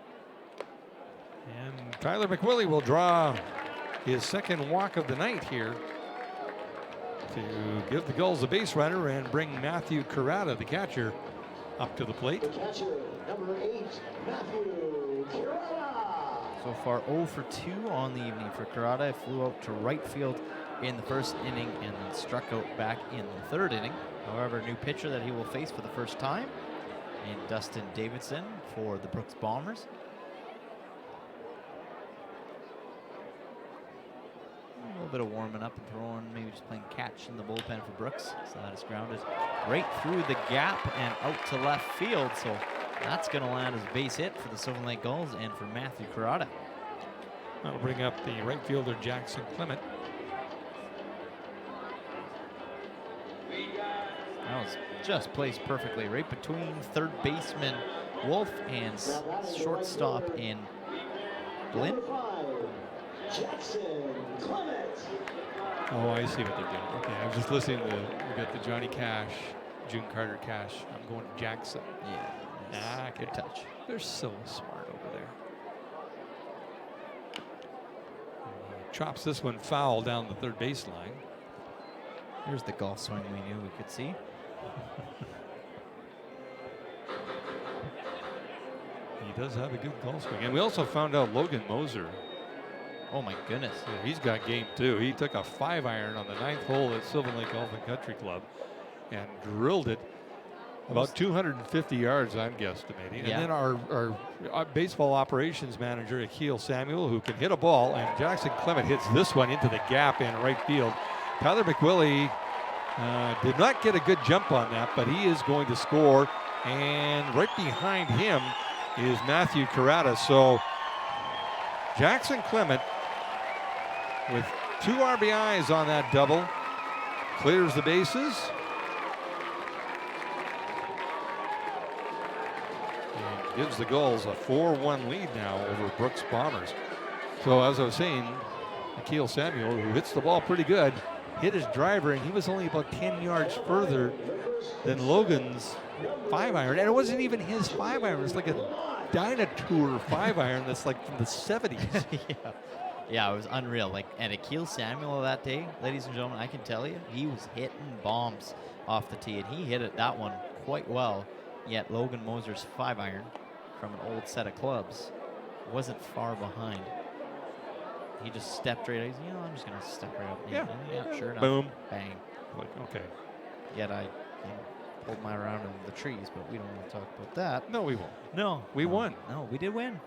And Tyler McWillie will draw his second walk of the night here to give the Gulls a base runner and bring Matthew Kurata, the catcher, up to the plate. The catcher, number 8, Matthew Kurata. So far 0 for 2 on the evening for Kurata. Flew out to right field in the first inning and then struck out back in the third inning. However, new pitcher that he will face for the first time in Dustin Davidson for the Brooks Bombers. A little bit of warming up and throwing, maybe just playing catch in the bullpen for Brooks. So that is grounded right through the gap and out to left field. So that's going to land as a base hit for the Sylvan Lake Gulls and for Matthew Kurata. That'll bring up the right fielder, Jackson Clement. That was just placed perfectly right between third baseman Wolf and shortstop in Blinn. Jackson Clement. Oh, I see what they're doing. Okay, I was just listening to, we got the Johnny Cash, June Carter Cash. I'm going to Jackson. Yeah, good touch. They're so smart over there. Chops this one foul down the third baseline. Here's the golf swing we knew we could see. He does have a good golf swing. And we also found out Logan Moser. Oh my goodness. Yeah, he's got game too. He took a 5-iron on the 9th hole at Sylvan Lake Golf and Country Club and drilled it about 250 yards, I'm guesstimating. Yeah. And then our baseball operations manager, Akil Samuel, who can hit a ball, and Jackson Clement hits this one into the gap in right field. Tyler McWillie did not get a good jump on that, but he is going to score. And right behind him is Matthew Kurata. So Jackson Clement, with 2 RBIs on that double, clears the bases. And gives the Gulls a 4-1 lead now over Brooks Bombers. So as I was saying, Akil Samuel, who hits the ball pretty good, hit his driver, and he was only about 10 yards further than Logan's 5-iron. And it wasn't even his 5-iron. It's like a Dynatour 5-iron that's like from the 70s. Yeah. Yeah, it was unreal. Like, and Akil Samuel that day, ladies and gentlemen, I can tell you, he was hitting bombs off the tee, and he hit that one quite well. Yet Logan Moser's 5-iron from an old set of clubs wasn't far behind. He just stepped right. He's, I'm just gonna step right up. Yeah. Sure enough. Boom. Bang. Like, okay. Yet I pulled my around in the trees, but we don't want to talk about that. No, we won't. No. We won. No, we did win.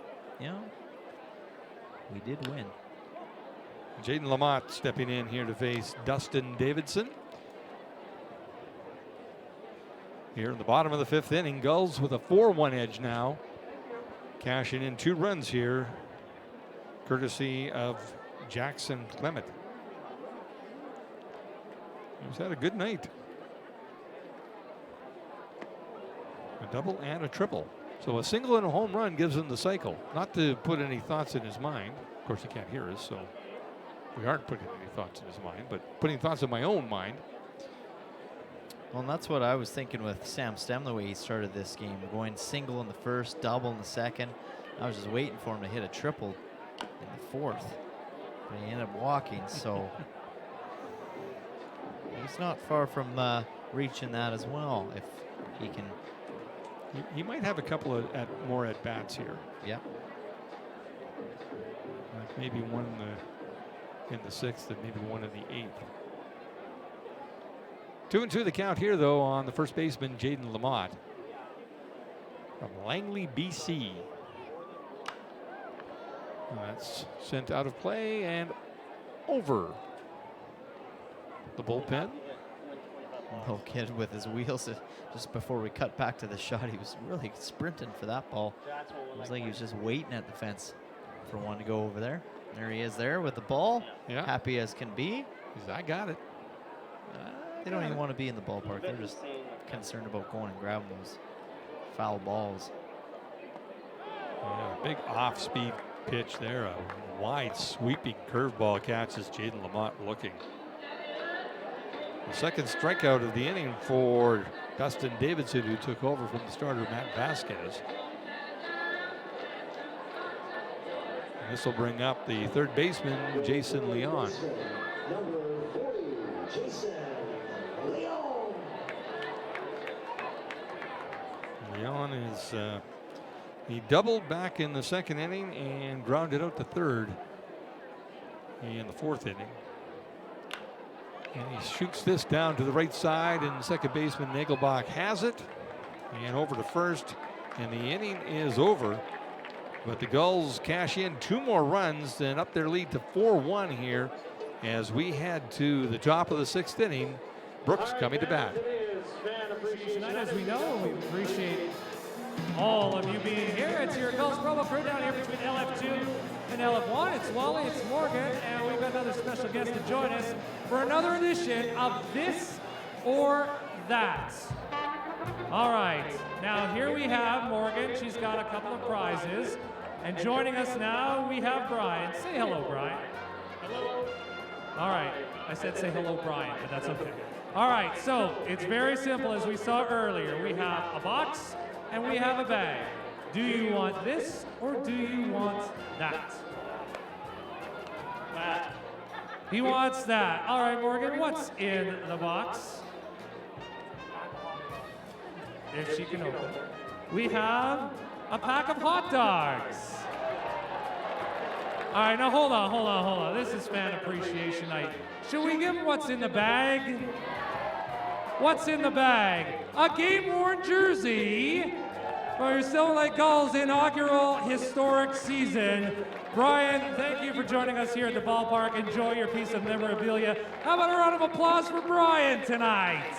We did win. Jaden Lamont stepping in here to face Dustin Davidson. Here in the bottom of the 5th inning, Gulls with a 4-1 edge now. Cashing in 2 runs here, courtesy of Jackson Clement. He's had a good night. A double and a triple. So a single and a home run gives him the cycle. Not to put any thoughts in his mind. Of course, he can't hear us, so we aren't putting any thoughts in his mind, but putting thoughts in my own mind. Well, and that's what I was thinking with Sam Stem, the way he started this game. Going single in the first, double in the second. I was just waiting for him to hit a triple in the 4th. But he ended up walking, so he's not far from reaching that as well, if he can. He might have a couple of more at-bats here. Yeah. Maybe one in the 6th and maybe one in the 8th. 2-2 the count here, though, on the first baseman, Jaden Lamont from Langley, BC. And that's sent out of play and over the bullpen. Little kid with his wheels. Just before we cut back to the shot, he was really sprinting for that ball. It was like he was just waiting at the fence for one to go over there. There he is there with the ball. Yeah. Happy as can be. He says, I got it. They don't even want to be in the ballpark. They're just concerned about going and grabbing those foul balls. Yeah, big off-speed pitch there. A wide sweeping curveball catches Jaden Lamont looking. The second strikeout of the inning for Dustin Davidson, who took over from the starter Matt Vasquez. This will bring up the third baseman, Jason Leon. Number 40, Jason Leon. Leon is he doubled back in the 2nd inning and grounded out to 3rd in the 4th inning. And he shoots this down to the right side, and second baseman Nagelbach has it. And over to 1st, and the inning is over. But the Gulls cash in 2 more runs and up their lead to 4-1 here as we head to the top of the 6th inning. Brooks coming to bat. Tonight, as we know, we appreciate all of you being here. It's your Gulls promo crew down here between LF2 and LF1. It's Wally, it's Morgan, and we've got another special guest to join us for another edition of This or That. All right, now here we have Morgan. She's got a couple of prizes. And joining us now, we have Brian. Say hello, Brian. Hello. All right, I said say hello, Brian, but that's okay. All right, so it's very simple, as we saw earlier. We have a box and we have a bag. Do you want this or do you want that? That. He wants that. All right, Morgan, what's in the box? If she can open. We have a pack of hot dogs. All right, now hold on. This is fan appreciation night. Should we give him what's in the bag? What's in the bag? A game-worn jersey for your Silver Lake Gulls inaugural historic season. Brian, thank you for joining us here at the ballpark. Enjoy your piece of memorabilia. How about a round of applause for Brian tonight?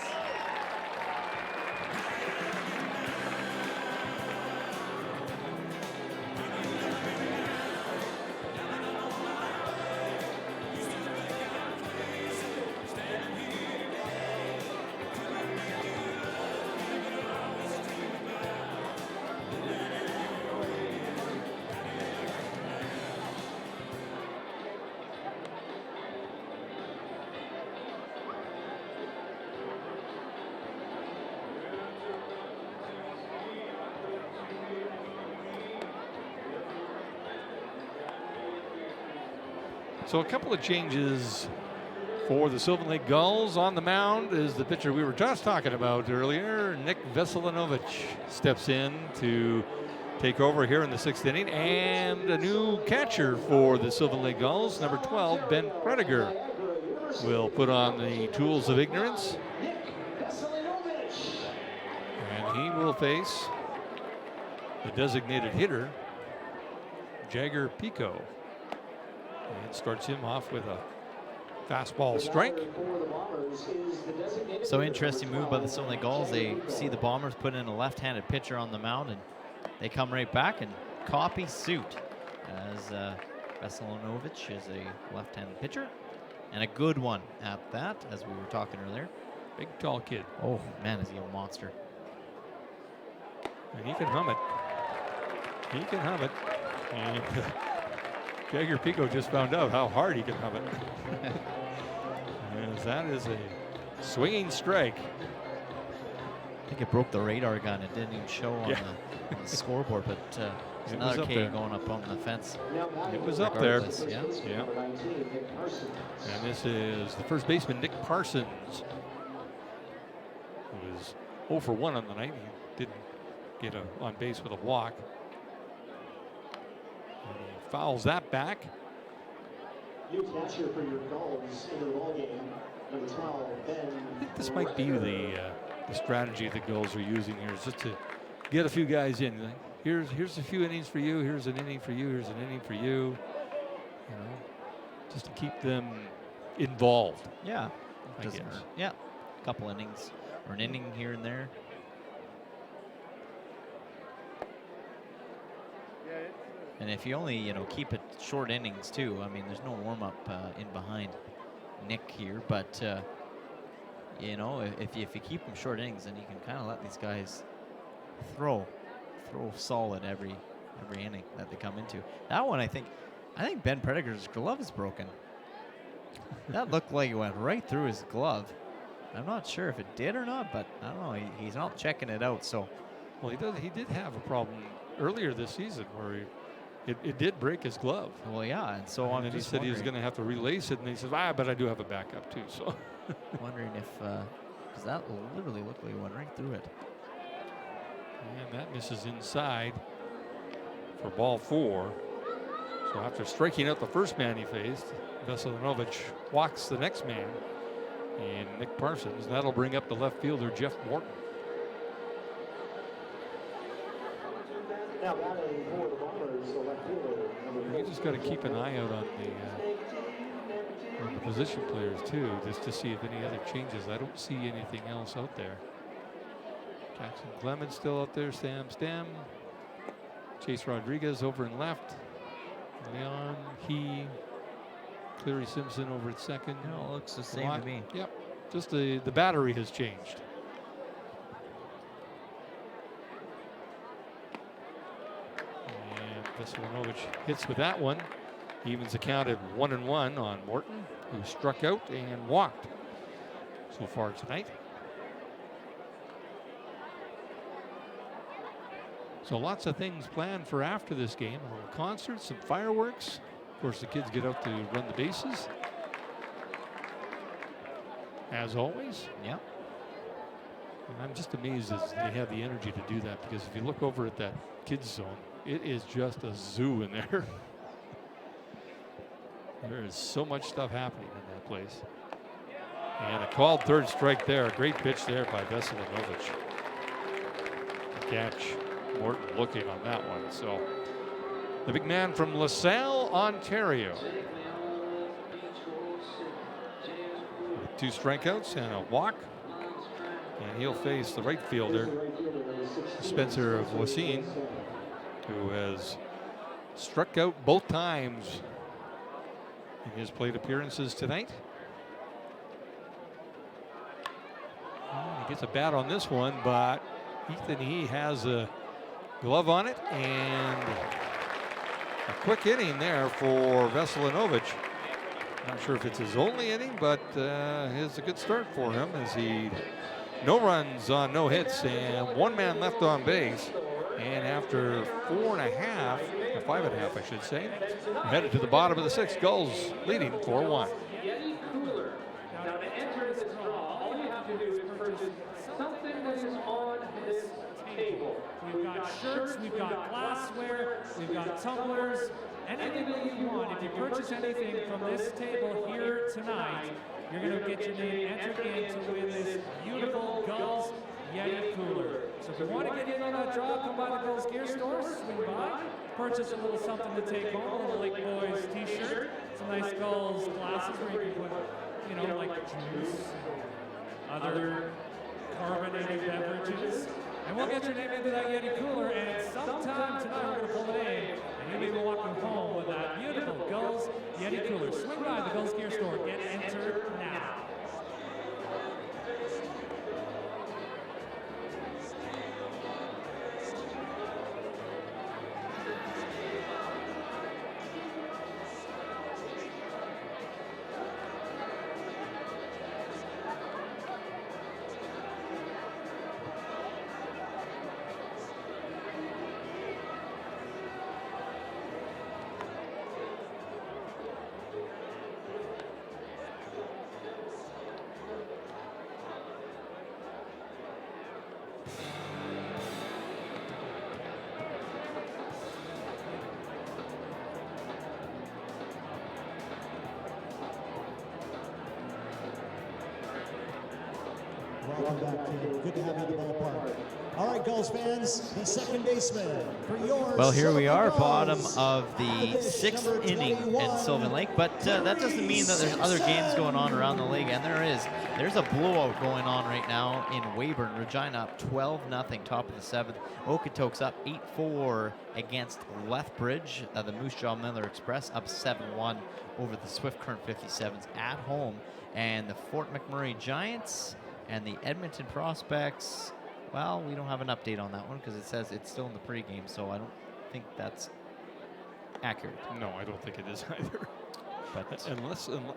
So a couple of changes for the Sylvan Lake Gulls. On the mound is the pitcher we were just talking about earlier. Nick Veselinovic steps in to take over here in the 6th inning. And a new catcher for the Sylvan Lake Gulls, number 12, Ben Prediger, will put on the tools of ignorance. And he will face the designated hitter, Jagger Pico. And starts him off with a fastball strike. So interesting move by the Sylvan Lake Gulls. They see the Bombers put in a left-handed pitcher on the mound, and they come right back and copy suit, as Veselinovic is a left-handed pitcher, and a good one at that, as we were talking earlier. Big, tall kid. Oh, man, is he a monster. And he can hum it. He can hum it. And Jagger Pico just found out how hard he can hum it. As that is a swinging strike. I think it broke the radar gun. It didn't even show on, on the scoreboard, but there's another K going up on the fence. It was up there. Yeah. And this is the first baseman, Nick Parsons, who was 0 for 1 on the night. He didn't get on base with a walk. And he fouls that back. New catcher for your Gulls in the ball game, number 12, Ben. I think this might be the strategy the Gulls are using here, is just to get a few guys in. Like, here's a few innings for you. Here's an inning for you. Here's an inning for you. You know, just to keep them involved. Yeah. I Doesn't guess. hurt. Yeah. A couple innings, or an inning here and there. And if you only, keep it short innings too. I mean, there's no warm up in behind Nick here, but if you keep them short innings, then you can kind of let these guys throw solid every inning that they come into. That one, I think Ben Prediger's glove is broken. That looked like it went right through his glove. I'm not sure if it did or not, but I don't know. He's not checking it out. So, well, he did have a problem earlier this season where it did break his glove. Well, yeah, and so on. And he said he was going to have to relace it, and he says, but I do have a backup too. So, wondering if because that literally looked like it went right through it. And that misses inside for ball 4. So after striking out the first man he faced, Veselinovic walks the next man, and Nick Parsons. That'll bring up the left fielder, Jeff Morton. Now batting for the Bombers, the left fielder, number You just got to keep an eye out on the position players too, just to see if any other changes. I don't see anything else out there. Jackson Clemens still out there. Sam Stem. Chase Rodriguez over in left. Leon, Cleary Simpson over at second. No, it looks the same to me. Yep. Just the battery has changed. And Veselinovic hits with that one. Evens the count at 1-1 on Morton, who struck out and walked so far tonight. So lots of things planned for after this game. A little concert, some fireworks. Of course, the kids get out to run the bases, as always. Yeah. And I'm just amazed as they have the energy to do that, because if you look over at that kids zone, it is just a zoo in there. There is so much stuff happening in that place. And a called third strike there. A great pitch there by Veselinovic. Catch. Morton looking on that one. So the big man from LaSalle, Ontario. With 2 strikeouts and a walk. And he'll face the right fielder, Spencer Voisin, who has struck out both times in his plate appearances tonight. He gets a bat on this one, but Ethan, he has a glove on it, and a quick inning there for Veselinovic. Not sure if it's his only inning, but it's a good start for him, as he no runs on no hits and 1 man left on base. And after 4 1/2, 5.5, I should say. We're headed to the bottom of the 6th. Gulls leading 4-1. Yeti Cooler. Now to enter this draw, all you have to do is purchase something that is on this table. We've got shirts, we've got glassware, we've got tumblers, anything that you want. If you purchase anything from this table here tonight, you're going to get your name entered in to win this beautiful Gulls Yeti Cooler. So if you want to get in on that draw, come by the Gulls Gear Store, swing by, purchase a little something to take home, a little Lake Boys t-shirt, some nice Gulls glasses where you can put, you know, like juice, other carbonated beverages. And we'll get your name into that Yeti Cooler, and sometime tonight we're going to pull it in, and you'll be walking home with that beautiful Gulls Yeti Cooler. Swing by the Gulls Gear Store. Get entered now. Welcome back, kid. Good to have you at the ballpark. All right, Gulls fans, the second baseman for your Well, here we are, Gulls. bottom of the Competition 6th number inning 21. in Sylvan Lake, but that doesn't mean that there's other games going on around the league, and there is. There's a blowout going on right now in Weyburn. Regina up 12-0, top of the 7th. Okotoks up 8-4 against Lethbridge. The Moose Jaw Miller Express up 7-1 over the Swift Current 57s at home. And the Fort McMurray Giants and the Edmonton Prospects, well, we don't have an update on that one because it says it's still in the pregame, so I don't think that's accurate. No, I don't think it is either. But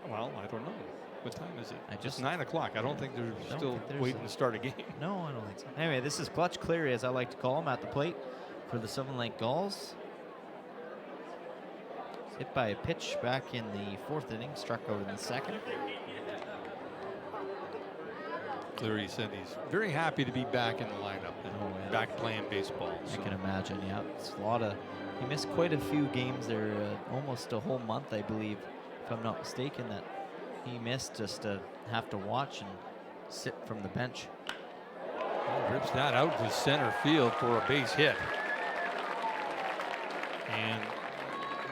Well, I don't know. What time is it? I just 9 o'clock. I don't think they're don't still think there's waiting to start a game. no, I don't think so. Anyway, this is Clutch Cleary, as I like to call him, at the plate for the Sylvan Lake Gulls. Hit by a pitch back in the 4th inning, struck out in the 2nd. Cleary said he's very happy to be back in the lineup and yeah. back playing baseball. I can imagine, yeah. It's a lot of. He missed quite a few games there, almost a whole month, I believe, if I'm not mistaken, that he missed just to have to watch and sit from the bench. Rips that out to center field for a base hit. And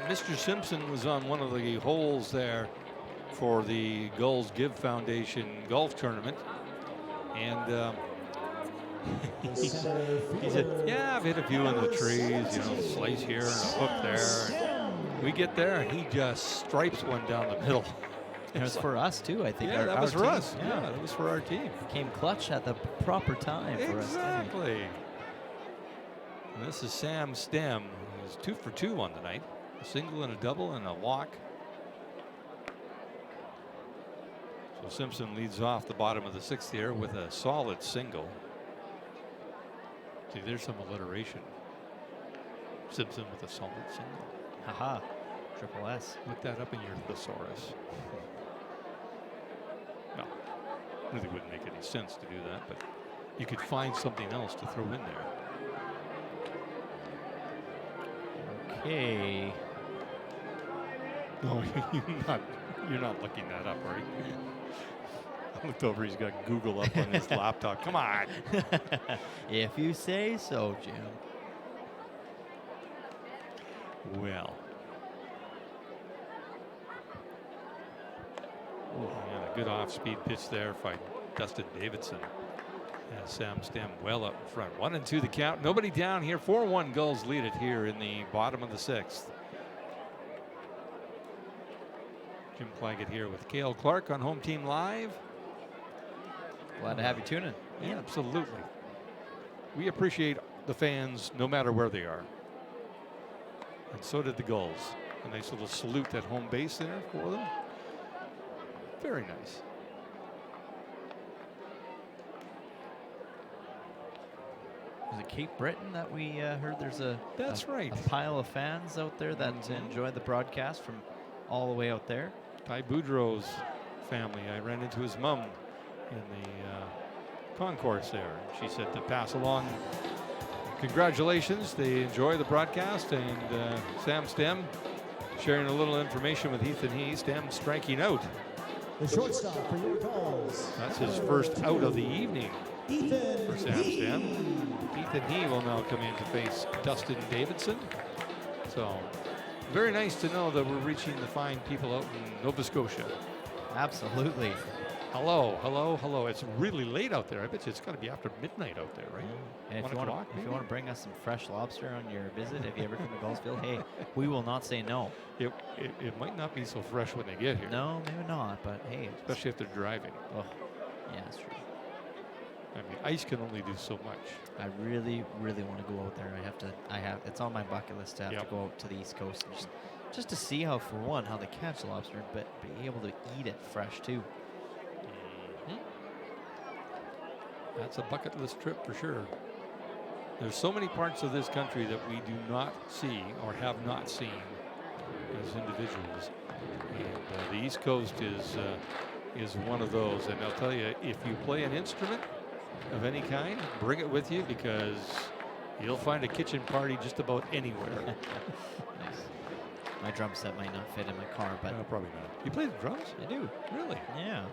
Mr. Simpson was on one of the holes there for the Gulls Give Foundation golf tournament. And I've hit a few in the trees, slice here and a hook there. And we get there and he just stripes one down the middle. It was for us too, I think. Yeah, that was for us. Yeah, that was for our team. Came clutch at the proper time for us. Exactly. And this is Sam Stem, who's 2 for 2 on the night. A single and a double and a walk. So Simpson leads off the bottom of the 6th here with a solid single. See, there's some alliteration. Simpson with a solid single. Haha. Triple S. Look that up in your thesaurus. No, really wouldn't make any sense to do that, but you could find something else to throw in there. Okay. No, you're not looking that up, are you? I looked over, he's got Google up on his laptop. Come on. If you say so, Jim. Well. And a good off-speed pitch there by Dustin Davidson. And Sam Stem well up in front. 1-2 the count. Nobody down here. 4-1 Gulls lead it here in the bottom of the 6th. Jim Claggett here with Cale Clark on Home Team Live. Glad to have you tuning. Yeah, absolutely. We appreciate the fans no matter where they are. And so did the Gulls. A nice little salute at home base there for them. Very nice. was it Cape Breton that we heard there's That's right. a pile of fans out there that enjoy the broadcast from all the way out there. Ty Boudreau's family. I ran into his mom in the concourse there. She said to pass along congratulations. They enjoy the broadcast, and Sam Stem sharing a little information with Ethan He. Stem striking out. The shortstop for your Gulls. That's his first out of the evening Ethan for Sam Stem. Ethan He will now come in to face Dustin Davidson. So very nice to know that we're reaching the fine people out in Nova Scotia. Absolutely. Hello, hello, hello. It's really late out there. I bet you it's got to be after midnight out there, right? And if 1 you, o'clock, if you want to bring us some fresh lobster on your visit, if you ever come to Gullsfield, hey, we will not say no. It might not be so fresh when they get here. No, maybe not, but hey. Especially if they're driving. Oh, yeah, that's true. I mean, ice can only do so much. I really, really want to go out there. It's on my bucket list to have Yep. to go out to the East Coast and just to see how, for one, how they catch lobster, but be able to eat it fresh too. That's a bucket list trip for sure. There's so many parts of this country that we do not see or have not seen as individuals. And the East Coast is one of those. And I'll tell you, if you play an instrument of any kind, bring it with you, because you'll find a kitchen party just about anywhere. Nice. My drum set might not fit in my car, but Probably not. You play the drums? I do. Really? Yeah.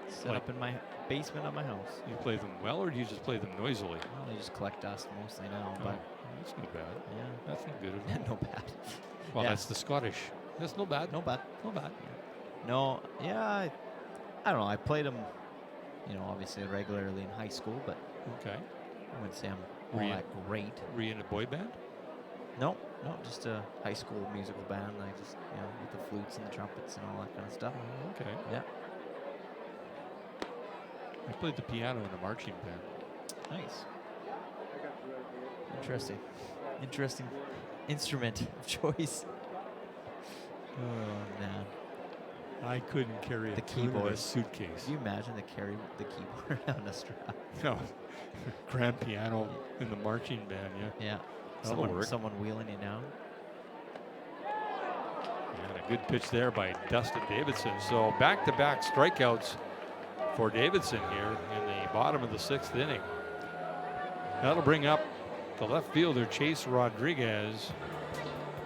Set Like- up in my basement of my house. You play them well, or do you just play them noisily? Well, I just collect dust mostly now, Oh, but that's not bad. yeah, That's not good at all. no bad. Well, Yeah. that's the Scottish. That's no bad. No bad. No bad. No, yeah, I don't know. I played them, obviously regularly in high school, but Okay. I wouldn't say I'm all Were you- that great. Were you in a boy band? No, just a high school musical band. I just, with the flutes and the trumpets and all that kind of stuff. Okay. Yeah, I played the piano in a marching band. nice. Interesting instrument of choice. Oh man. I couldn't carry The a tune in a keyboard. suitcase. Can you imagine to carry the keyboard on a strap? No. Grand piano in the marching band, yeah. Yeah. That'll work. Someone wheeling you down. And a good pitch there by Dustin Davidson. So back-to-back strikeouts for Davidson here in the bottom of the 6th inning. That'll bring up the left fielder, Chase Rodriguez,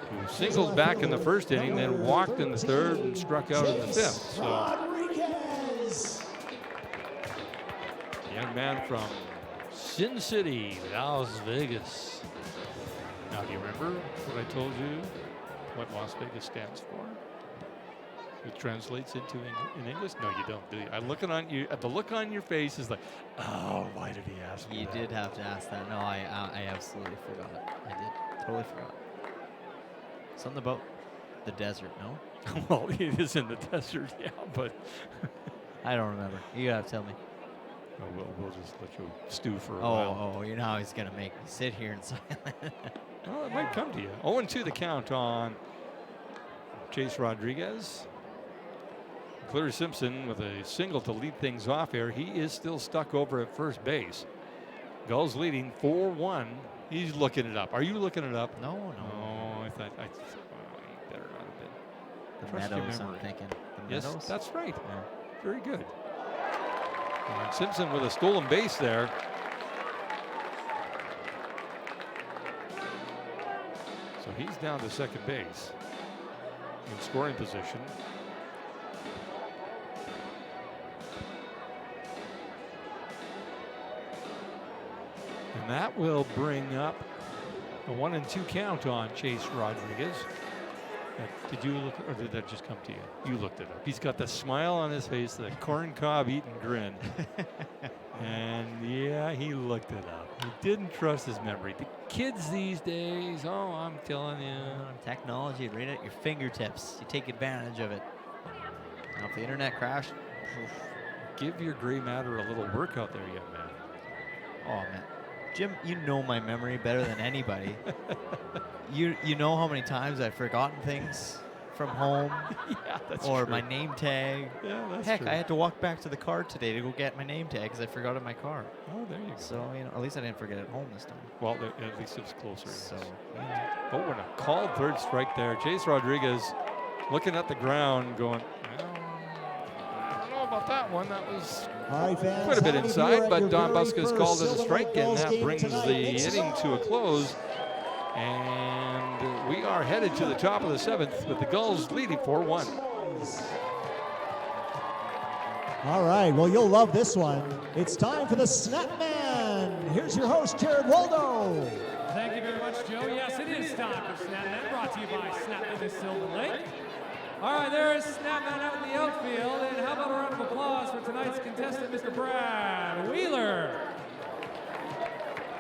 who singled back in the 1st inning, then walked in the 3rd and struck out in the 5th. So Rodriguez. young man from Sin City, Las Vegas. Now, do you remember what I told you what Las Vegas stands for? It translates into in English? No, you don't, do you? I'm looking on you. The look on your face is like, oh, why did he ask me You that? did have to ask that. No, I absolutely forgot it. I did. Totally forgot. Something about the desert, no? Well, it is in the desert, yeah, but I don't remember. You gotta tell me. we'll just let you stew for a while. Oh, you know how he's gonna make me sit here in silence. Well, it might come to you. 0-2 the count on Chase Rodriguez. Cleary Simpson with a single to lead things off here. He is still stuck over at first base. Gulls leading 4-1. He's looking it up. Are you looking it up? No. Oh, I thought you better not have been. The Trust your Meadows, I'm memory. thinking. The Yes, Meadows? that's right. Yeah. Very good. And Simpson with a stolen base there. So he's down to second base in scoring position. And that will bring up a 1-2 count on Chase Rodriguez. Did you look, or did that just come to you? You looked it up. He's got the smile on his face, the corn cob eating grin. And yeah, he looked it up. He didn't trust his memory. The kids these days, oh, I'm telling you. Technology right at your fingertips. You take advantage of it. Now, if the internet crashed, Give your gray matter a little workout there, young man. oh man, Jim, you know my memory better than anybody. You know how many times I've forgotten things from home. Yeah, that's or true. my name tag. Yeah, that's Heck, true. I had to walk back to the car today to go get my name tag because I forgot it in my car. Oh, there you go. So, at least I didn't forget it home this time. Well, at least it was closer. So, Oh, and a called third strike there. Jace Rodriguez looking at the ground going, well, I don't know about that one. That was All right, fans. quite a bit how many of you inside, are at but your Don very Buska's first called as a Sylvan strike, Lake and Gulls that game brings tonight? the Make some inning to a noise. close. And we are headed to the top of the 7th with the Gulls leading 4-1. All right, well, you'll love this one. It's time for the Snap Man. Here's your host, Jared Waldo. Thank you very much, Joe. Yes, it is time for Snapman, brought to you by Snapman Silver Lake. All right, there is Snapman out in the outfield, and how about a round of applause for tonight's contestant, Mr. Brad Wheeler.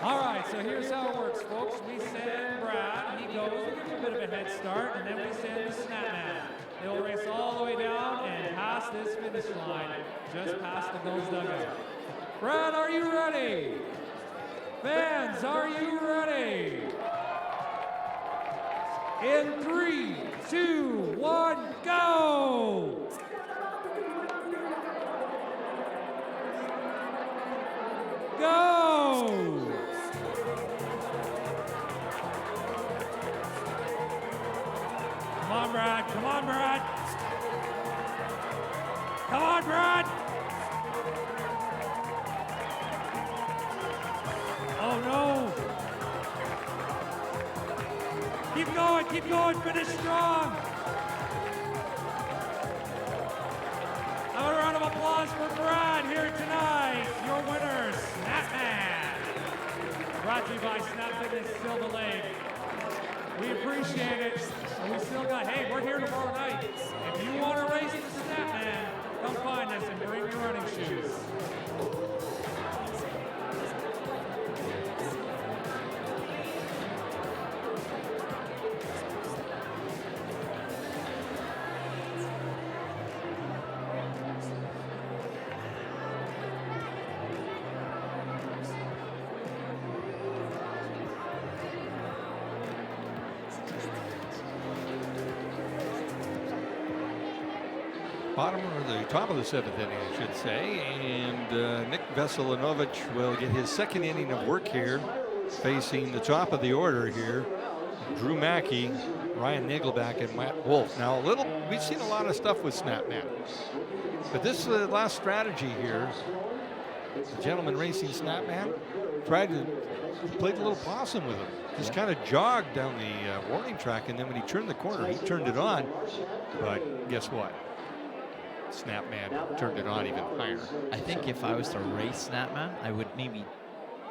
All right, so here's how it works, folks. We send Brad, he goes, we give him a bit of a head start, and then we send the Snapman. He'll race all the way down and past this finish line, just past the Gulls dugout. Brad, are you ready? Fans, are you ready? In 3, 2, 1, go! Go! Come on, Brad. Come on, Brad. Come on, Brad. Oh, no. Keep going, finish strong. How about a round of applause for Brad here tonight, your winner, Snapman. Brought to you by Snap Fitness Silver Lake. We appreciate it. And we still got, hey, we're here tomorrow night. If you want to race the Snapman, come find us and bring your running shoes. Bottom or the top of the 7th inning, I should say. And Nick Veselinovic will get his 2nd inning of work here, facing the top of the order here. Drew Mackey, Ryan Nagelback, and Matt Wolf. Now, we've seen a lot of stuff with Snapman, but this is the last strategy here. The gentleman racing Snapman tried to play a little possum with him. Just kind of jogged down the warning track, and then when he turned the corner, he turned it on. But guess what? Snapman turned it on even higher. I think if I was to race Snapman, I would maybe,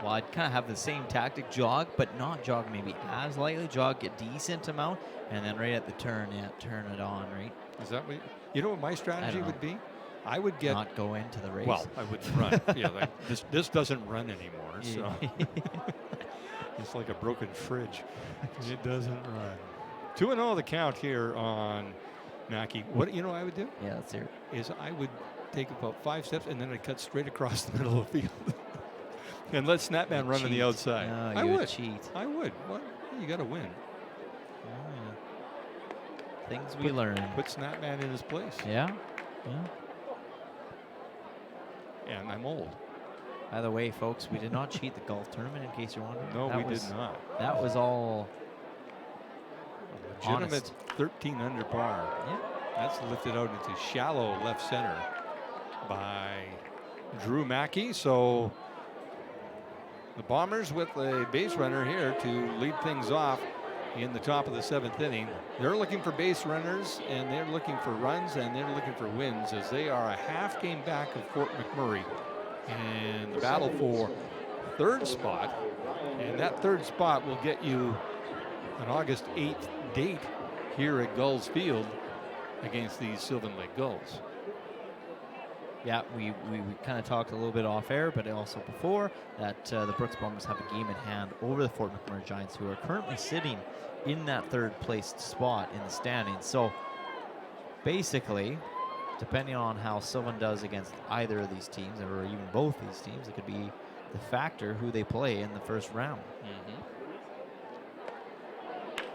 well, I'd kind of have the same tactic, jog, but not jog maybe as lightly, jog a decent amount, and then right at the turn, turn it on, right? Is that what you know what my strategy know. would be? I would get Not go into the race. well, I wouldn't run. Yeah, like this doesn't run anymore. So it's like a broken fridge. It doesn't run. 2-0 the count here on Mackey. What I would do? Yeah, let's hear it. Is I would take about 5 steps and then I'd cut straight across the middle of the field and let Snapman You'd run on the cheat. outside. No, I you would cheat. I would. Well, you got to win. Things we learn. Put Snapman in his place. Yeah. And I'm old. By the way, folks, we did not cheat the golf tournament, in case you're wondering. No, That we was- did not. That was all Legitimate honest. 13 under par. Yeah. That's lifted out into shallow left center by Drew Mackey. So the Bombers with a base runner here to lead things off in the top of the 7th inning. They're looking for base runners, and they're looking for runs, and they're looking for wins, as they are a half game back of Fort McMurray in the battle for 3rd spot. And that 3rd spot will get you an August 8th date here at Gulls Field against the Sylvan Lake Gulls. Yeah, we kind of talked a little bit off air, but also before that the Brooks Bombers have a game in hand over the Fort McMurray Giants, who are currently sitting in that 3rd placed spot in the standings. So basically, depending on how Sylvan does against either of these teams, or even both these teams, it could be the factor who they play in the 1st round.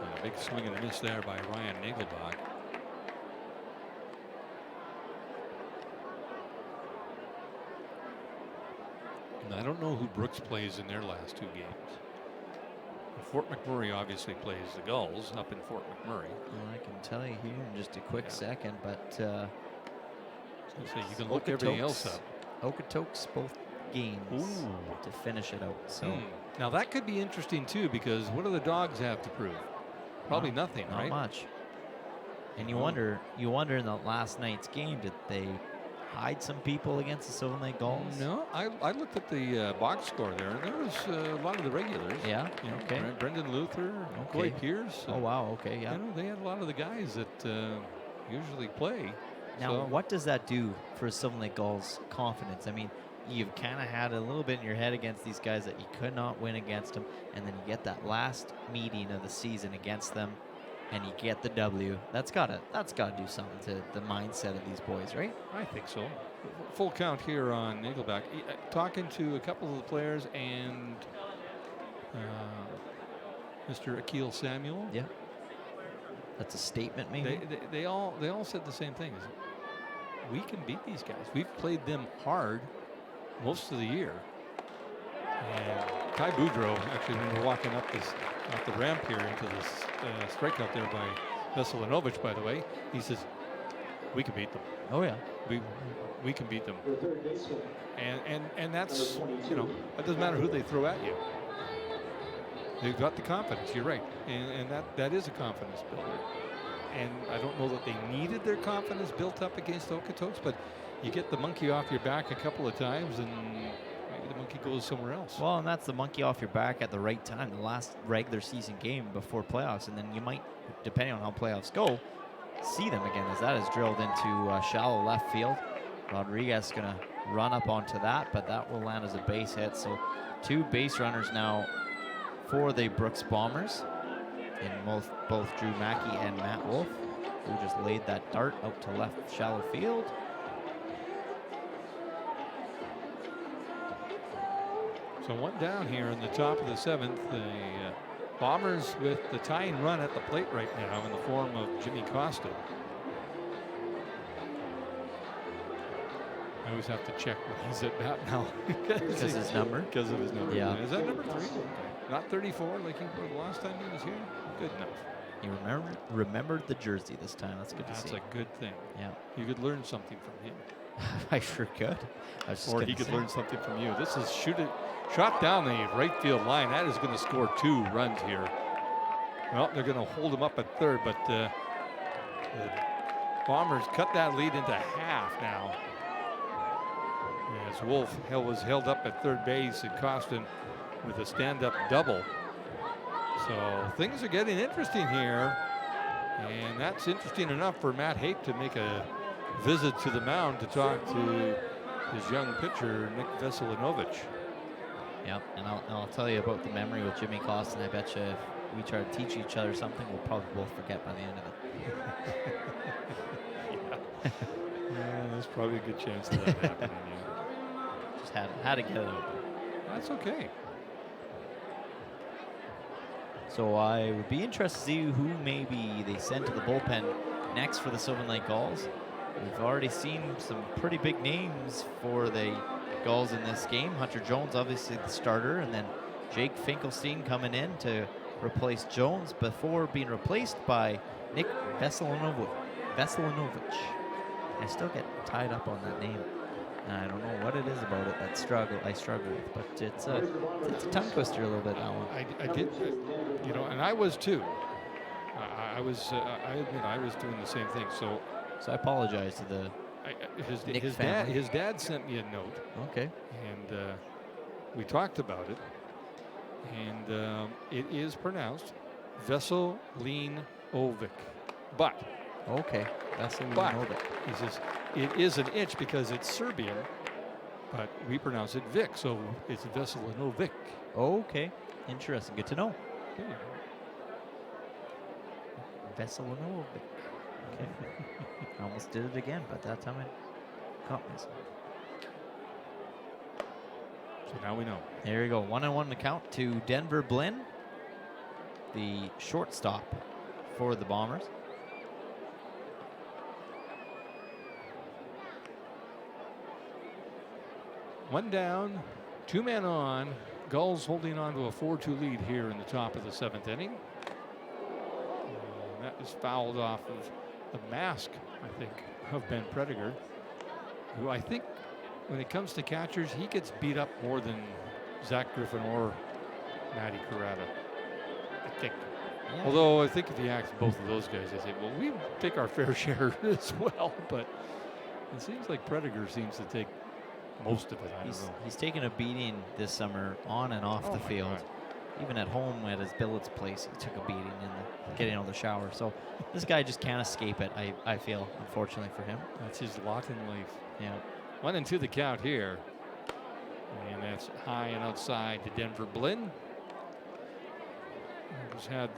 And a big swing and a miss there by Ryan Nagelbach. I don't know who Brooks plays in their last 2 games. Fort McMurray obviously plays the Gulls up in Fort McMurray. Well, I can tell you here in just a quick second, but So you can look everything else up. Okotoks both games to finish it out. So Now that could be interesting too, because what do the Dogs have to prove? Probably nothing, not right? much. And you wonder in the last night's game, did they hide some people against the Sylvan Lake Gulls? No, I looked at the box score there, and there was a lot of the regulars. Yeah. You know, Okay. Brendan Luther, Okay. Coy Pierce. Oh wow. Okay. Yeah. You know, they had a lot of the guys that usually play. Now, So- what does that do for Sylvan Lake Gulls' confidence? I mean, you've kind of had a little bit in your head against these guys that you could not win against them, and then you get that last meeting of the season against them, and you get the W. That's gotta do something to the mindset of these boys, right? I think so. Full count here on Nickelback. Talking to a couple of the players and Mr. Akil Samuel. Yeah. That's a statement, maybe. They all said the same thing. We can beat these guys. We've played them hard most of the year. And Ty Boudreau, actually, when we're walking up the ramp here into this strikeout there by Veselinovic, by the way, he says, we can beat them. Oh yeah. We can beat them. And that's, you know, it doesn't matter who they throw at you. They've got the confidence. You're right, and that is a confidence builder. And I don't know that they needed their confidence built up against Okotoks, but you get the monkey off your back a couple of times, and maybe the monkey goes somewhere else. Well, and that's the monkey off your back at the right time, the last regular season game before playoffs, and then you might, depending on how playoffs go, see them again as that is drilled into shallow left field. Rodriguez going to run up onto that, but that will land as a base hit. So 2 base runners now for the Brooks Bombers, in both Drew Mackey and Matt Wolf, who just laid that dart out to left shallow field. So 1 down here in the top of the 7th. The Bombers with the tying run at the plate right now in the form of Jimmy Costa. I always have to check when he's at bat now. Because his number? Because of his number. Yeah. Is that number 3? Not 34 like he was the last time he was here? Good enough. He remembered the jersey this time. That's good to see. That's a good thing. Yeah. You could learn something from him. I sure could. Or he could learn something from you. This is shot down the right field line. That is going to score 2 runs here. Well, they're going to hold him up at third, but the Bombers cut that lead into half now. As Wolf was held up at third base and Costin with a stand-up double. So things are getting interesting here. And that's interesting enough for Matt Hape to make a visit to the mound to talk to his young pitcher, Nick Veselinovic. Yep, and I'll tell you about the memory with Jimmy Costin. I bet you if we try to teach each other something, we'll probably both forget by the end of it. Yeah, there's probably a good chance of that happening. Yeah. Just had to get it out. That's okay. So I would be interested to see who maybe they send to the bullpen next for the Sylvan Lake Gulls. We've already seen some pretty big names for the Gulls in this game. Hunter Jones, obviously the starter, and then Jake Finkelstein coming in to replace Jones before being replaced by Nick Veselinovic. I still get tied up on that name. I don't know what it is about it that I struggle with, but it's a tongue twister a little bit, that one. I did, you know, and I was too. I admit I was doing the same thing. So I apologize to the his dad sent me a note. Okay. And we talked about it, and it is pronounced Veselinovic, but okay, Veselinovic. He says it is an itch because it's Serbian, but we pronounce it Vic, so it's Veselinovic. Okay, interesting. Good to know. Okay. Veselinovic. Okay. I almost did it again, but that time I caught myself. So now we know. There you go. 1-1 account to Denver Blinn, the shortstop for the Bombers. One down, 2 men on. Gulls holding on to a 4-2 lead here in the top of the 7th inning. And that is fouled off of the mask, I think, of Ben Prediger, who I think when it comes to catchers, he gets beat up more than Zach Griffin or Matty Carrata, I think. Yeah. Although I think if you ask both of those guys, they say, well, we take our fair share as well. But it seems like Prediger seems to take most of it. I don't know. He's taken a beating this summer on and off the my field. God. Even at home at his billet's place, he took a beating in getting out of the shower. So this guy just can't escape it, I feel, unfortunately for him. That's his lot in life. Yeah. 1-2 the count here. And that's high and outside to Denver Blinn. He's had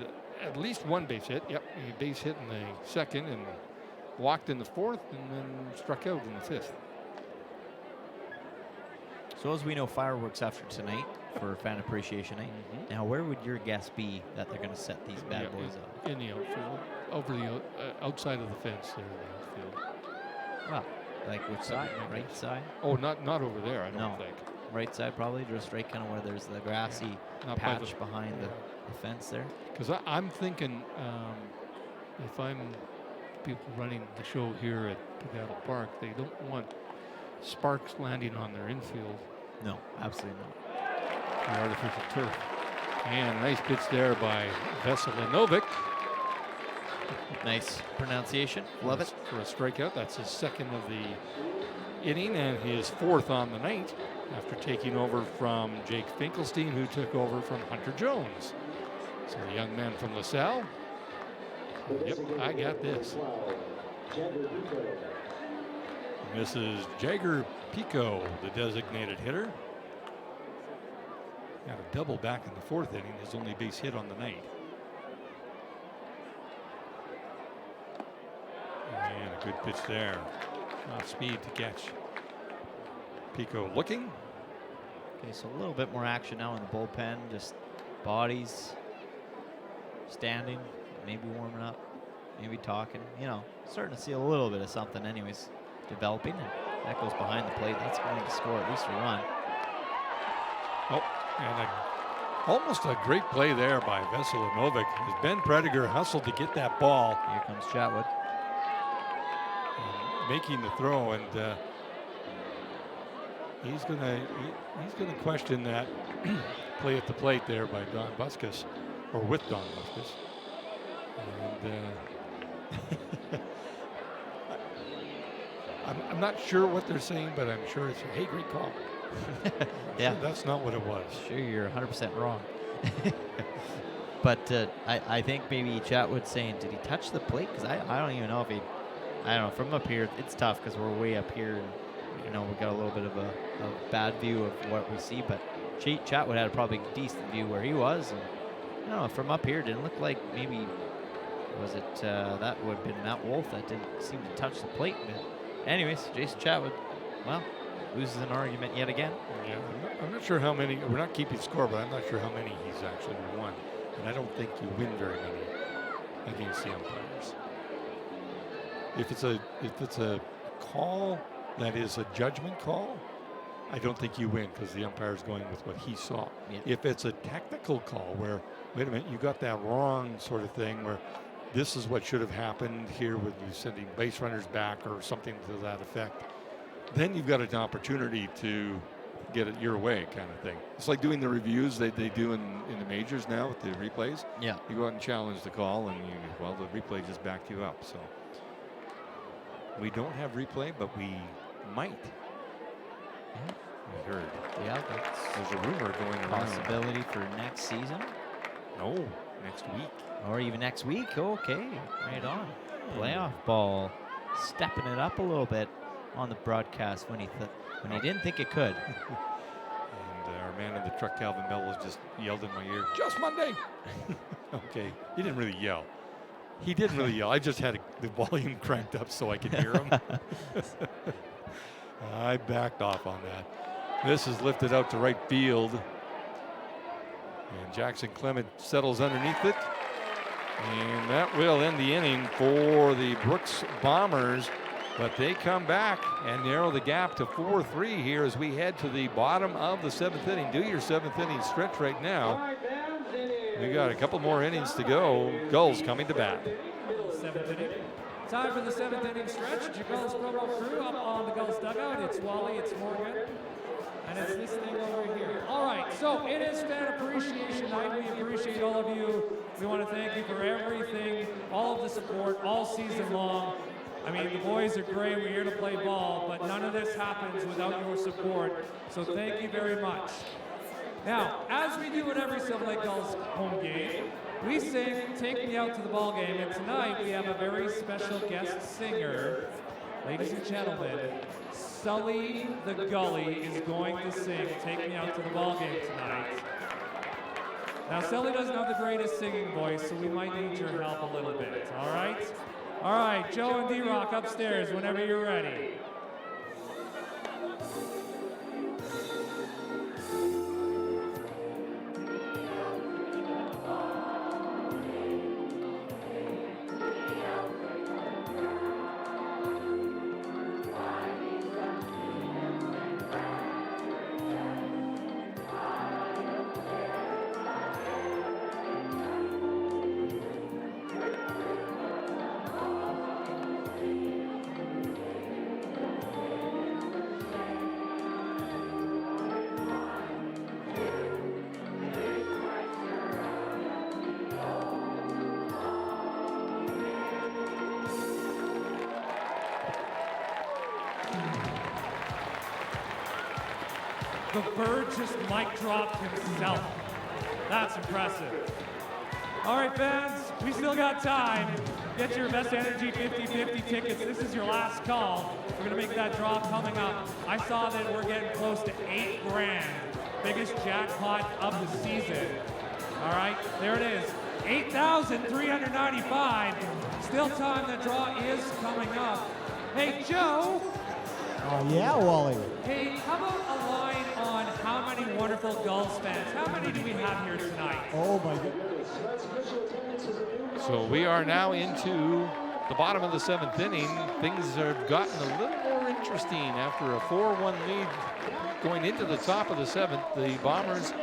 at least one base hit. Yep, a base hit in the 2nd and walked in the 4th and then struck out in the 5th. So as we know, fireworks after tonight for Fan Appreciation Night. Now, where would your guess be that they're going to set these bad boys up? In the outfield, over the outside of the fence there in the outfield. Well, like which side? Right side? Oh, not over there, I don't think. Right side probably, just right kind of where there's the grassy Not by patch behind the fence there. Because I'm thinking if I'm people running the show here at Pagano Park, they don't want sparks landing on their infield. No, absolutely not. The artificial turf. And a nice pitch there by Veselinovic. Nice pronunciation. Love it. For a strikeout. That's his 2nd of the inning and his 4th on the night after taking over from Jake Finkelstein, who took over from Hunter Jones. So the young man from LaSalle. Yep, I got this. This is Jagger Pico, the designated hitter. Got a double back in the 4th inning, his only base hit on the night. And a good pitch there. Off speed to catch. Pico looking. Okay, so a little bit more action now in the bullpen. Just bodies, standing, maybe warming up, maybe talking. You know, starting to see a little bit of something anyways developing. And that goes behind the plate. That's going to score at least a run. Oh, and almost a great play there by Veselinovic as Ben Prediger hustled to get that ball. Here comes Chatwood. Making the throw, and he's gonna question that play at the plate there by Don Buskus, or with Don Buskus. And I'm not sure what they're saying, but I'm sure it's, hey, great call. Yeah, sure that's not what it was. Sure, you're 100% wrong. But I think maybe Chatwood saying, did he touch the plate? Because I don't even know if he. I don't know, from up here, it's tough because we're way up here and, you know, we got a little bit of a bad view of what we see, but Chatwood had a probably decent view where he was, and, I don't know, from up here, it didn't look like maybe, was it, that would have been Matt Wolf that didn't seem to touch the plate, but anyways, Jason Chatwood, well, loses an argument yet again. Yeah, I'm not sure how many, we're not keeping score, but I'm not sure how many he's actually won, and I don't think you win very many against the umpires. If it's a call that is a judgment call, I don't think you win because the umpire's going with what he saw. Yeah. If it's a technical call where, wait a minute, you got that wrong sort of thing where this is what should have happened here with you sending base runners back or something to that effect, then you've got an opportunity to get it your way kind of thing. It's like doing the reviews they do in the majors now with the replays. Yeah. You go out and challenge the call and the replay just backed you up. So we don't have replay, but we might. Yeah. We heard. Yeah, There's a rumor going around. possibility for next season. No, next week. Or even next week. Okay, right on. Playoff ball, stepping it up a little bit on the broadcast when he didn't think it could. And our man in the truck, Calvin Bell, was just yelled in my ear, just Monday. Okay, he didn't really yell. He didn't really yell. I just had the volume cranked up so I could hear him. I backed off on that. This is lifted out to right field. And Jackson Clement settles underneath it. And that will end the inning for the Brooks Bombers. But they come back and narrow the gap to 4-3 here as we head to the bottom of the 7th inning. Do your 7th inning stretch right now. We got a couple more innings to go. Gulls coming to bat. 7th inning. Time for the 7th inning stretch. It's your Gulls promo crew up on the Gulls dugout. It's Wally, it's Morgan, and it's this thing over here. All right, so it is Fan Appreciation Night. We appreciate all of you. We want to thank you for everything, all of the support, all season long. I mean, the boys are great. We're here to play ball, but none of this happens without your support. So thank you very much. Now, as we do at every Silver Lake Gulls home game, we sing Take Me Out to the Ball Game, and tonight we have a very special guest singer. Ladies and gentlemen, Sully the Gully is going to sing Take Me Out to the Ball Game tonight. Now, Sully doesn't have the greatest singing voice, so we might need your help a little bit, all right? All right, Joe and D-Rock upstairs whenever you're ready. The bird just mic dropped himself. That's impressive. All right, fans, we still got time. Get your Best Energy 50/50 tickets. This is your last call. We're gonna make that draw coming up. I saw that we're getting close to $8 grand. Biggest jackpot of the season. All right, there it is. 8,395. Still time, the draw is coming up. Hey, Joe. Yeah, Wally. Hey, how about a line on how many wonderful Gulls fans? How many do we have here tonight? Oh, my goodness. So we are now into the bottom of the 7th inning. Things have gotten a little more interesting after a 4-1 lead going into the top of the 7th. The Bombers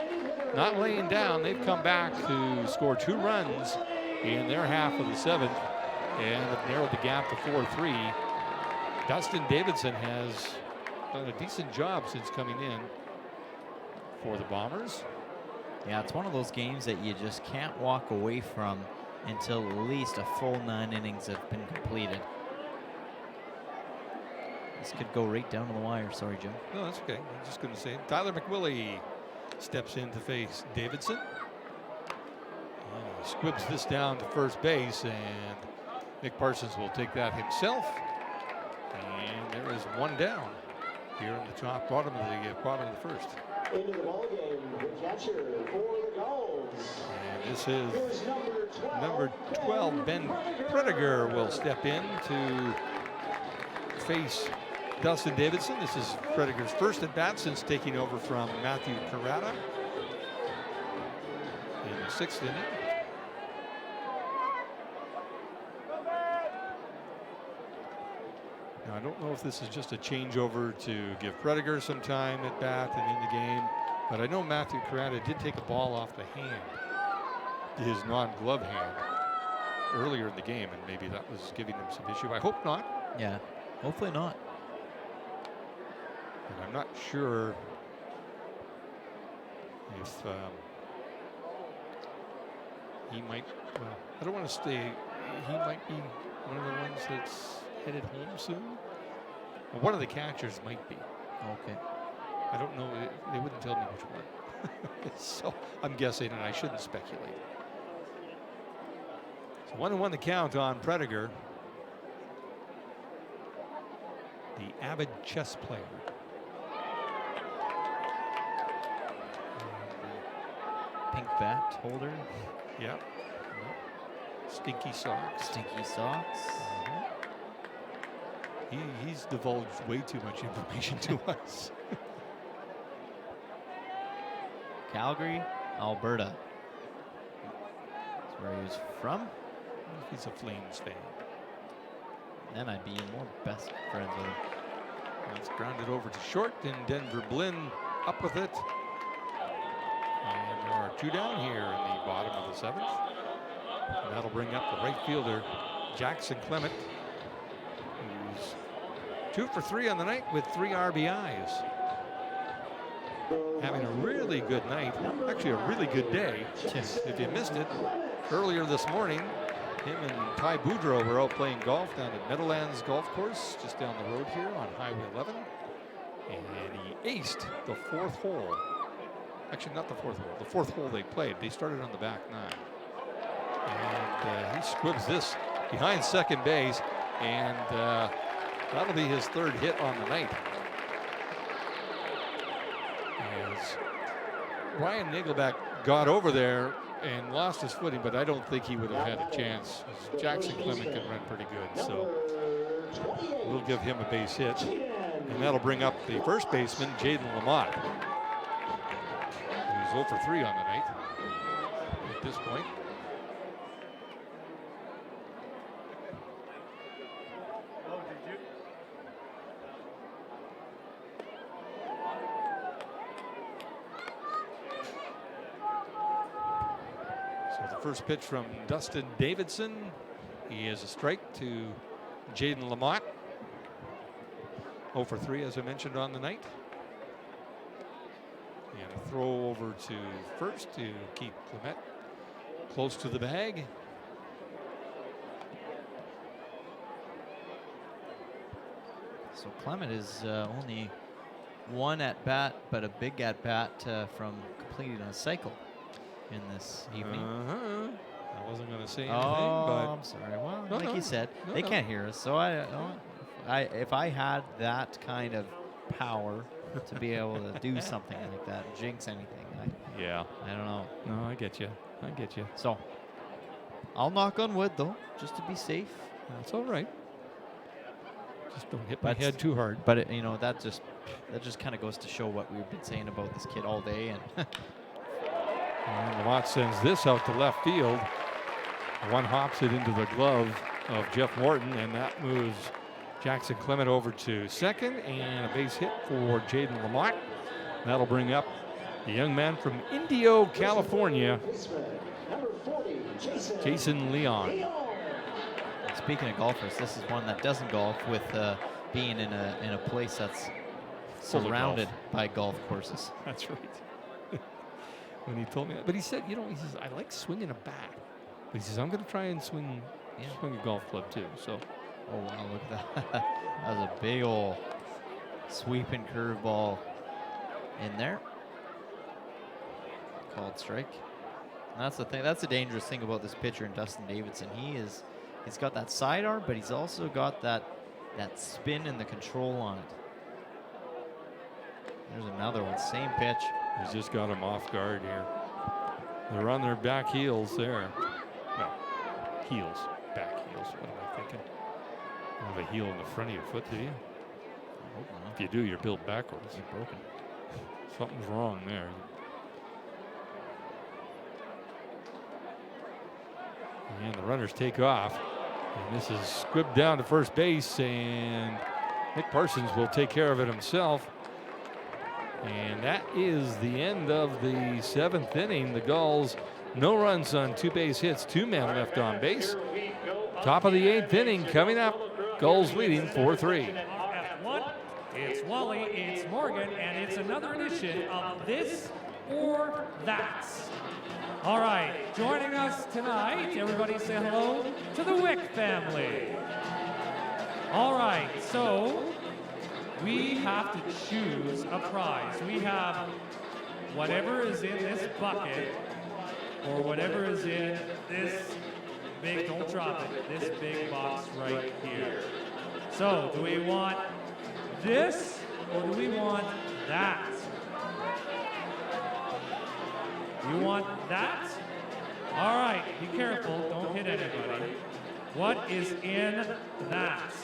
not laying down. They've come back to score 2 runs in their half of the 7th and have narrowed the gap to 4-3. Dustin Davidson has done a decent job since coming in for the Bombers. Yeah, it's one of those games that you just can't walk away from until at least a full 9 innings have been completed. This could go right down to the wire. Sorry, Jim. No, that's okay. I'm just going to say Tyler McWillie steps in to face Davidson. And he squibs this down to first base, and Nick Parsons will take that himself. And there is 1 down here in the bottom of the first. Into the ball game, the catcher for the Gulls. And this is number 12, Ben Prediger, will step in to face Dustin Davidson. This is Prediger's first at bat since taking over from Matthew Carrata in the 6th inning. Now, I don't know if this is just a changeover to give Prediger some time at bat and in the game, but I know Matthew Carrata did take a ball off the hand, his non-glove hand, earlier in the game, and maybe that was giving him some issue. I hope not. Yeah, hopefully not. And I'm not sure if he might, well, I don't want to stay, he might be one of the ones that's headed home soon. Well, one of the catchers might be. Okay. I don't know, they wouldn't tell me which one. So I'm guessing, and I shouldn't speculate. So 1-1 the count on Prediger, the avid chess player. Pink bat holder. Yep. Stinky socks. Stinky socks. He's divulged way too much information to us. Calgary, Alberta. That's where he was from. He's a Flames fan. Then I'd be more best friends with him. It's grounded over to short, and Denver Blinn up with it. And there are 2 down here in the bottom of the 7th. And that'll bring up the right fielder, Jackson Clement, who's 2 for 3 on the night with 3 RBIs. Having a really good night, actually a really good day. If you missed it, earlier this morning, him and Ty Boudreau were out playing golf down at Meadowlands Golf Course, just down the road here on Highway 11. And he aced the 4th hole. Actually, not the 4th hole. The 4th hole they played. They started on the back 9. And he squibs this behind second base, and that'll be his 3rd hit on the night. As Ryan Nagelback got over there and lost his footing, but I don't think he would have had a chance. Jackson Clement can run pretty good, so we'll give him a base hit. And that'll bring up the first baseman, Jaden Lamont, who's 0 for 3 on the night at this point. First pitch from Dustin Davidson. He has a strike to Jaden Lamont. 0 for 3, as I mentioned, on the night. And a throw over to first to keep Clement close to the bag. So Clement is only 1 at bat, but a big at bat from completing a cycle in this evening. I wasn't going to say anything, but I'm sorry. Well, like you said, they can't hear us. So if I had that kind of power to be able to do something like that, jinx anything, I don't know. No, I get you. I get you. So I'll knock on wood though, just to be safe. That's all right. Just don't hit my head too hard. But that just kind of goes to show what we've been saying about this kid all day. And Lamont sends this out to left field. One hops it into the glove of Jeff Morton, and that moves Jackson Clement over to second, and a base hit for Jaden Lamont. That'll bring up the young man from Indio, California, Jason Leon. Speaking of golfers, this is one that doesn't golf with being in a place that's surrounded by golf courses. That's right. When he told me that, but he said, he says, I like swinging a bat. But he says, I'm going to try and swing a golf club too. So, oh wow, look at that! That was a big old sweeping curveball in there. Called strike. And that's the thing. That's the dangerous thing about this pitcher in Dustin Davidson. He's got that sidearm, but he's also got that spin and the control on it. There's another one. Same pitch. He's just got him off guard here. They're on their back heels there. Well, heels, back heels. What am I thinking? You have a heel in the front of your foot, do you? If you do, you're built backwards. You're broken. Something's wrong there. And the runners take off. And this is squibbed down to first base, and Nick Parsons will take care of it himself. And that is the end of the 7th inning. The Gulls, no runs on 2 base hits, 2 men left on base. Top of the 8th inning coming up. Gulls leading 4-3. It's Wally, it's Morgan, and it's another edition of This or That. All right, joining us tonight, everybody say hello to the Wick family. All right, so we have to choose a prize. We have whatever is in this bucket or whatever is in this big, don't drop it, this big box right here. So do we want this or do we want that? You want that? All right, be careful, don't hit anybody. What is in that?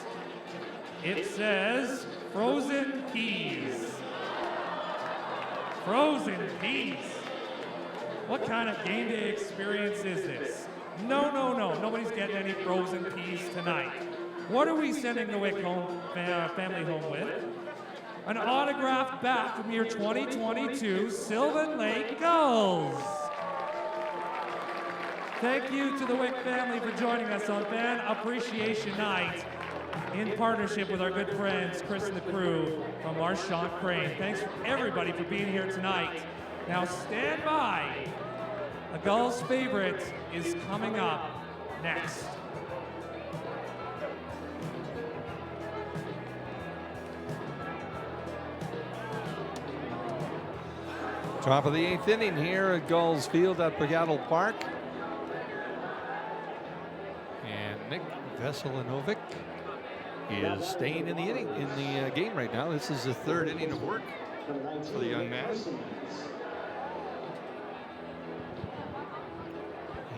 It says frozen peas. Frozen peas. What kind of game day experience is this? No, nobody's getting any frozen peas tonight. What are we sending the Wick family home with? An autographed bat from year 2022 Sylvan Lake Gulls. Thank you to the Wick family for joining us on Fan Appreciation Night in partnership with our good friends Chris and the crew from Marchand Crane. Thanks everybody for being here tonight. Now stand by. A Gulls favorite is coming up next. Top of the 8th inning here at Gulls Field at Pagano Park. And Nick Veselinovic is staying in the inning, in the game right now. This is the 3rd inning of work for the young man.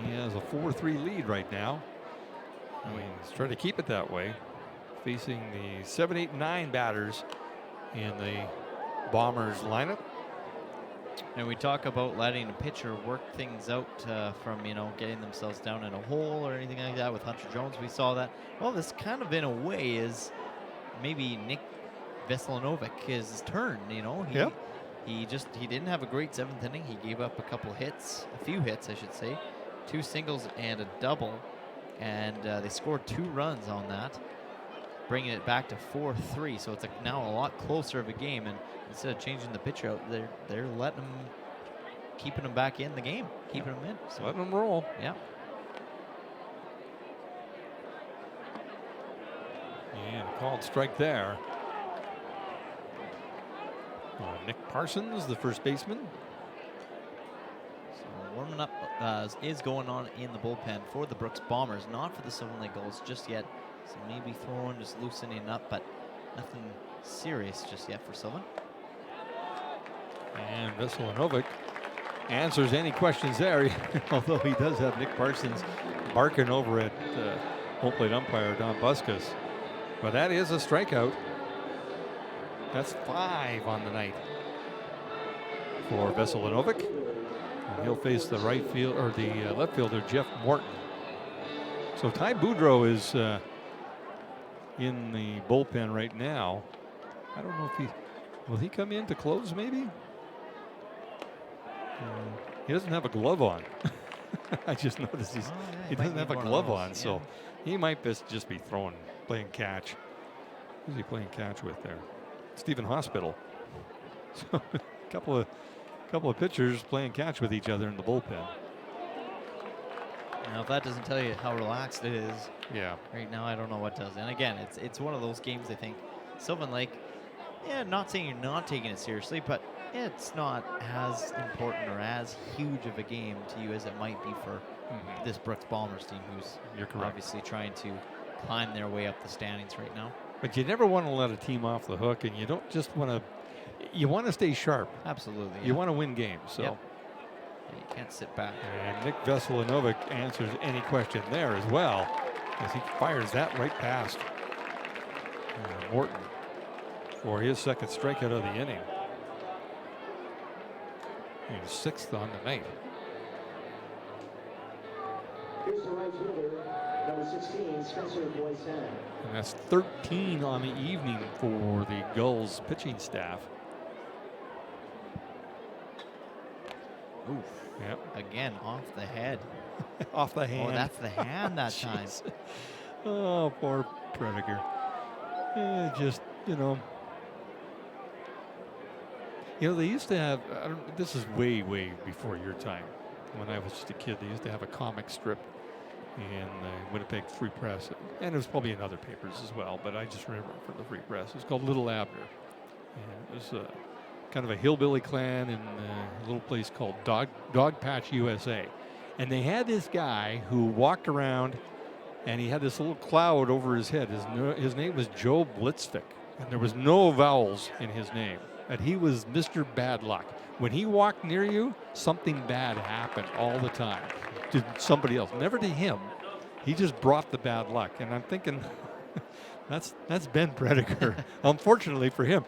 He has a 4-3 lead right now. I mean, he's trying to keep it that way. Facing the 7, 8, 9 batters in the Bombers lineup. And we talk about letting a pitcher work things out from, getting themselves down in a hole or anything like that with Hunter Jones. We saw that. Well, this kind of in a way is maybe Nick Veselinovic, his turn, Yep. He didn't have a great 7th inning. He gave up a few hits, I should say. 2 singles and a double. And they scored 2 runs on that, bringing it back to 4-3. So it's now a lot closer of a game. And instead of changing the pitcher out, they're letting him, keeping him back in the game, keeping him in. So, letting him roll. Yeah. And a called strike there. Nick Parsons, the first baseman. So warming up is going on in the bullpen for the Brooks Bombers, not for the Sylvan Lake Gulls just yet. So maybe throwing, just loosening up, but nothing serious just yet for Sylvan. And Veselinovic answers any questions there, although he does have Nick Parsons barking over at home plate umpire Don Buscus. But that is a strikeout. That's 5 on the night for Veselinovic. And he'll face the right field or the left fielder Jeff Morton. So Ty Boudreau is in the bullpen right now. I don't know if will he come in to close maybe? He doesn't have a glove on. I just noticed he doesn't have a glove on, so he might just be playing catch. Who's he playing catch with there? Stephen Hospital. So a couple of pitchers playing catch with each other in the bullpen. Now, if that doesn't tell you how relaxed it is, right now, I don't know what does. And again, it's one of those games. I think Sylvan Lake, not saying you're not taking it seriously, but it's not as important or as huge of a game to you as it might be for this Brooks Bombers team, who's obviously trying to climb their way up the standings right now. But you never want to let a team off the hook, and you don't just want to. You want to stay sharp. Absolutely. You want to win games. So you can't sit back. And Nick Veselinovic answers any question there as well, as he fires that right past Morton for his 2nd strikeout of the inning. He's 6th on the night. Here's the right fielder, number 16, Spencer Boysen. And that's 13 on the evening for the Gulls pitching staff. Oof. Yep. Again, off the head. Off the hand. Oh, that's the hand that time. Oh, poor Prediger. Just, they used to have, this is way, way before your time. When I was just a kid, they used to have a comic strip in the Winnipeg Free Press. And it was probably in other papers as well, but I just remember it from the Free Press. It was called Little Abner. And it was kind of a hillbilly clan in a little place called Dog Patch, USA. And they had this guy who walked around, and he had this little cloud over his head. His name was Joe Blitzvik, and there was no vowels in his name. And he was Mr. Bad Luck. When he walked near you, something bad happened all the time to somebody else, never to him. He just brought the bad luck. And I'm thinking, that's Ben Prediger. Unfortunately for him,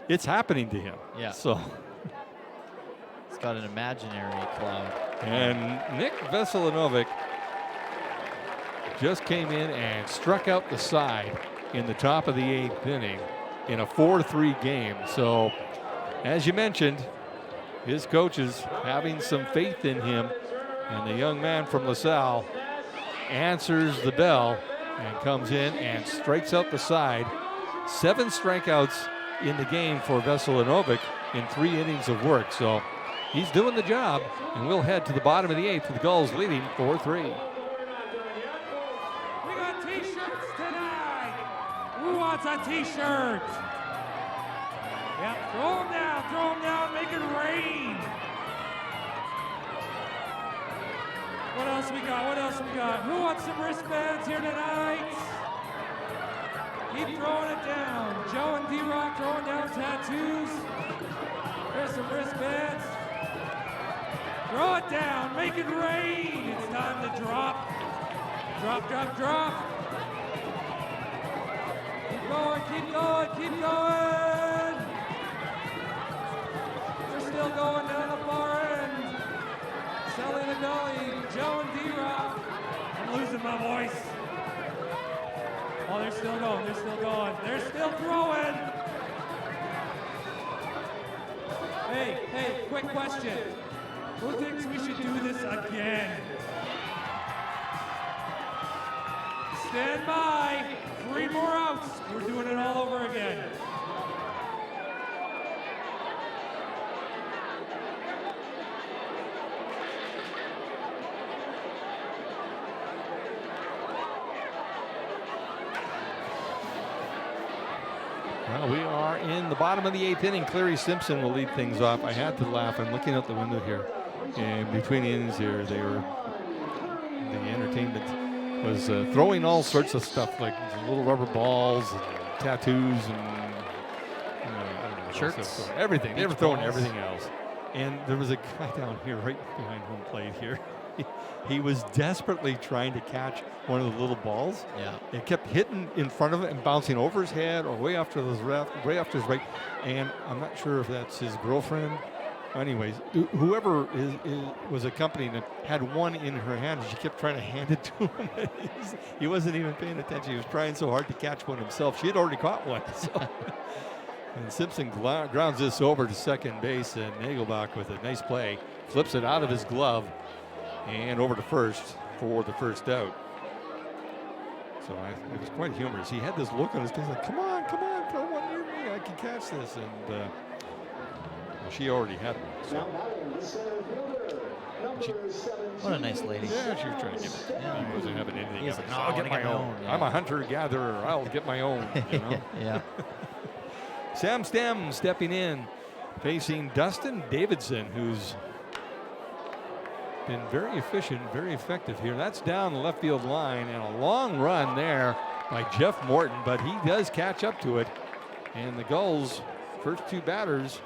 it's happening to him. Yeah. So it's got an imaginary cloud. And Nick Veselinovic just came in and struck out the side in the top of the 8th inning in a 4-3 game. So, as you mentioned, his coaches having some faith in him, and the young man from LaSalle answers the bell and comes in and strikes out the side. 7 strikeouts in the game for Veselinovic in 3 innings of work. So he's doing the job, and we'll head to the bottom of the 8th with the Gulls leading 4-3. We got t-shirts tonight. Who wants a t-shirt? Yep, throw them down, make it rain. What else we got? Who wants some wristbands here tonight? Keep throwing it down. Joe and D-Rock throwing down tattoos. There's some wristbands. Throw it down, make it rain. It's time to drop. Drop. Keep going. They're still going down the far end. Selling the gully, Joe and D-Rock. I'm losing my voice. Oh, they're still going. They're still throwing. Hey, quick question. Who thinks we should do this again? Stand by. 3 more outs. We're doing it all over again. Well, we are in the bottom of the 8th inning. Clary Simpson will lead things off. I had to laugh. I'm looking out the window here. And between innings here, the entertainment was throwing all sorts of stuff, like little rubber balls and tattoos and I don't know, Shirts. everything. They were throwing balls. everything else. And there was a guy down here right behind home plate here. He was desperately trying to catch one of the little balls. Yeah. It kept hitting in front of it and bouncing over his head or way off to his left, way off to his right. And I'm not sure if that's his girlfriend. Anyways, whoever was accompanying him had one in her hand, and she kept trying to hand it to him. He wasn't even paying attention. He was trying so hard to catch one himself. She had already caught one. So. And Simpson grounds this over to second base, and Nagelbach with a nice play flips it out of his glove and over to first for the first out. So it was quite humorous. He had this look on his face like, come on, throw one near me. I can catch this. And she already had one. So. What a nice lady. Yeah, she was trying to give it. Yeah. He wasn't having anything. He's like, no, I'll get my own. Yeah. I'm a hunter-gatherer. I'll get my own. You know? Yeah. Sam Stem stepping in, facing Dustin Davidson, who's been very efficient, very effective here. That's down the left field line, and a long run there by Jeff Morton, but he does catch up to it. And the Gulls' first 2 batters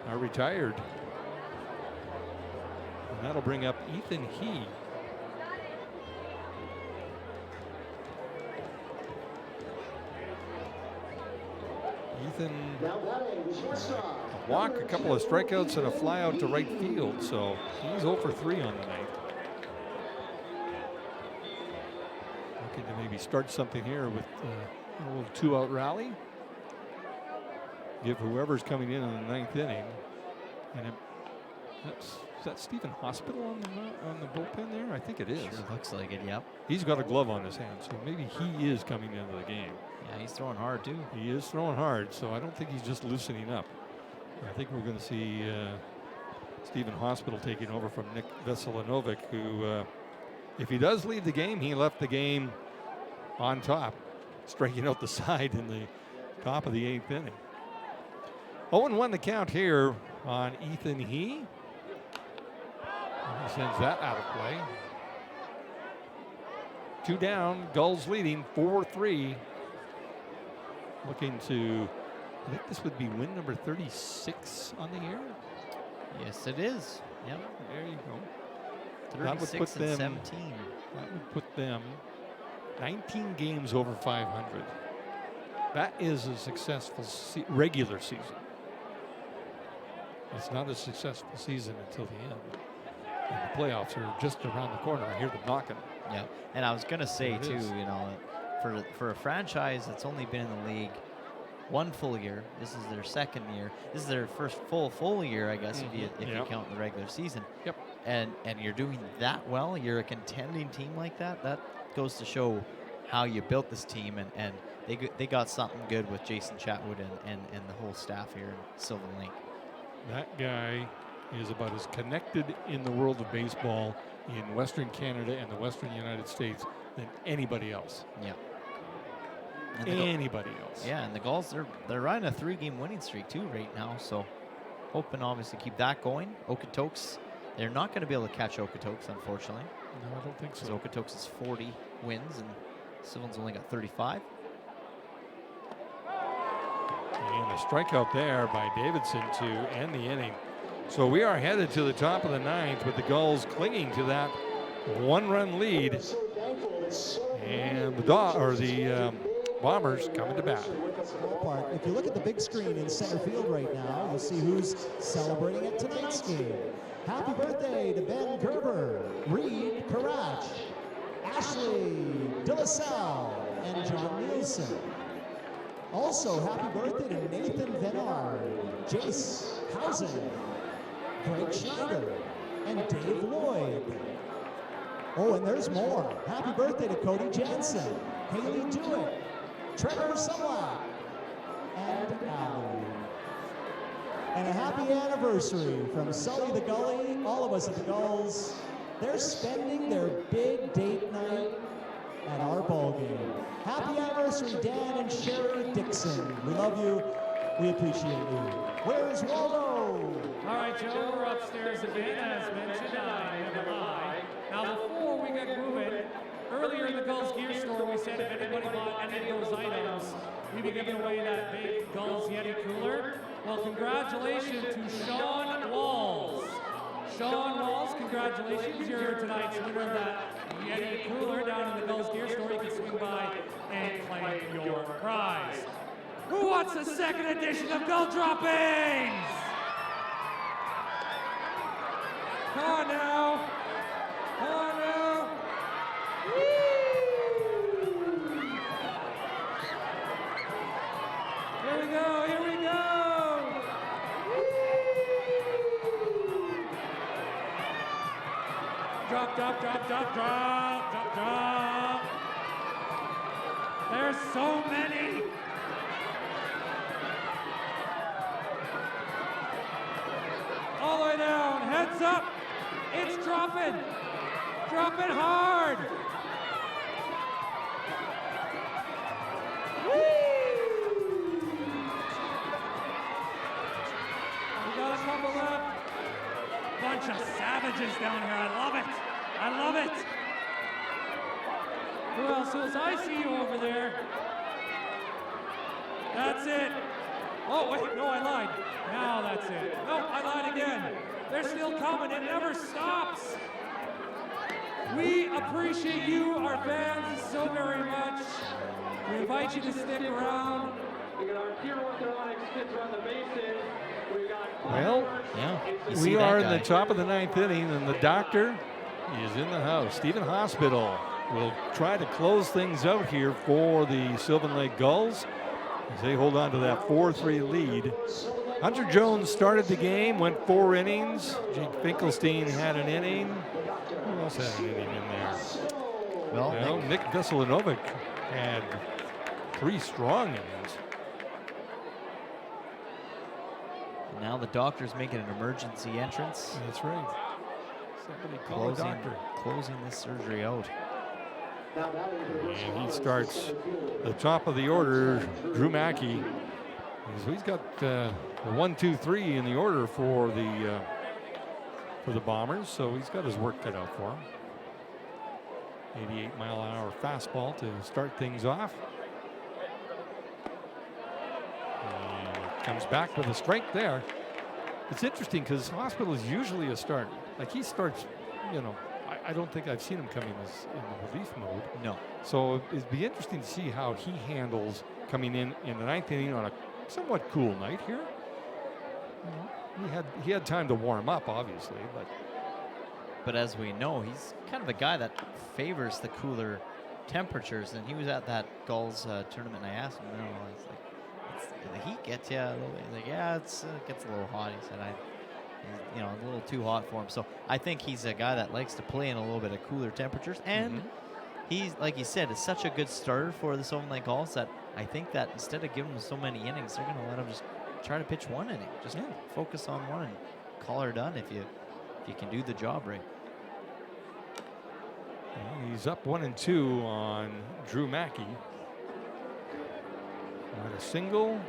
are retired. And that'll bring up Ethan He. Ethan, a walk, a couple of strikeouts, and a fly out to right field. So he's 0 for 3 on the night. Looking to maybe start something here with a little 2-out rally. Give whoever's coming in the 9th inning. And is that Stephen Hospital on the bullpen there? I think it is. Sure looks like it, yep. He's got a glove on his hand, so maybe he is coming into the game. Yeah, he's throwing hard, too. He is throwing hard, so I don't think he's just loosening up. I think we're going to see Stephen Hospital taking over from Nick Veselinovic, who, if he does leave the game, he left the game on top, striking out the side in the top of the 8th inning. 0-1 the count here on Ethan He. He sends that out of play. 2 down, Gulls leading 4-3. Looking to, I think this would be win number 36 on the year. Yes, it is. Yep. There you go. 36 and 17. That would put them 19 games over 500. That is a successful regular season. It's not a successful season until the end. And the playoffs are just around the corner. I hear them knocking. Yeah, and I was gonna say It too, is. you know, for a franchise that's only been in the league one full year, this is their second year. This is their first full year, I guess, if you Yep. count the regular season. Yep. And you're doing that well. You're a contending team like that. That goes to show how you built this team, and they got something good with Jason Chatwood and the whole staff here in Sylvan Lake. That guy is about as connected in the world of baseball in Western Canada and the Western United States than anybody else. Yeah. And Anybody else. yeah, and the Gulls, they're riding a 3-game winning streak too right now, so hoping obviously keep that going. Okotoks, they're not going to be able to catch Okotoks, unfortunately. No, I don't think Because so. Okotoks is 40 wins and Sylvan's only got 35. And a strikeout there by Davidson to end the inning. So we are headed to the top of the ninth with the Gulls clinging to that one-run lead. And the Bombers coming to bat. Ballpark. If you look at the big screen in center field right now, you'll see who's celebrating at tonight's game. Happy birthday to Ben Gerber, Reed Karach, Ashley DeLaSalle, and John Nielsen. Also, happy birthday to Nathan Venard, Jace Housen, Greg Schneider, and Dave Lloyd. Oh, and there's more. Happy birthday to Cody Jansen, Haley Dewitt, Trevor Sumlak, and Allie. And a happy anniversary from Sully the Gully, all of us at the Gulls. They're spending their big date night at our ball game. Happy anniversary, Dan and Sherry Dixon. We love you. We appreciate you. Where's Waldo? All right, Joe, we're upstairs again. As mentioned, I am high. Now, before we get moving, earlier in the Gulls gear store, we said if anybody bought any of those items, we'd be giving away that big Gulls Yeti cooler. Well, congratulations to Sean Walls. Sean Walls, congratulations. You're tonight's winner of that Yeti cooler down in the Gulls gear store. You can swing by and claim your prize. Who wants the second edition of Gull Droppings? Come on now. Come on now. Here we go, here we go. Drop, drop, drop, drop, drop, drop, drop. There's so many. All the way down, heads up. It's dropping. Dropping hard. We got a couple left. Bunch of savages down here. I love it. I love it. Who else? I see you over there. That's it. Oh, wait, no, I lied. Now that's it. No, I lied again. They're still coming. It never stops. We appreciate you, our fans, so very much. We invite you to stick around. We got our Tier 1 Carolina kids on the bases. We got Well, Yeah, you see we that are in guy. the top of the ninth inning, and the doctor is in the house. Stephen Hospital will try to close things out here for the Sylvan Lake Gulls as they hold on to that 4-3 lead. Hunter Jones started the game, went 4 innings. Jake Finkelstein had an inning. Who else had an inning in there? Well, Nick Veselinovic had 3 strong innings. now the doctor's making an emergency entrance, That's right. Somebody call the doctor. closing this surgery out. And he starts the top of the order, Drew Mackey. So he's got the 1, 2, 3 in the order for the Bombers. So he's got his work cut out for him. 88-mile-an-hour fastball to start things off. And comes back with a strike there. It's interesting because Hospital is usually a starter. Like he starts, you know, I don't think I've seen him come in the relief mode. No. So it'd be interesting to see how he handles coming in the ninth inning on a somewhat cool night here. You know, he had time to warm up, obviously, but but as we know, he's kind of a guy that favors the cooler temperatures. And he was at that Gulls tournament, and I asked him, it's like, the heat gets you a little bit. He's like, yeah, it gets a little hot. He said, he's, a little too hot for him. So I think he's a guy that likes to play in a little bit of cooler temperatures. And he's, like you said, is such a good starter for the Sylvan Lake Gulls that I think that instead of giving him so many innings, they're going to let him just try to pitch one inning. Just focus on one and call her done if you can do the job right. He's up 1-2 on Drew Mackey. Got a single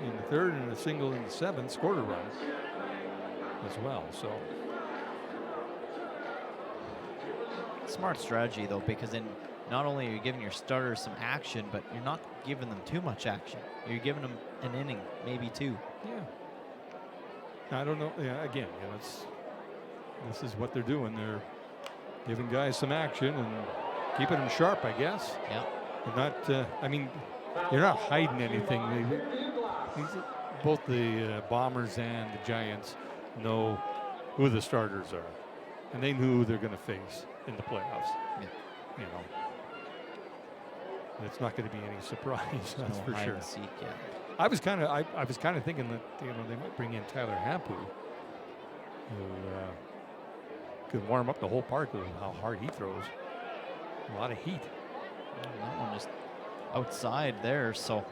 in the third and a single in the seventh. Scored a run as well. So smart strategy though, because then not only are you giving your starters some action, but you're not giving them too much action. You're giving them an inning, maybe two. Yeah. I don't know. Yeah. Again, this is what they're doing. They're giving guys some action and keeping them sharp, I guess. Yeah. They're not. I mean, you're not hiding anything. Both the Bombers and the Giants know who the starters are, and they knew who they're going to face in the playoffs. Yeah. It's not going to be any surprise. That's no for hide sure. and seek yet. I was kind of thinking that they might bring in Tyler Hampu, who could warm up the whole park with how hard he throws. A lot of heat. That one just outside there, so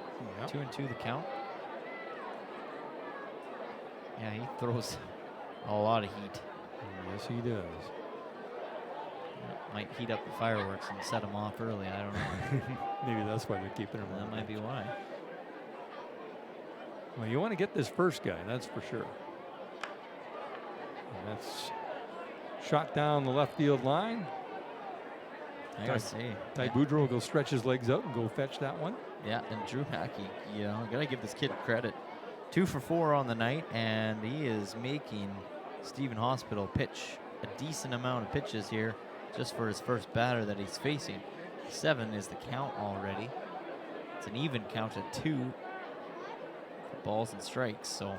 2-2 the count. Yeah, he throws a lot of heat. Yes, he does. Might heat up the fireworks and set them off early. I don't know. Maybe that's why they're keeping him. That might be why. Well, you want to get this first guy, that's for sure. And that's shot down the left field line. I gotta see. Ty Boudreau will go stretch his legs out and go fetch that one. Yeah, and Drew Mackey, gotta give this kid credit. 2 for 4 on the night, and he is making Stephen Hospital pitch a decent amount of pitches here just for his first batter that he's facing. 7 is the count already. It's an even count at 2 for balls and strikes, so.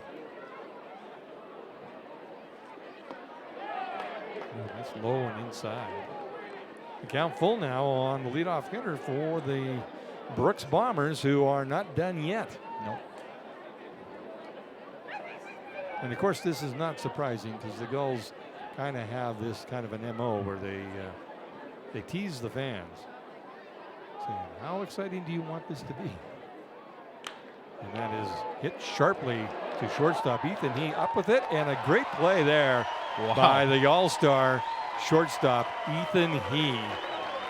That's low and inside. The count full now on the leadoff hitter for the Brooks Bombers, who are not done yet. Nope. And of course, this is not surprising because the Gulls kind of have this kind of an MO where they tease the fans, saying, "How exciting do you want this to be?" And that is hit sharply to shortstop Ethan He, up with it, and a great play there by the All-Star shortstop Ethan He,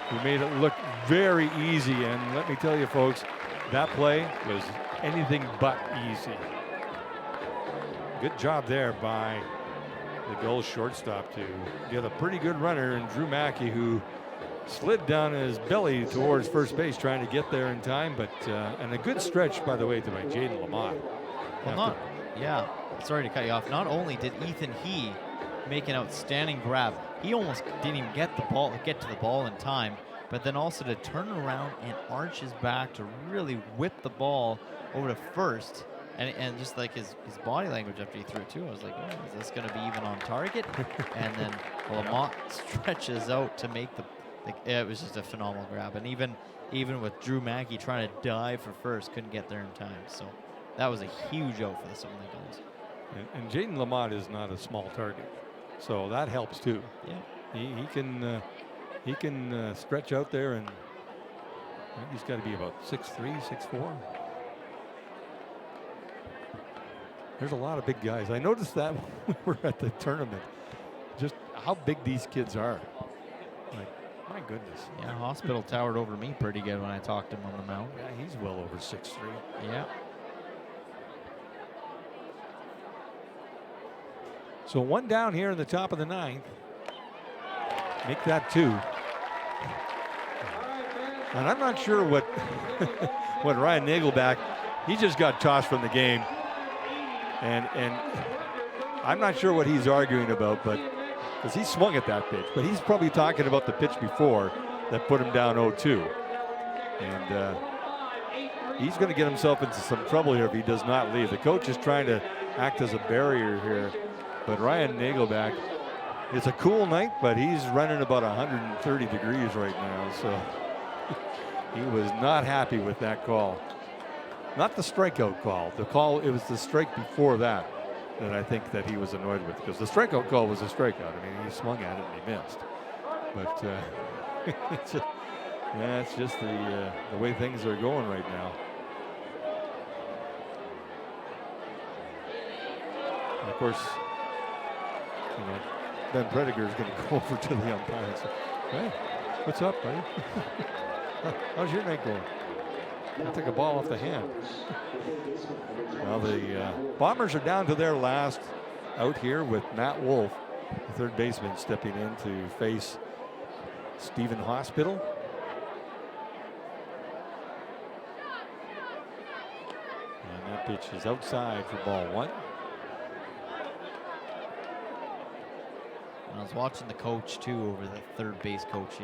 who made it look very easy. And let me tell you, folks, that play was anything but easy. Good job there by the Gulls shortstop to get a pretty good runner in Drew Mackey, who slid down his belly towards first base trying to get there in time. But and a good stretch, by the way, by Jaden Lamont. Well, sorry to cut you off. Not only did Ethan He make an outstanding grab, he almost didn't even get to the ball in time, but then also to turn around and arch his back to really whip the ball over to first. And just like his body language after he threw it too, I was like, oh, is this going to be even on target? And then Lamont stretches out to make it was just a phenomenal grab. And even with Drew Mackey trying to dive for first, couldn't get there in time. So that was a huge out for the Sylvan Lake Gulls. And Jaden Lamont is not a small target, so that helps too. Yeah, he can stretch out there, and he's got to be about 6'3", 6'4". There's a lot of big guys. I noticed that when we were at the tournament, just how big these kids are. Like, my goodness. Yeah, Hospital towered over me pretty good when I talked to him on the mound. Yeah, he's well over 6'3". Yeah. So 1 down here in the top of the 9th. Make that 2. And I'm not sure what what Ryan Nagelback, he just got tossed from the game. And I'm not sure what he's arguing about, but because he swung at that pitch, but he's probably talking about the pitch before that put him down 0-2. And he's going to get himself into some trouble here if he does not leave. The coach is trying to act as a barrier here, but Ryan Nagelback It's a cool night, but he's running about 130 degrees right now, so he was not happy with that call. Not the strikeout call. The call, it was the strike before that I think that he was annoyed with, because the strikeout call was a strikeout. I mean, he swung at it and he missed. But it's just the way things are going right now. And of course, you know, Ben Prediger is going to go over to the umpire and say, "Hey, what's up, buddy? How's your night going? I took a ball off the hand." Well, the Bombers are down to their last out here with Matt Wolf, the third baseman, stepping in to face Stephen Hospital. And that pitch is outside for ball one. I was watching the coach too, over the third base coach.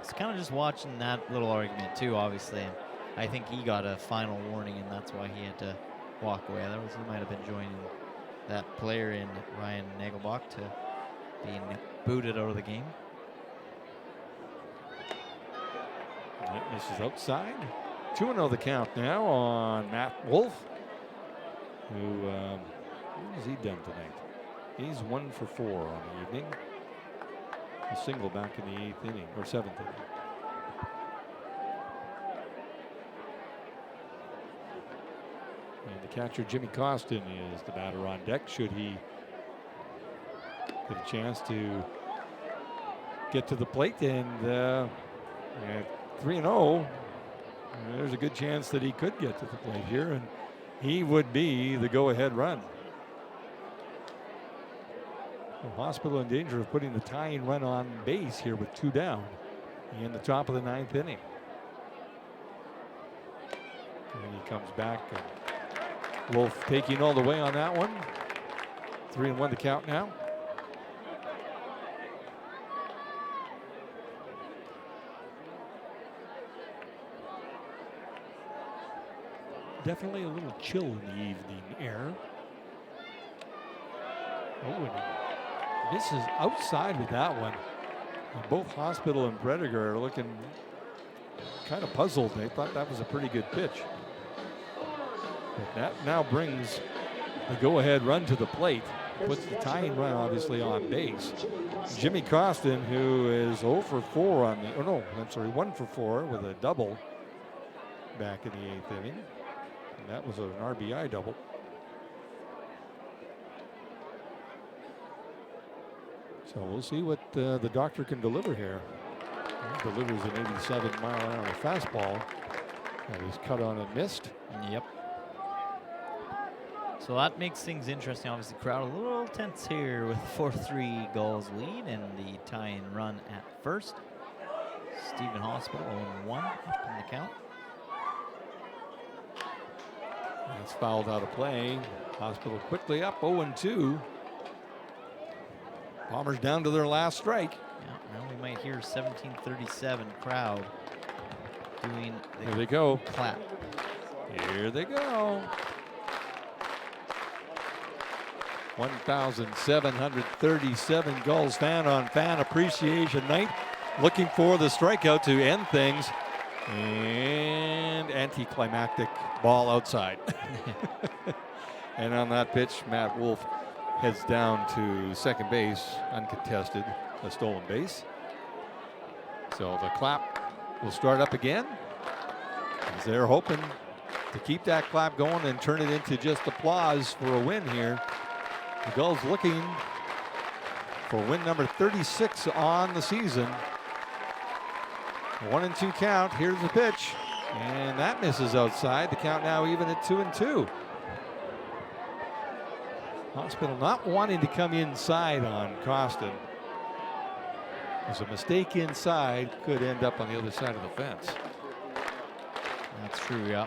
It's kind of just watching that little argument too, obviously. And I think he got a final warning, and that's why he had to walk away. Otherwise, he might have been joining that player in Ryan Nagelbach to being booted out of the game. That misses outside. 2-0 the count now on Matt Wolf, who what has he done tonight? He's 1 for 4 on the evening. A single back in the 8th inning, or 7th inning. And the catcher, Jimmy Costin, is the batter on deck. Should he get a chance to get to the plate, and at 3-0, there's a good chance that he could get to the plate here, and he would be the go-ahead run. Hospital in danger of putting the tying run on base here with 2 down in the top of the 9th inning. And he comes back, and Wolf taking all the way on that one. 3-1 to count now. Definitely a little chill in the evening air. Oh, and this is outside with that one. And both Hospital and Prediger are looking kind of puzzled. They thought that was a pretty good pitch. But that now brings the go-ahead run to the plate. Puts the tying run obviously on base. Jimmy Costin, who is 0 for 4 on the, 1 for 4 with a double back in the 8th inning. And that was an RBI double. So we'll see what the doctor can deliver here. He delivers an 87-mile-an-hour fastball that is cut on and missed. Yep. So that makes things interesting. Obviously, the crowd a little tense here with 4-3 Gulls lead and the tying run at first. Stephen Hospital 0-1 up in the count. And it's fouled out of play. Hospital quickly up 0-2. Bombers down to their last strike. Yeah, now we might hear 1737 crowd doing the Here they go. clap. Here they go. 1,737 Gulls fan on Fan Appreciation Night. Looking for the strikeout to end things. And anticlimactic ball outside. And on that pitch, Matt Wolf heads down to second base, uncontested, a stolen base. So the clap will start up again, as they're hoping to keep that clap going and turn it into just applause for a win here. The Gulls looking for win number 36 on the season. 1-2 count. Here's the pitch, and that misses outside. The count now even at 2-2. Hospital not wanting to come inside on Costin. There's a mistake inside, could end up on the other side of the fence. That's true, yeah.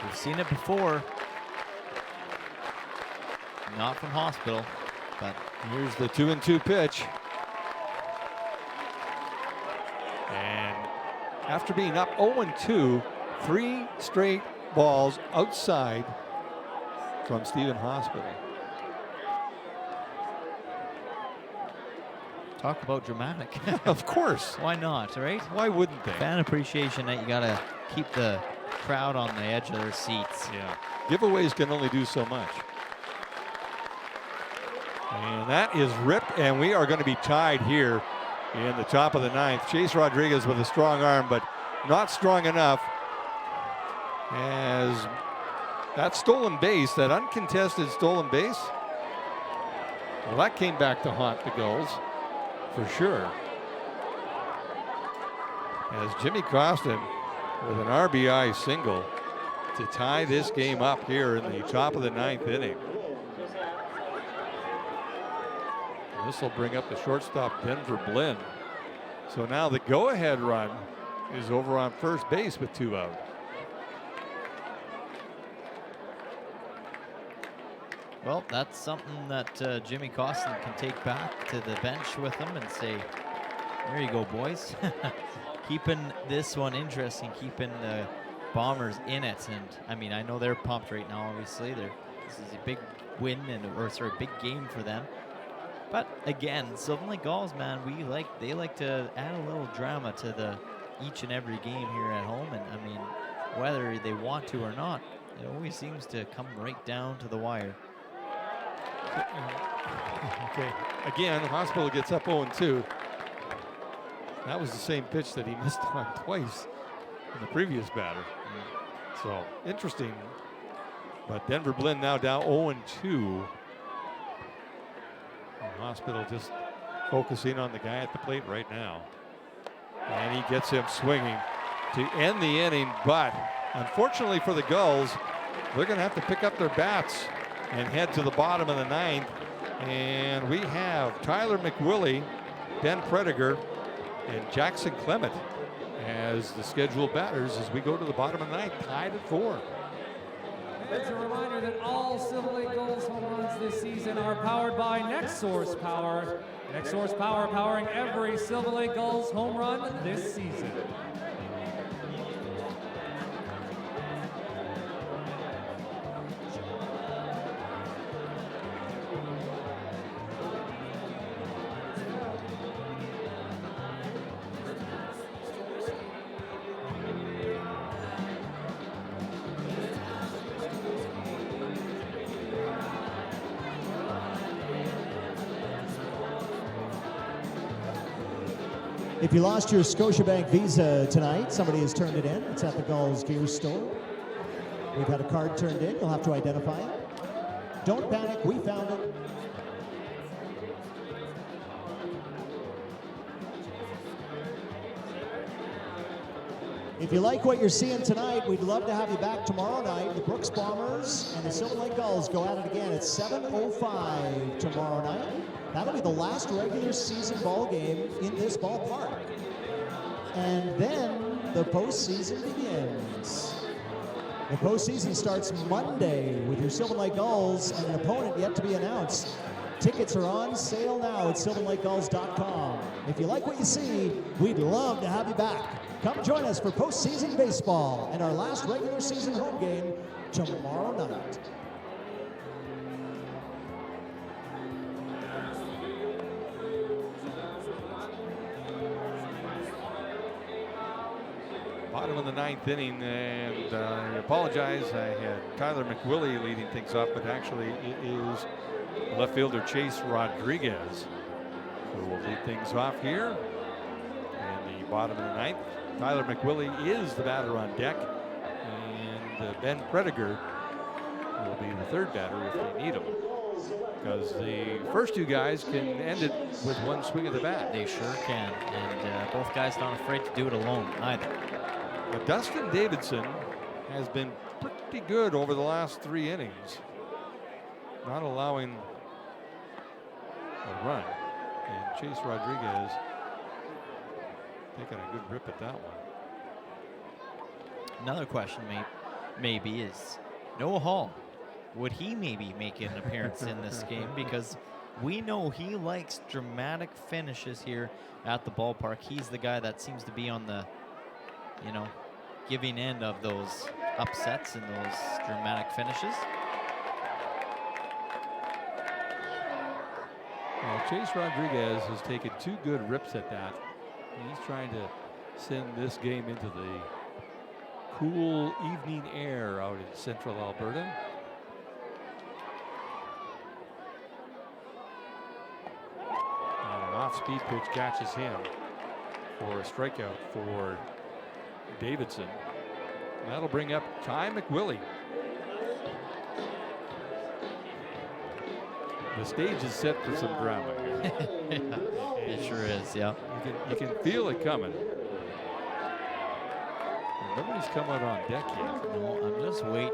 We've seen it before. Not from Hospital, but here's the 2-2 pitch. And after being up 0-2, 3 straight balls outside from Stephen Hospital. Talk about dramatic. Of course. Why not, right? Why wouldn't they? Fan appreciation night, you gotta keep the crowd on the edge of their seats. Yeah. Giveaways can only do so much. And that is ripped, and we are going to be tied here in the top of the ninth. Chase Rodriguez with a strong arm, but not strong enough, as that stolen base, that uncontested stolen base, well, that came back to haunt the Gulls for sure. As Jimmy Costin with an RBI single to tie this game up here in the top of the ninth inning. This will bring up the shortstop, Denver Blinn. So now the go-ahead run is over on first base with 2 out. Well, that's something that Jimmy Costin can take back to the bench with him and say, there you go, boys. Keeping this one interesting, keeping the Bombers in it. And I mean, I know they're pumped right now, obviously. This is a big win, or big game for them. But again, Sylvan Lake Gulls, man, they like to add a little drama to each and every game here at home. And I mean, whether they want to or not, it always seems to come right down to the wire. Okay, again, Hospital gets up 0-2. That was the same pitch that he missed on twice in the previous batter. So interesting. But Denver Blinn now down 0-2. Hospital just focusing on the guy at the plate right now. And he gets him swinging to end the inning. But unfortunately for the Gulls, they're going to have to pick up their bats and head to the bottom of the ninth. And we have Tyler McWillie, Ben Prediger, and Jackson Clement as the scheduled batters as we go to the bottom of the ninth, tied at 4. It's a reminder that all Silver Lake Gulls home runs this season are powered by Next Source Power. Next Source Power powering every Silver Lake Gulls home run this season. If you lost your Scotiabank Visa tonight, somebody has turned it in. It's at the Gulls Gear Store. We've had a card turned in. You'll have to identify it. Don't panic. We found it. If you like what you're seeing tonight, we'd love to have you back tomorrow night. The Brooks Bombers and the Silver Lake Gulls go at it again at 7:05 tomorrow night. That'll be the last regular season ball game in this ballpark. And then the postseason begins. The postseason starts Monday with your Silver Lake Gulls and an opponent yet to be announced. Tickets are on sale now at sylvanlakegulls.com. If you like what you see, we'd love to have you back. Come join us for postseason baseball and our last regular season home game tomorrow night. Bottom of the ninth inning, and I apologize. I had Tyler McWillie leading things up, but actually it is left fielder Chase Rodriguez who will lead things off here. And the bottom of the ninth, Tyler McWillie is the batter on deck, and Ben Prediger will be the third batter if they need him, because the first two guys can end it with one swing of the bat. They sure can, and both guys not afraid to do it alone either. But Dustin Davidson has been pretty good over the last 3 innings, not allowing a run. And Chase Rodriguez taking a good rip at that one. Another question maybe is Noah Hall. Would he maybe make an appearance in this game? Because we know he likes dramatic finishes here at the ballpark. He's the guy that seems to be on the, giving end of those upsets and those dramatic finishes. Well, Chase Rodriguez has taken 2 good rips at that. He's trying to send this game into the cool evening air out in central Alberta. And an off-speed pitch catches him for a strikeout for Davidson. That'll bring up Ty McWillie. The stage is set for some drama here. It sure is, yeah. You can feel it coming. And nobody's come out on deck yet. No, I'm just waiting.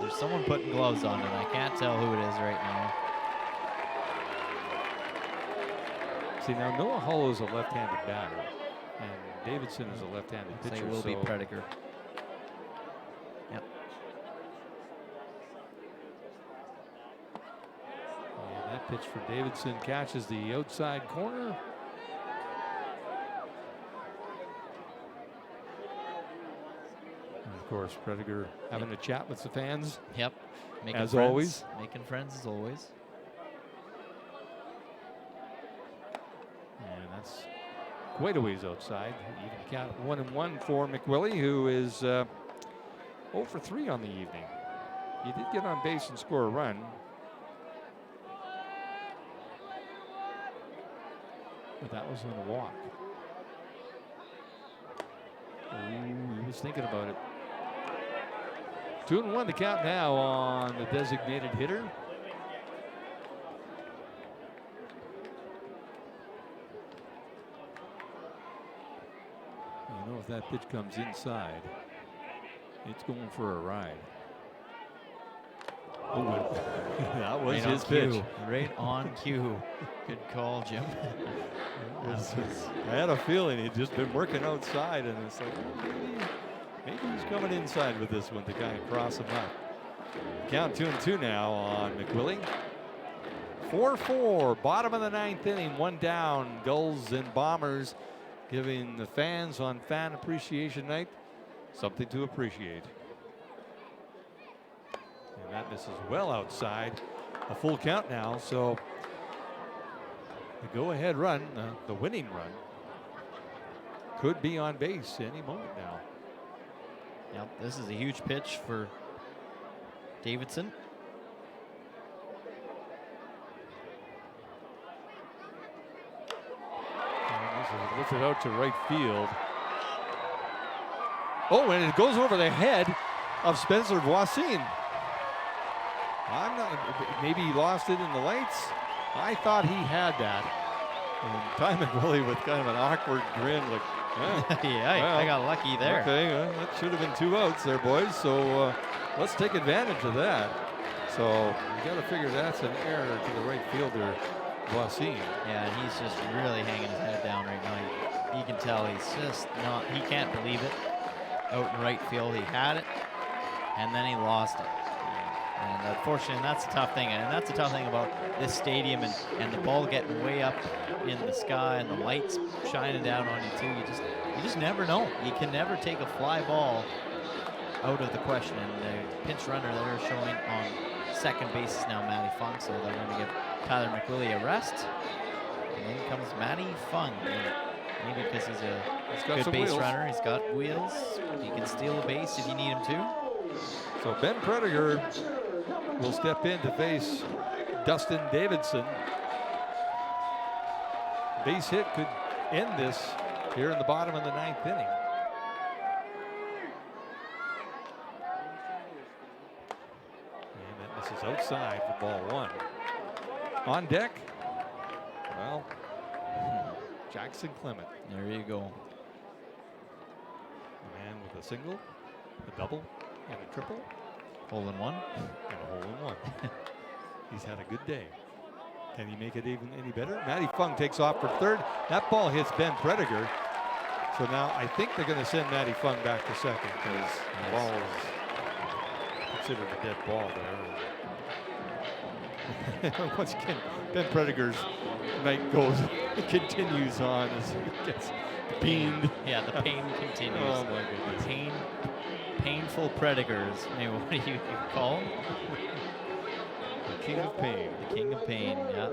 There's someone putting gloves on, and I can't tell who it is right now. See, now Noah Hull is a left-handed batter, and Davidson is a left-handed pitcher. Say will be Prediger. Yep. And that pitch for Davidson catches the outside corner. And of course, Prediger having a chat with the fans. Yep. Making As friends. always. Making friends as always. And that's quite a ways outside. Even count 1-1 for McWillie, who is 0 for 3 on the evening. He did get on base and score a run. But that was on a walk. Ooh, he was thinking about it. 2-1 the count now on the designated hitter. You know, if that pitch comes inside, it's going for a ride. Oh, that was Right his on pitch. cue. Right on cue. Good call, Jim. I had a feeling he'd just been working outside, and it's like, maybe he's coming inside with this one to kind of cross him up. Count 2-2 now on McWillie. 4-4, bottom of the 9th inning, 1 down. Gulls and Bombers giving the fans on Fan Appreciation Night something to appreciate. And that misses well outside. A full count now, so the go-ahead run, the winning run, could be on base any moment now. Yep, this is a huge pitch for Davidson. And this is lifted out to right field. Oh, and it goes over the head of Spencer Voisin. I'm not, maybe he lost it in the lights. I thought he had that. And Ty McWillie with kind of an awkward grin, like, Yeah, I got lucky there. Okay, well, that should have been 2 outs there, boys. So let's take advantage of that. So you got to figure that's an error to the right fielder, Voisin. Yeah, and he's just really hanging his head down right now. You can tell he's just not, he can't believe it. Out in right field, he had it, and then he lost it. And unfortunately, that's a tough thing. And that's a tough thing about this stadium and the ball getting way up in the sky and the lights shining down on you too. You just never know. You can never take a fly ball out of the question. And the pinch runner they're showing on second base is now Matty Fung. So they're going to give Tyler McWillie a rest. And then comes Matty Fung. And maybe because he's a good base runner. He's got wheels. He can steal a base if you need him to. So Ben Prediger will step in to face Dustin Davidson. Base hit could end this here in the bottom of the 9th inning. And that misses outside for ball 1. On deck, well, Jackson Clement. There you go. A man with a single, a double, and a triple. Hole in one. And a hole in one. He's had a good day. Can he make it even any better? Matty Fung takes off for third. That ball hits Ben Prediger. So now I think they're going to send Matty Fung back to second because the ball is considered a dead ball there. Once again, Ben Prediger's night continues on as he gets beamed. Yeah, the pain continues. Oh my goodness. Painful Predators. Maybe what do you call them? The king of pain. The king of pain, yeah.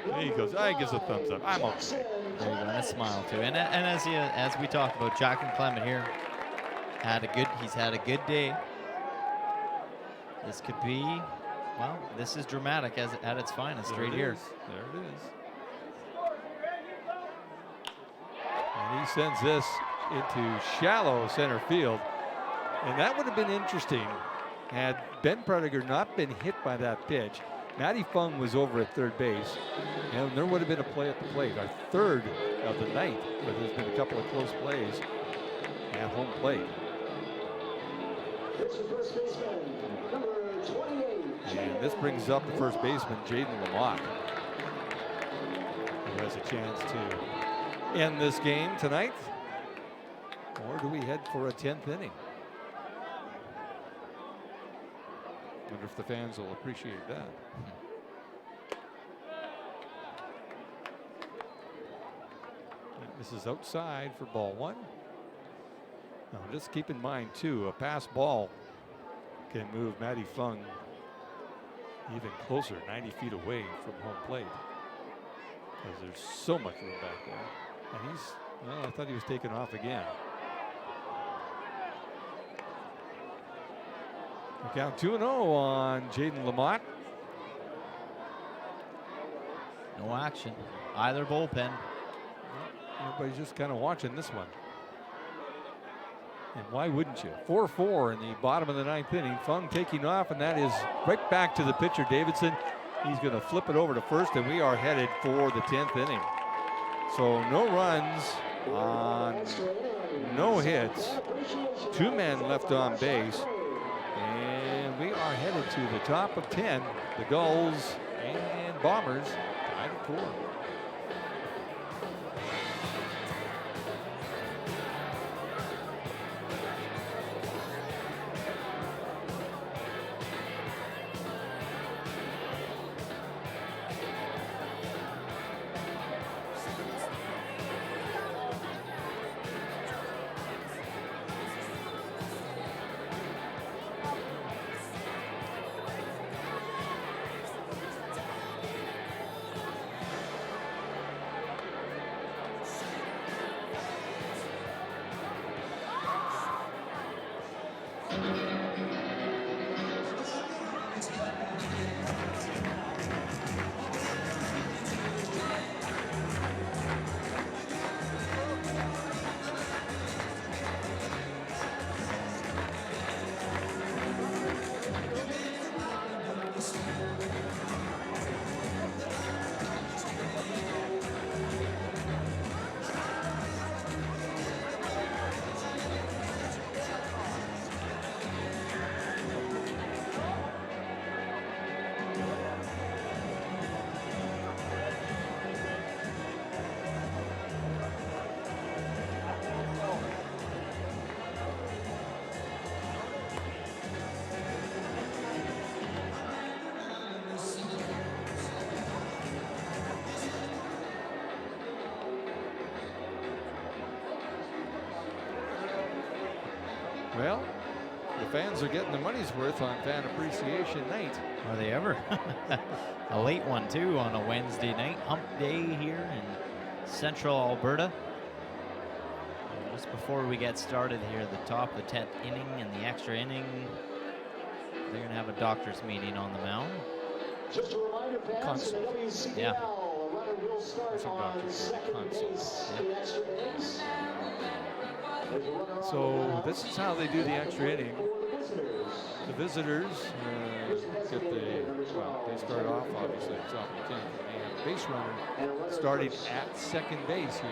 There he goes. I gives a thumbs up. I'm okay. There you go, and a smile too. And as we talked about, Jack and Clement here he's had a good day. This could be, well, this is dramatic at its finest right here. There it is. And he sends this into shallow center field. And that would have been interesting had Ben Prediger not been hit by that pitch. Matty Fung was over at third base, and there would have been a play at the plate. Our third of the night, but there's been a couple of close plays at home plate. Here's the first baseman, number 28. And this brings up the first baseman, Jaden Lamont, who has a chance to end this game tonight. Or do we head for a 10th inning? Wonder if the fans will appreciate that. This is outside for ball one. Now just keep in mind too, a pass ball can move Matty Fung even closer, 90 feet away from home plate, because there's so much room back there. And he's, well, I thought he was taken off again. We count 2-0 on Jaden Lamont. No action, either bullpen. Everybody's just kind of watching this one. And why wouldn't you? 4-4 in the bottom of the ninth inning. Fung taking off, and that is right back to the pitcher, Davidson. He's going to flip it over to first, and we are headed for the 10th inning. So no runs on no hits. 2 men left on base. And we are headed to the top of 10. The Gulls and Bombers tied at 4. Well, the fans are getting their money's worth on Fan Appreciation Night. Are they ever? A late one too on a Wednesday night, hump day here in central Alberta. And just before we get started here, the top of the 10th inning and the extra inning, they're going to have a doctor's meeting on the mound. Just a reminder, fans, in the WCBL, Yeah. a runner will start on second base in the extra innings. There's a runner on So this is how they do the extra inning. for the visitors. The visitors get they start off obviously at top of the 10th, and base runner starting at second base here.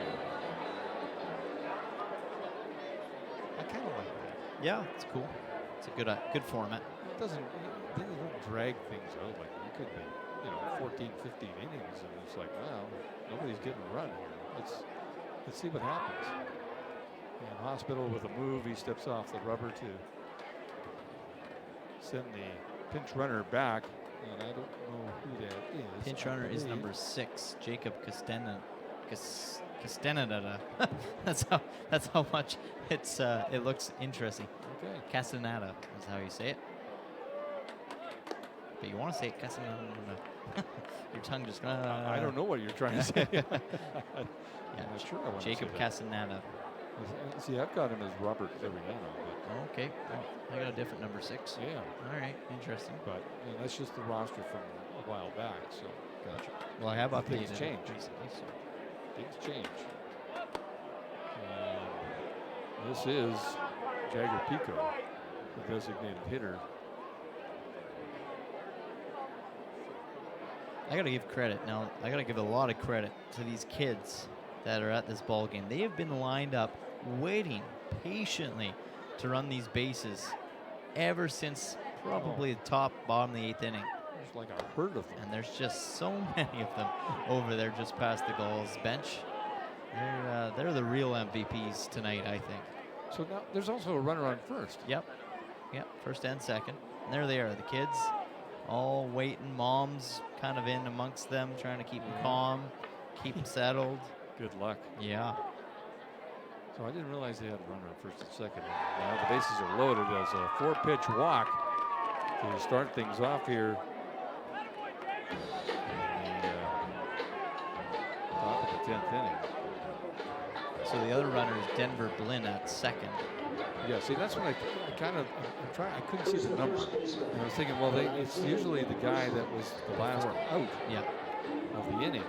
I kind of like that. Yeah, it's cool. It's a good format. It doesn't, they don't drag things out like it could be, 14, 15 innings, and it's like, wow, nobody's getting a run here. Let's see what happens. And Hospital with a move, he steps off the rubber to send the pinch runner back, and I don't know who that is. Pinch runner is number 6, Jacob Castaneda. That's how much it looks interesting. Okay. Castaneda is how you say it. but you want to say Casanana. Your tongue just. I don't know what you're trying to say. Yeah, I'm not sure I want Jacob to say that. Casanana. See, I've got him as Robert Severiano, Okay, well, I got a different number 6. but yeah, All right, interesting. but you know, that's just the roster from a while back, so Gotcha. Well, I have updated Things it change. recently, so. things change. This is Jagger Pico, the designated hitter. I got to give credit now. I got to give a lot of credit to these kids that are at this ball game. They have been lined up, waiting patiently to run these bases ever since probably the bottom of the 8th inning. There's like a herd of them. And there's just so many of them over there just past the Gulls bench. They're the real MVPs tonight, I think. So now there's also a runner on first. Yep, first and second. And there they are, the kids all waiting. Mom's kind of in amongst them, trying to keep them calm, keep them settled. Good luck. Yeah. So I didn't realize they had a runner on first and second. Now the bases are loaded as a 4-pitch walk to start things off here. In the top of the 10th inning. So the other runner is Denver Blinn at second. Yeah, see, that's what I couldn't see the number. And I was thinking, well, it's usually the guy that was the last out Yeah. of the inning.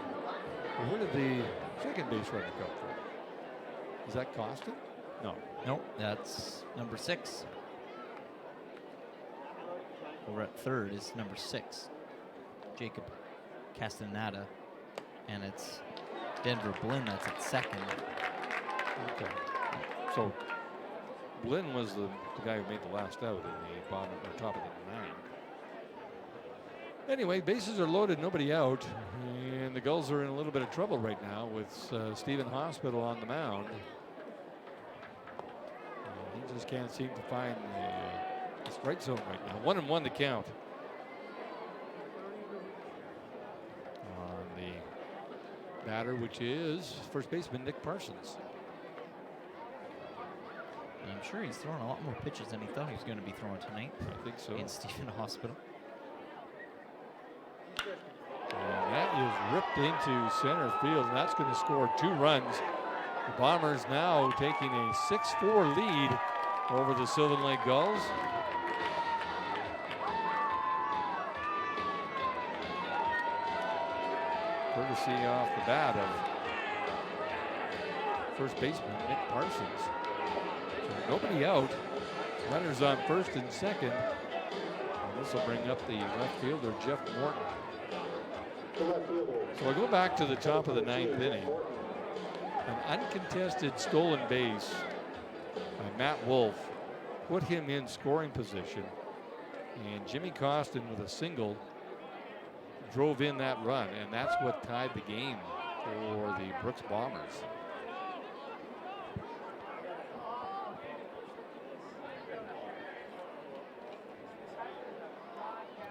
Well, where did the second base runner come from? Is that Costin? No. Nope, that's number 6. Over at third is number 6, Jacob Castaneda. And it's Denver Blinn that's at second. Okay. So Blinn was the guy who made the last out in the bottom or top of the 9th. Anyway, bases are loaded, nobody out, and the Gulls are in a little bit of trouble right now with Stephen Hospital on the mound. He just can't seem to find the strike zone right now. 1-1 to count on the batter, which is first baseman Nick Parsons. I'm sure he's throwing a lot more pitches than he thought he was going to be throwing tonight I think so. in Stephen Hospital. And that is ripped into center field, and that's going to score 2 runs. The Bombers now taking a 6-4 lead over the Sylvan Lake Gulls. Courtesy off the bat of first baseman Nick Parsons. So nobody out. Runners on first and second. And this will bring up the left fielder, Jeff Morton. So I go back to the top of the 9th inning. An uncontested stolen base by Matt Wolf put him in scoring position. And Jimmy Costin with a single drove in that run, and that's what tied the game for the Brooks Bombers.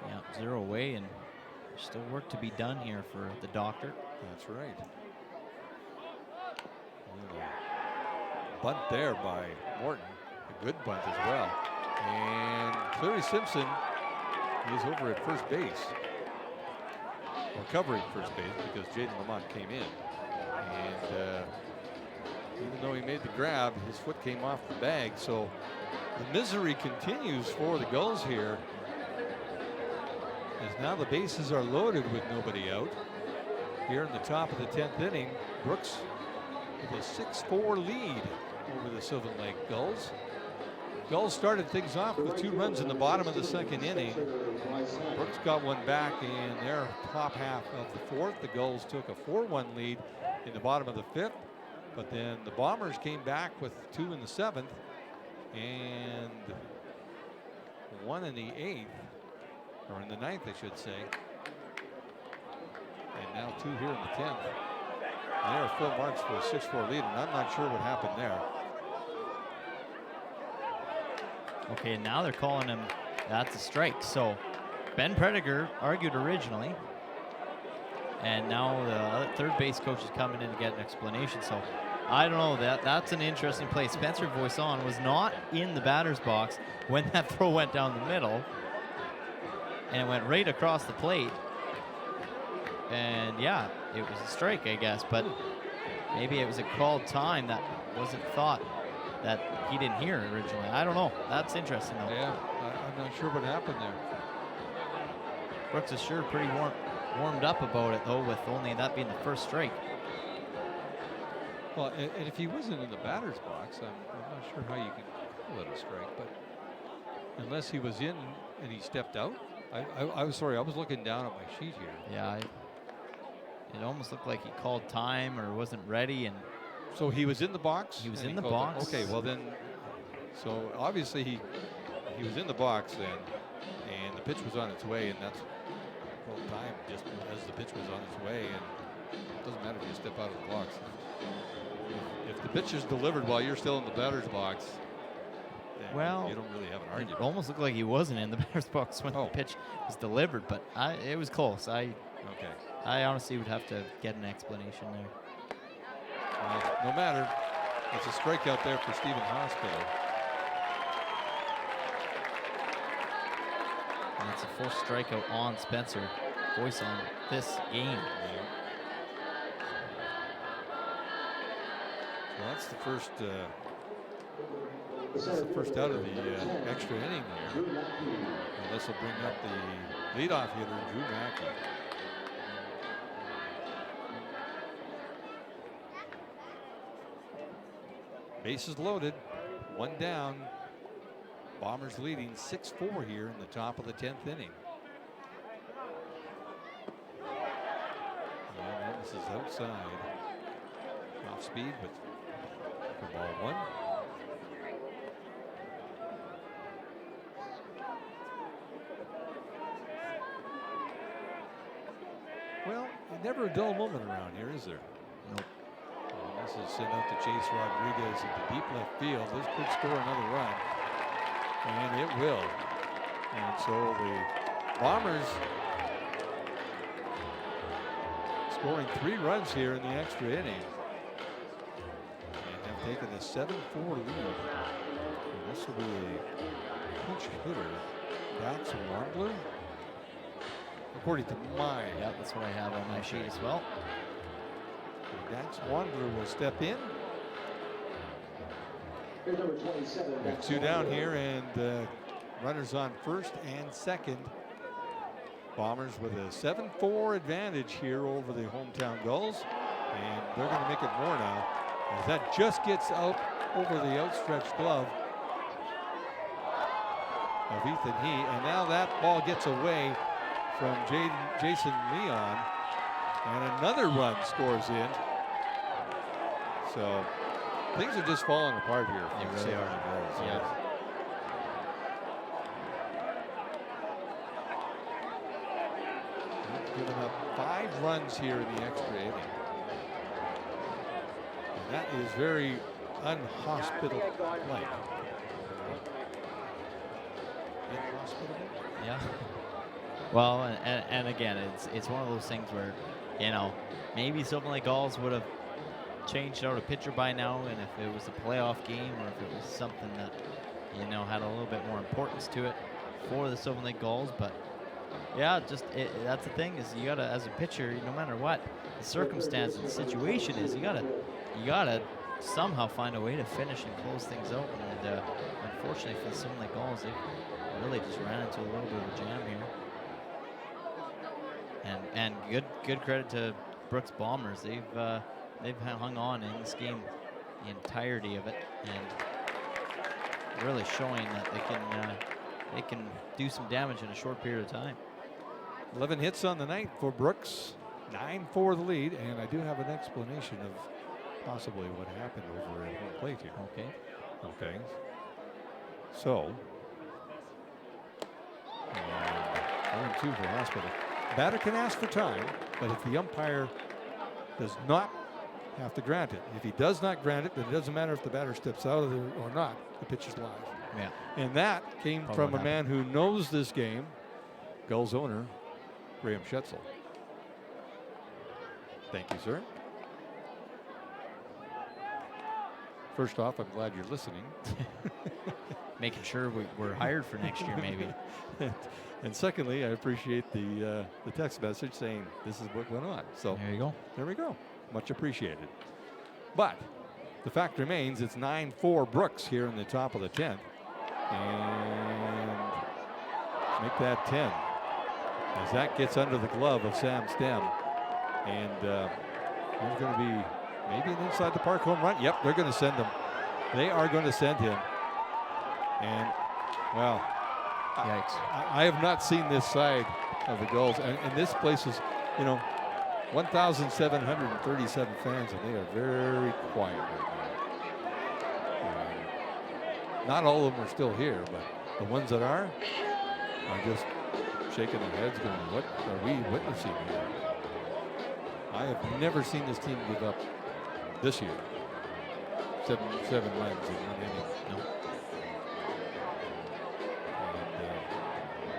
Yeah, 0 away, and there's still work to be done here for the doctor. That's right. And a bunt there by Morton, a good bunt as well. And Clary Simpson is over at first base, or covering first base, because Jaden Lamont came in. And even though he made the grab, his foot came off the bag. So the misery continues for the Gulls here, as now the bases are loaded with nobody out. Here in the top of the 10th inning, Brooks with a 6-4 lead over the Sylvan Lake Gulls. Gulls started things off with 2 runs in the bottom of the 2nd inning. Brooks got one back in their top half of the 4th. The Gulls took a 4-1 lead in the bottom of the 5th. But then the Bombers came back with 2 in the 7th and 1 in the 8th, or in the 9th, I should say. And now 2 here in the 10th. And they are full marks for a 6-4 lead, and I'm not sure what happened there. Okay, and now they're calling him, that's a strike. So Ben Prediger argued originally, and now the third base coach is coming in to get an explanation. So I don't know, that's an interesting play. Spencer Voisin was not in the batter's box when that throw went down the middle. and it went right across the plate. And yeah, it was a strike, I guess, but maybe it was a called time that wasn't thought, that he didn't hear originally. I don't know. That's interesting, though. Yeah, I'm not sure what happened there. Brooks is sure pretty warmed up about it, though, with only that being the first strike. Well, and if he wasn't in the batter's box, I'm not sure how you can call it a strike, but unless he was in and he stepped out. I was sorry, I was looking down at my sheet here. Yeah, it almost looked like he called time or wasn't ready, and so he was in the box? He was and in the called box. Okay, well then, so obviously he was in the box then, and the pitch was on its way, and that's called time just as the pitch was on its way, and it doesn't matter if you step out of the box. If the pitch is delivered while you're still in the batter's box, then well, you don't really have an it argument. almost looked like he wasn't in the batter's box when the pitch was delivered, but it was close. I honestly would have to get an explanation there. Well, no matter, it's a strikeout there for Stephen Hospital. And it's a full strikeout on Spencer Boyce on this game. Well, that's the first. That's the first out of the extra inning there. And this will bring up the leadoff hitter, Drew Mackey. Bases loaded, one down. Bombers leading 6-4 here in the top of the 10th inning. And this is outside. Off speed, but for ball one. Well, never a dull moment around here, is there? Nope. And this is sent out to Chase Rodriguez into deep left field. This could score another run, and it will. And so the Bombers scoring 3 runs here in the extra inning, and have taken a 7-4 lead. And this will be a pinch hitter, Dax Wandler. According to mine. Yeah, that's what I have on my sheet as well. Dax Wandler will step in. Here's number 27. We have 2 down here, and runners on first and second. Bombers with a 7-4 advantage here over the hometown Gulls, and they're going to make it more now, as that just gets out over the outstretched glove of Ethan He, and now that ball gets away from Jason Leon, and another run scores in. So things are just falling apart here. They really are. Yeah. Giving up 5 runs here in the extra inning. And that is very unhospitable-like. Inhospitable? Yeah. Well, and again, it's one of those things where, you know, maybe Sylvan Lake Gulls would have changed out a pitcher by now, and if it was a playoff game or if it was something that, you know, had a little bit more importance to it for the Sylvan Lake Gulls. But yeah, just that's the thing, is you gotta, as a pitcher, no matter what the circumstance and the situation is, you gotta somehow find a way to finish and close things out. And unfortunately for the Sylvan Lake Gulls, they really just ran into a little bit of a jam here. And good credit to Brooks Bombers. They've hung on in this game the entirety of it, and really showing that they can do some damage in a short period of time. 11 hits on the night for Brooks, 9-4 the lead, and I do have an explanation of possibly what happened over at home plate here. Okay. So, 1-2 for Hospital. Batter can ask for time, but if the umpire does not have to grant it. If he does not grant it, then it doesn't matter if the batter steps out of there or not. The pitch is live. Yeah. And that came from a man who knows this game, Gulls owner, Graham Schetzel. Thank you, sir. First off, I'm glad you're listening. Making sure we're hired for next year, maybe. And secondly, I appreciate the text message saying this is what went on. So There you go. there we go. Much appreciated. But the fact remains, it's 9-4 Brooks here in the top of the 10th. And make that 10 as that gets under the glove of Sam Stem. And there's going to be maybe an inside the park home run. Yep, they're going to send him. They are going to send him. And, well, Yikes. I have not seen this side of the Gulls. And this place is, 1,737 fans, and they are very quiet right now. Not all of them are still here, but the ones that are just shaking their heads going, what are we witnessing here? I have never seen this team give up this year. Seven runs in one inning. No.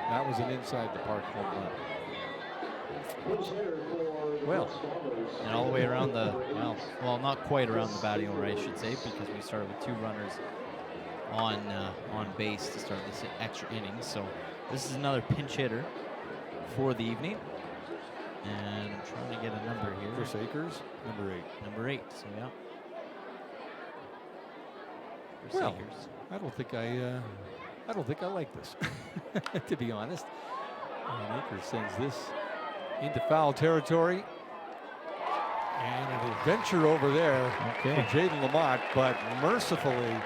And that was an inside the park home run. Well, and all the way around the, well, not quite around the batting order, I should say, because we started with 2 runners on base to start this extra inning. So this is another pinch hitter for the evening. And I'm trying to get a number here. Chris Akers, number 8. Number 8, so yeah. Chris Well, Akers. I don't think I like this, to be honest. And Akers sends this into foul territory. And an adventure over there for Jaden Lamont, but mercifully,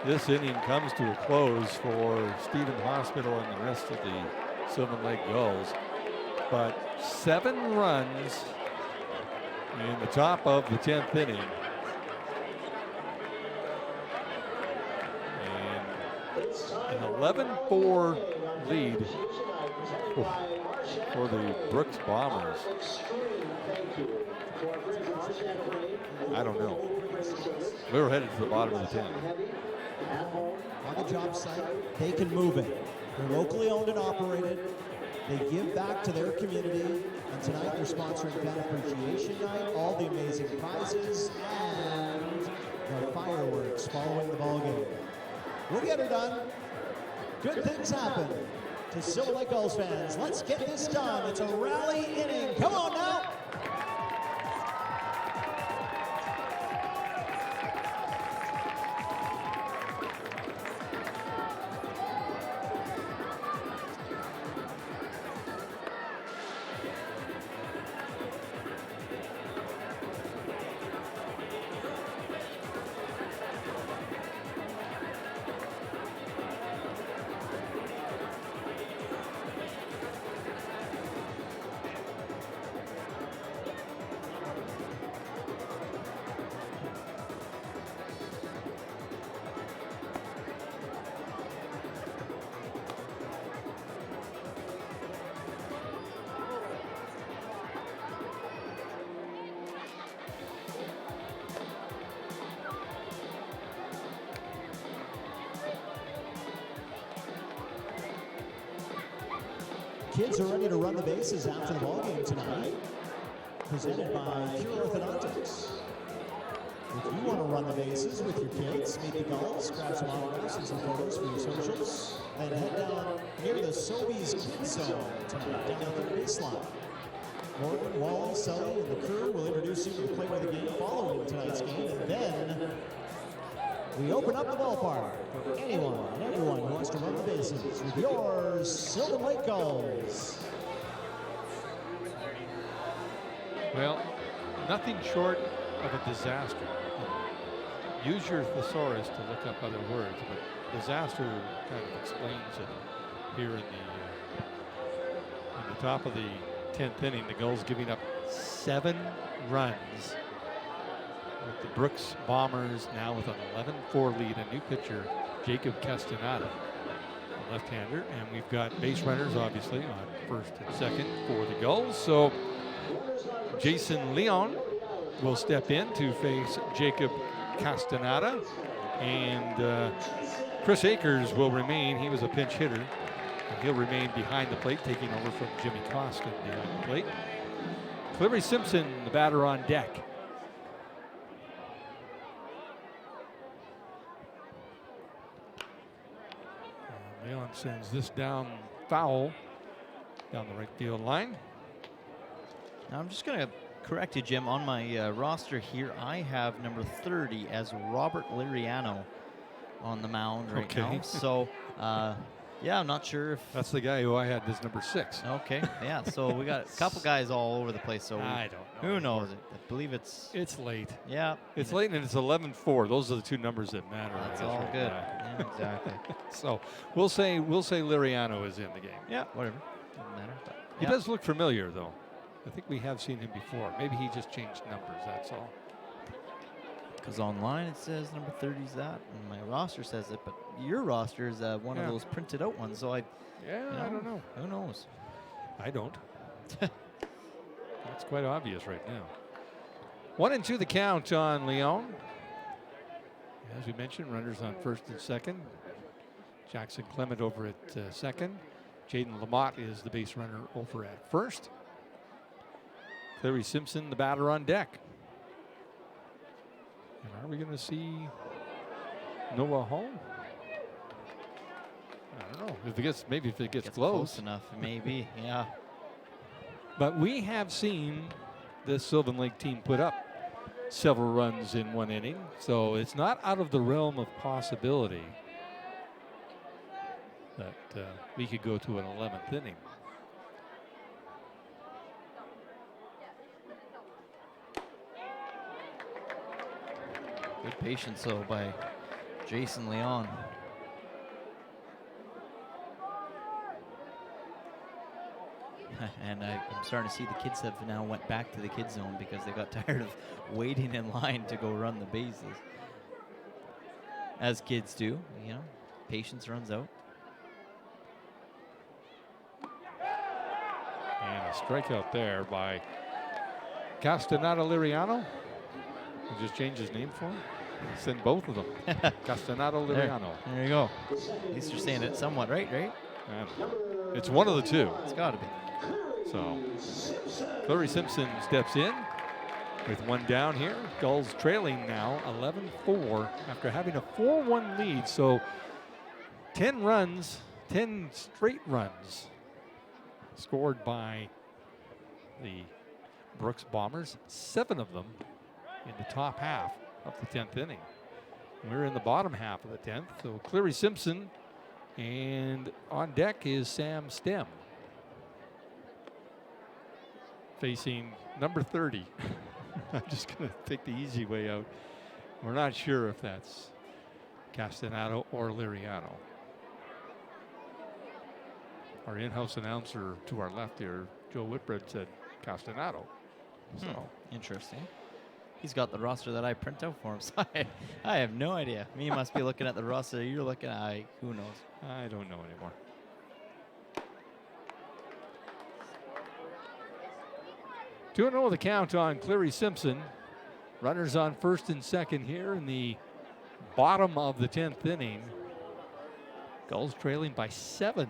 this inning comes to a close for Stephen Hospital and the rest of the Sylvan Lake Gulls. But 7 runs in the top of the 10th inning. And an 11-4 lead for the Brooks Bombers. I don't know. We were headed to the bottom of the 10. On the job site, they can move it. They're locally owned and operated. They give back to their community. And tonight they're sponsoring Fan Appreciation Night, all the amazing prizes, and the fireworks following the ball game. We'll get her done. Good things happen to Silver Lake Gulls fans. Let's get this done. It's a rally inning. Come on now. Kids are ready to run the bases after the ball game tonight. Presented by Pure Orthodontics. If you want to run the bases with your kids, meet the Gulls, grab some autographs and some photos for your socials, then head down near the Sobeys Kids Zone tonight, down at the baseline. Morgan, Wally, Sully, and the crew will introduce you to the flavor of the game following tonight's game, and then we open up the ballpark for anyone and everyone who wants to run the bases with your Sylvan Lake Gulls. Well, nothing short of a disaster. Use your thesaurus to look up other words, but disaster kind of explains it here in the top of the 10th inning. The Gulls giving up 7 runs. With the Brooks Bombers now with an 11-4 lead. A new pitcher, Jacob Castaneda, a left-hander, and we've got base runners obviously on first and second for the Gulls. So Jason Leon will step in to face Jacob Castaneda, and Chris Akers will remain. He was a pinch hitter, and he'll remain behind the plate, taking over from Jimmy Costin behind the plate. Cleary Simpson, the batter, on deck. Leon sends this down foul down the right field line. Now I'm just going to correct you, Jim. On my roster here, I have number 30 as Robert Liriano on the mound right now. So, yeah, I'm not sure if... That's the guy who I had as number 6. Okay, yeah. So we got a couple guys all over the place. So I don't know. Who knows? I believe it's... It's late. Yeah. It's late, and it's 11-4. Those are the two numbers that matter. That's all right good. now. Yeah, exactly. So we'll say Liriano is in the game. Yeah, whatever. Doesn't matter. But, He does look familiar, though. I think we have seen him before. Maybe he just changed numbers, that's all. Because online it says number 30 is that, and my roster says it, but your roster is one of those printed out ones, so I don't know. Who knows? I don't. That's quite obvious right now. 1-2 the count on Leon. As we mentioned, runners on first and second. Jackson Clement over at second. Jaden Lamott is the base runner over at first. Clary Simpson, the batter, on deck. And are we going to see Noah Hall? I don't know. Maybe if it gets close enough, maybe. Yeah. But we have seen this Sylvan Lake team put up several runs in one inning, so it's not out of the realm of possibility that we could go to an 11th inning. Good patience, though, by Jason Leon. And I'm starting to see the kids have now went back to the kid zone because they got tired of waiting in line to go run the bases. As kids do, you know, patience runs out. And a strikeout there by Castaneda Liriano. We'll just change his name for him. Send both of them. Castaneda Liriano. There you go. At least you're saying it somewhat right? It's one of the two. It's got to be. So Clary Simpson steps in with one down here. Gulls trailing now 11-4 after having a 4-1 lead. So 10 runs, 10 straight runs scored by the Brooks Bombers, 7 of them in the top half of the 10th inning. We're in the bottom half of the 10th. So Clary Simpson, and on deck is Sam Stem, facing number 30. I'm just going to take the easy way out. We're not sure if that's Castanado or Liriano. Our in-house announcer to our left here, Joe Whitbread, said Castanado. So interesting. He's got the roster that I print out for him, so I have no idea. Me must be looking at the roster you're looking at. Who knows? I don't know anymore. Two and 0 the count on Clary Simpson. Runners on first and second here in the bottom of the 10th inning. Gulls trailing by 7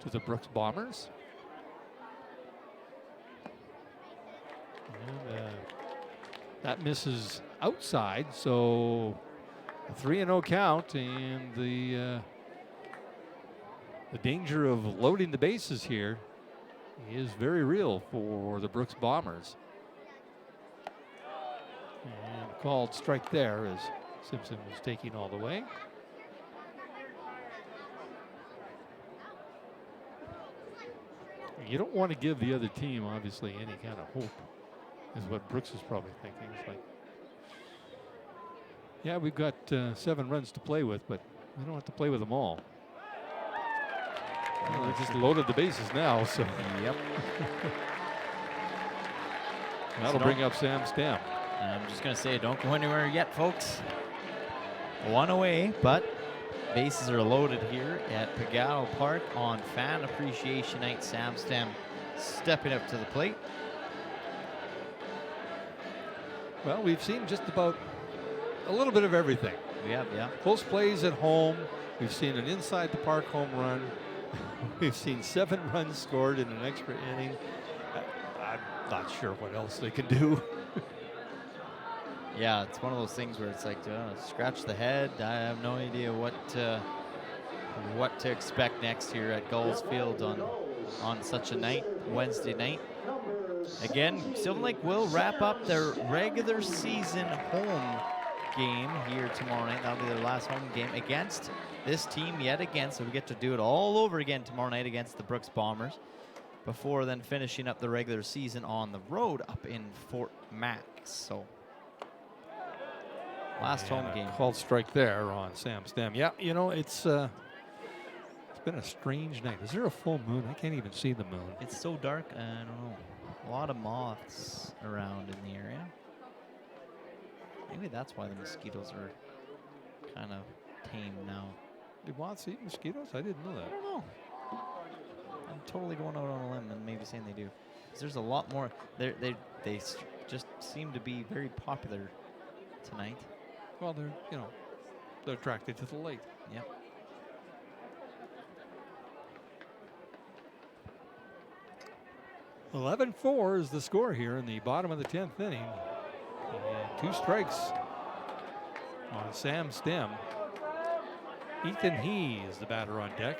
to the Brooks Bombers. And, that misses outside, so a 3-0 count, and the danger of loading the bases here is very real for the Brooks Bombers. And called strike there as Simpson was taking all the way. You don't want to give the other team, obviously, any kind of hope, is what Brooks is probably thinking. It's like, yeah, we've got 7 runs to play with, but we don't have to play with them all. Well, they just loaded the bases now, so. Yep. That'll bring up Sam Stem. I'm just going to say, don't go anywhere yet, folks. 1 away, but bases are loaded here at Pagano Park on Fan Appreciation Night. Sam Stem stepping up to the plate. Well, we've seen just about a little bit of everything. Yeah. Close plays at home. We've seen an inside the park home run. We've seen 7 runs scored in an extra inning. I'm not sure what else they can do. Yeah, it's one of those things where it's like, scratch the head. I have no idea what what to expect next here at Gulls Field on such a night, Wednesday night. Again, Sylvan Lake will wrap up their regular season home game here tomorrow night. That'll be their last home game against this team yet again, so we get to do it all over again tomorrow night against the Brooks Bombers before then finishing up the regular season on the road up in Fort Mac. So last home game. Called strike there on Sam Stem. Yeah, you know, it's been a strange night. Is there a full moon? I can't even see the moon. It's so dark, I don't know. A lot of moths around in the area. Maybe that's why the mosquitoes are kind of tame now. Do moths eat mosquitoes? I didn't know that. I don't know. I'm totally going out on a limb and maybe saying they do. 'Cause there's a lot more. They just seem to be very popular tonight. Well, they're attracted to the light. Yep. (11-4) is the score here in the bottom of the 10th inning. And 2 strikes on Sam Stem. Ethan He is the batter on deck.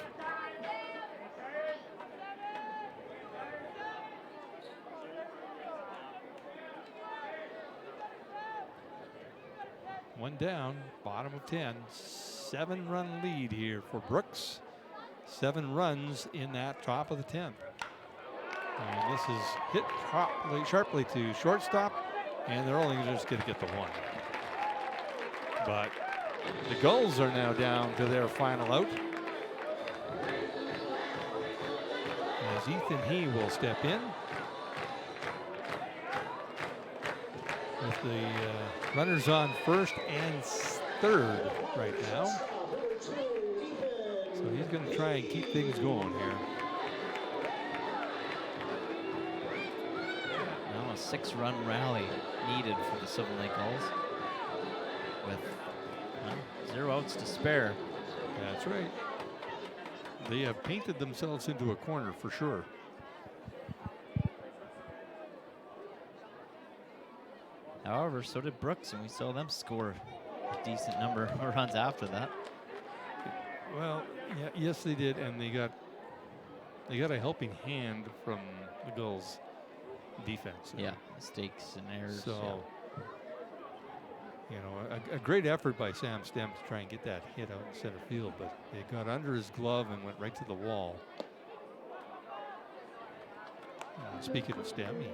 One down, bottom of 10. 7-run lead here for Brooks. 7 runs in that top of the 10th. And this is hit sharply to shortstop, and they're only just going to get the 1. But the Gulls are now down to their final out, as Ethan He will step in with the runners on first and third right now. So he's going to try and keep things going here. Now a 6-run rally needed for the Sylvan Lake Gulls with 0 outs to spare. That's right. They have painted themselves into a corner for sure. However, so did Brooks, and we saw them score a decent number of runs after that. Well, yeah, yes, they did, and they got a helping hand from the Gulls' defense. Yeah, mistakes and errors. So, you know, a great effort by Sam Stem to try and get that hit out in center field, but it got under his glove and went right to the wall. Speaking of Stem, he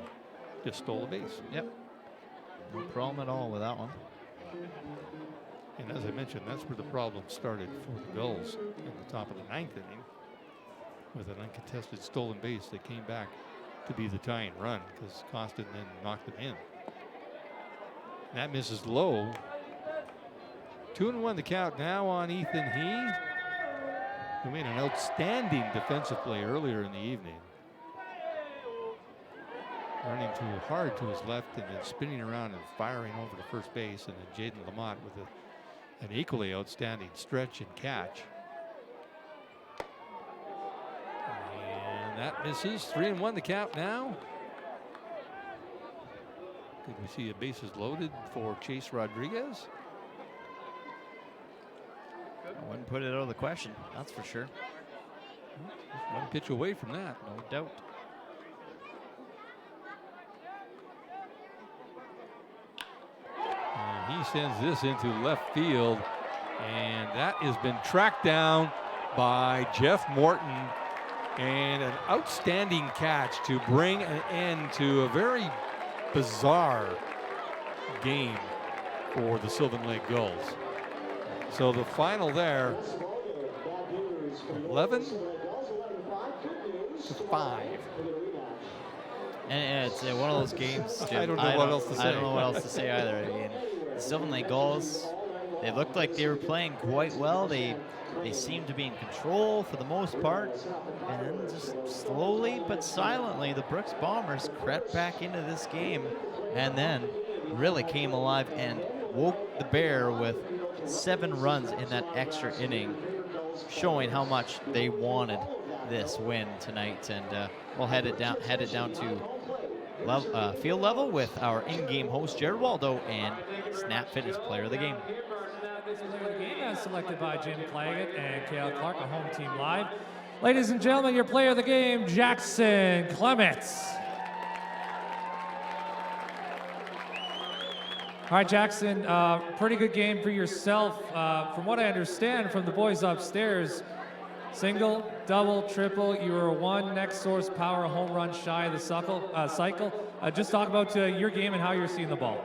just stole a base. Yep. No problem at all with that one. And as I mentioned, that's where the problem started for the Gulls in the top of the 9th inning. With an uncontested stolen base that came back to be the tying run because Costin then knocked it in. That misses low. 2-1 the count now on Ethan He, who made an outstanding defensive play earlier in the evening. Running too hard to his left and then spinning around and firing over to first base, and then Jaden Lamont with an equally outstanding stretch and catch. And that misses. 3-1 the count now. Could we see a bases loaded for Chase Rodriguez? I wouldn't put it out of the question, that's for sure. Just one pitch away from that. No doubt. And he sends this into left field, and that has been tracked down by Jeff Morton, and an outstanding catch to bring an end to a very bizarre game for the Sylvan Lake Gulls. So the final there, 11-5. And it's one of those games, Jim, I don't know what else to say. I don't know what else to say either. I mean, the Sylvan Lake Gulls, they looked like they were playing quite well. They seemed to be in control for the most part. And then just slowly but silently, the Brooks Bombers crept back into this game and then really came alive and woke the bear with 7 runs in that extra inning, showing how much they wanted this win tonight. And we'll head it down to field level with our in-game host Jared Waldo and Snap Fitness Player of the Game. tonight's player of the game as selected by Jim Claggett and Cale Clark on Home Team Live. Ladies and gentlemen, your player of the game, Jackson Clements. All right, Jackson, pretty good game for yourself. From what I understand from the boys upstairs, single, double, triple, you were one next source power home run shy of the cycle. Just talk about your game and how you're seeing the ball.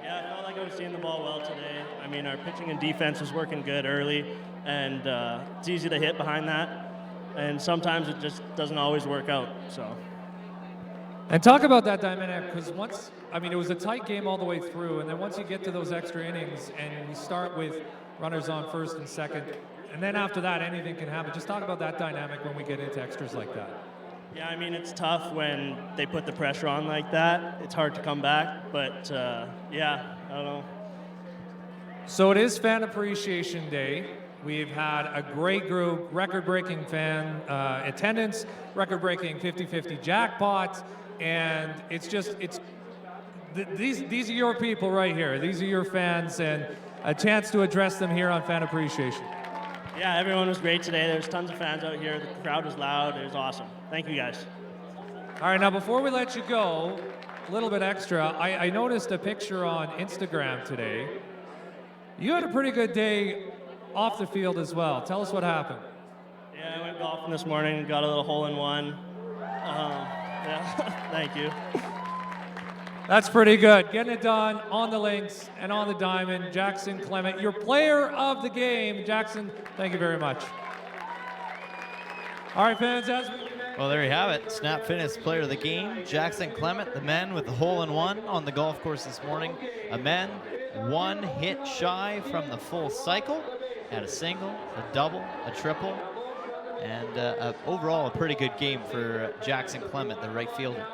Yeah, I felt like I was seeing the ball well today. I mean, our pitching and defense was working good early, and it's easy to hit behind that. And sometimes it just doesn't always work out, so. And talk about that dynamic, because it was a tight game all the way through, and then once you get to those extra innings and we start with runners on first and second, and then after that, anything can happen. Just talk about that dynamic when we get into extras like that. Yeah, I mean, it's tough when they put the pressure on like that. It's hard to come back, but yeah, I don't know. So it is Fan Appreciation Day. We've had a great group, record-breaking fan attendance, record-breaking 50-50 jackpot, and these are your people right here. These are your fans, and a chance to address them here on Fan Appreciation. Yeah, everyone was great today. There's tons of fans out here. The crowd was loud. It was awesome. Thank you, guys. All right, now before we let you go, a little bit extra, I noticed a picture on Instagram today. You had a pretty good day off the field as well. Tell us what happened. Yeah, I went golfing this morning, got a little hole-in-one. Yeah, thank you. That's pretty good. Getting it done on the links and on the diamond. Jackson Clement, your player of the game. Jackson, thank you very much. All right, fans, Well, there you have it. Snap Fitness player of the game, Jackson Clement, the men with the hole-in-one on the golf course this morning. A man one hit shy from the full cycle. Had a single, a double, a triple, and overall a pretty good game for Jackson Clement, the right fielder.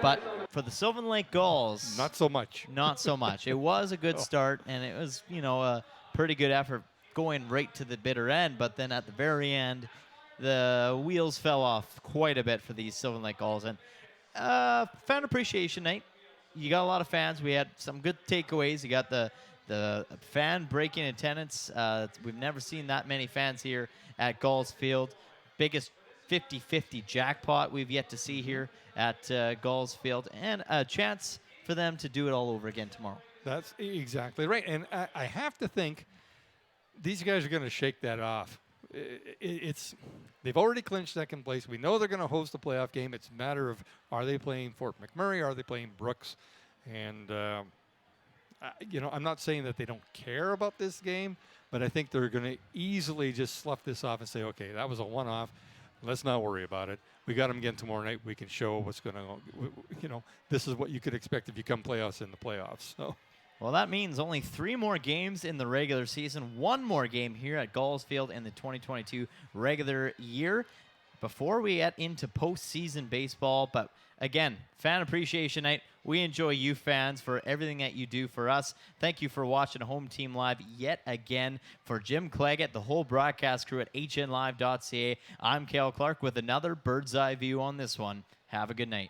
But for the Sylvan Lake Gulls, Not so much. not so much. It was a good start, and it was, a pretty good effort going right to the bitter end. But then at the very end, the wheels fell off quite a bit for these Sylvan Lake Gulls. And Fan Appreciation Night, you got a lot of fans. We had some good takeaways. You got the fan breaking attendance. We've never seen that many fans here at Gulls Field. Biggest 50-50 jackpot we've yet to see here at Gulls Field, and a chance for them to do it all over again tomorrow. That's exactly right. And I have to think these guys are going to shake that off. They've already clinched second place. We know they're going to host the playoff game. It's a matter of, are they playing Fort McMurray? Are they playing Brooks? And I'm not saying that they don't care about this game, but I think they're going to easily just slough this off and say, okay, that was a one-off. Let's not worry about it. We got them again tomorrow night. We can show what's going to, this is what you could expect if you come play us in the playoffs. So. Well, that means only 3 more games in the regular season, 1 more game here at Gulls Field in the 2022 regular year before we get into postseason baseball. But again, Fan Appreciation Night. We enjoy you fans for everything that you do for us. Thank you for watching Home Team Live yet again. For Jim Claggett, the whole broadcast crew at hnlive.ca, I'm Cale Clark with another bird's eye view on this one. Have a good night.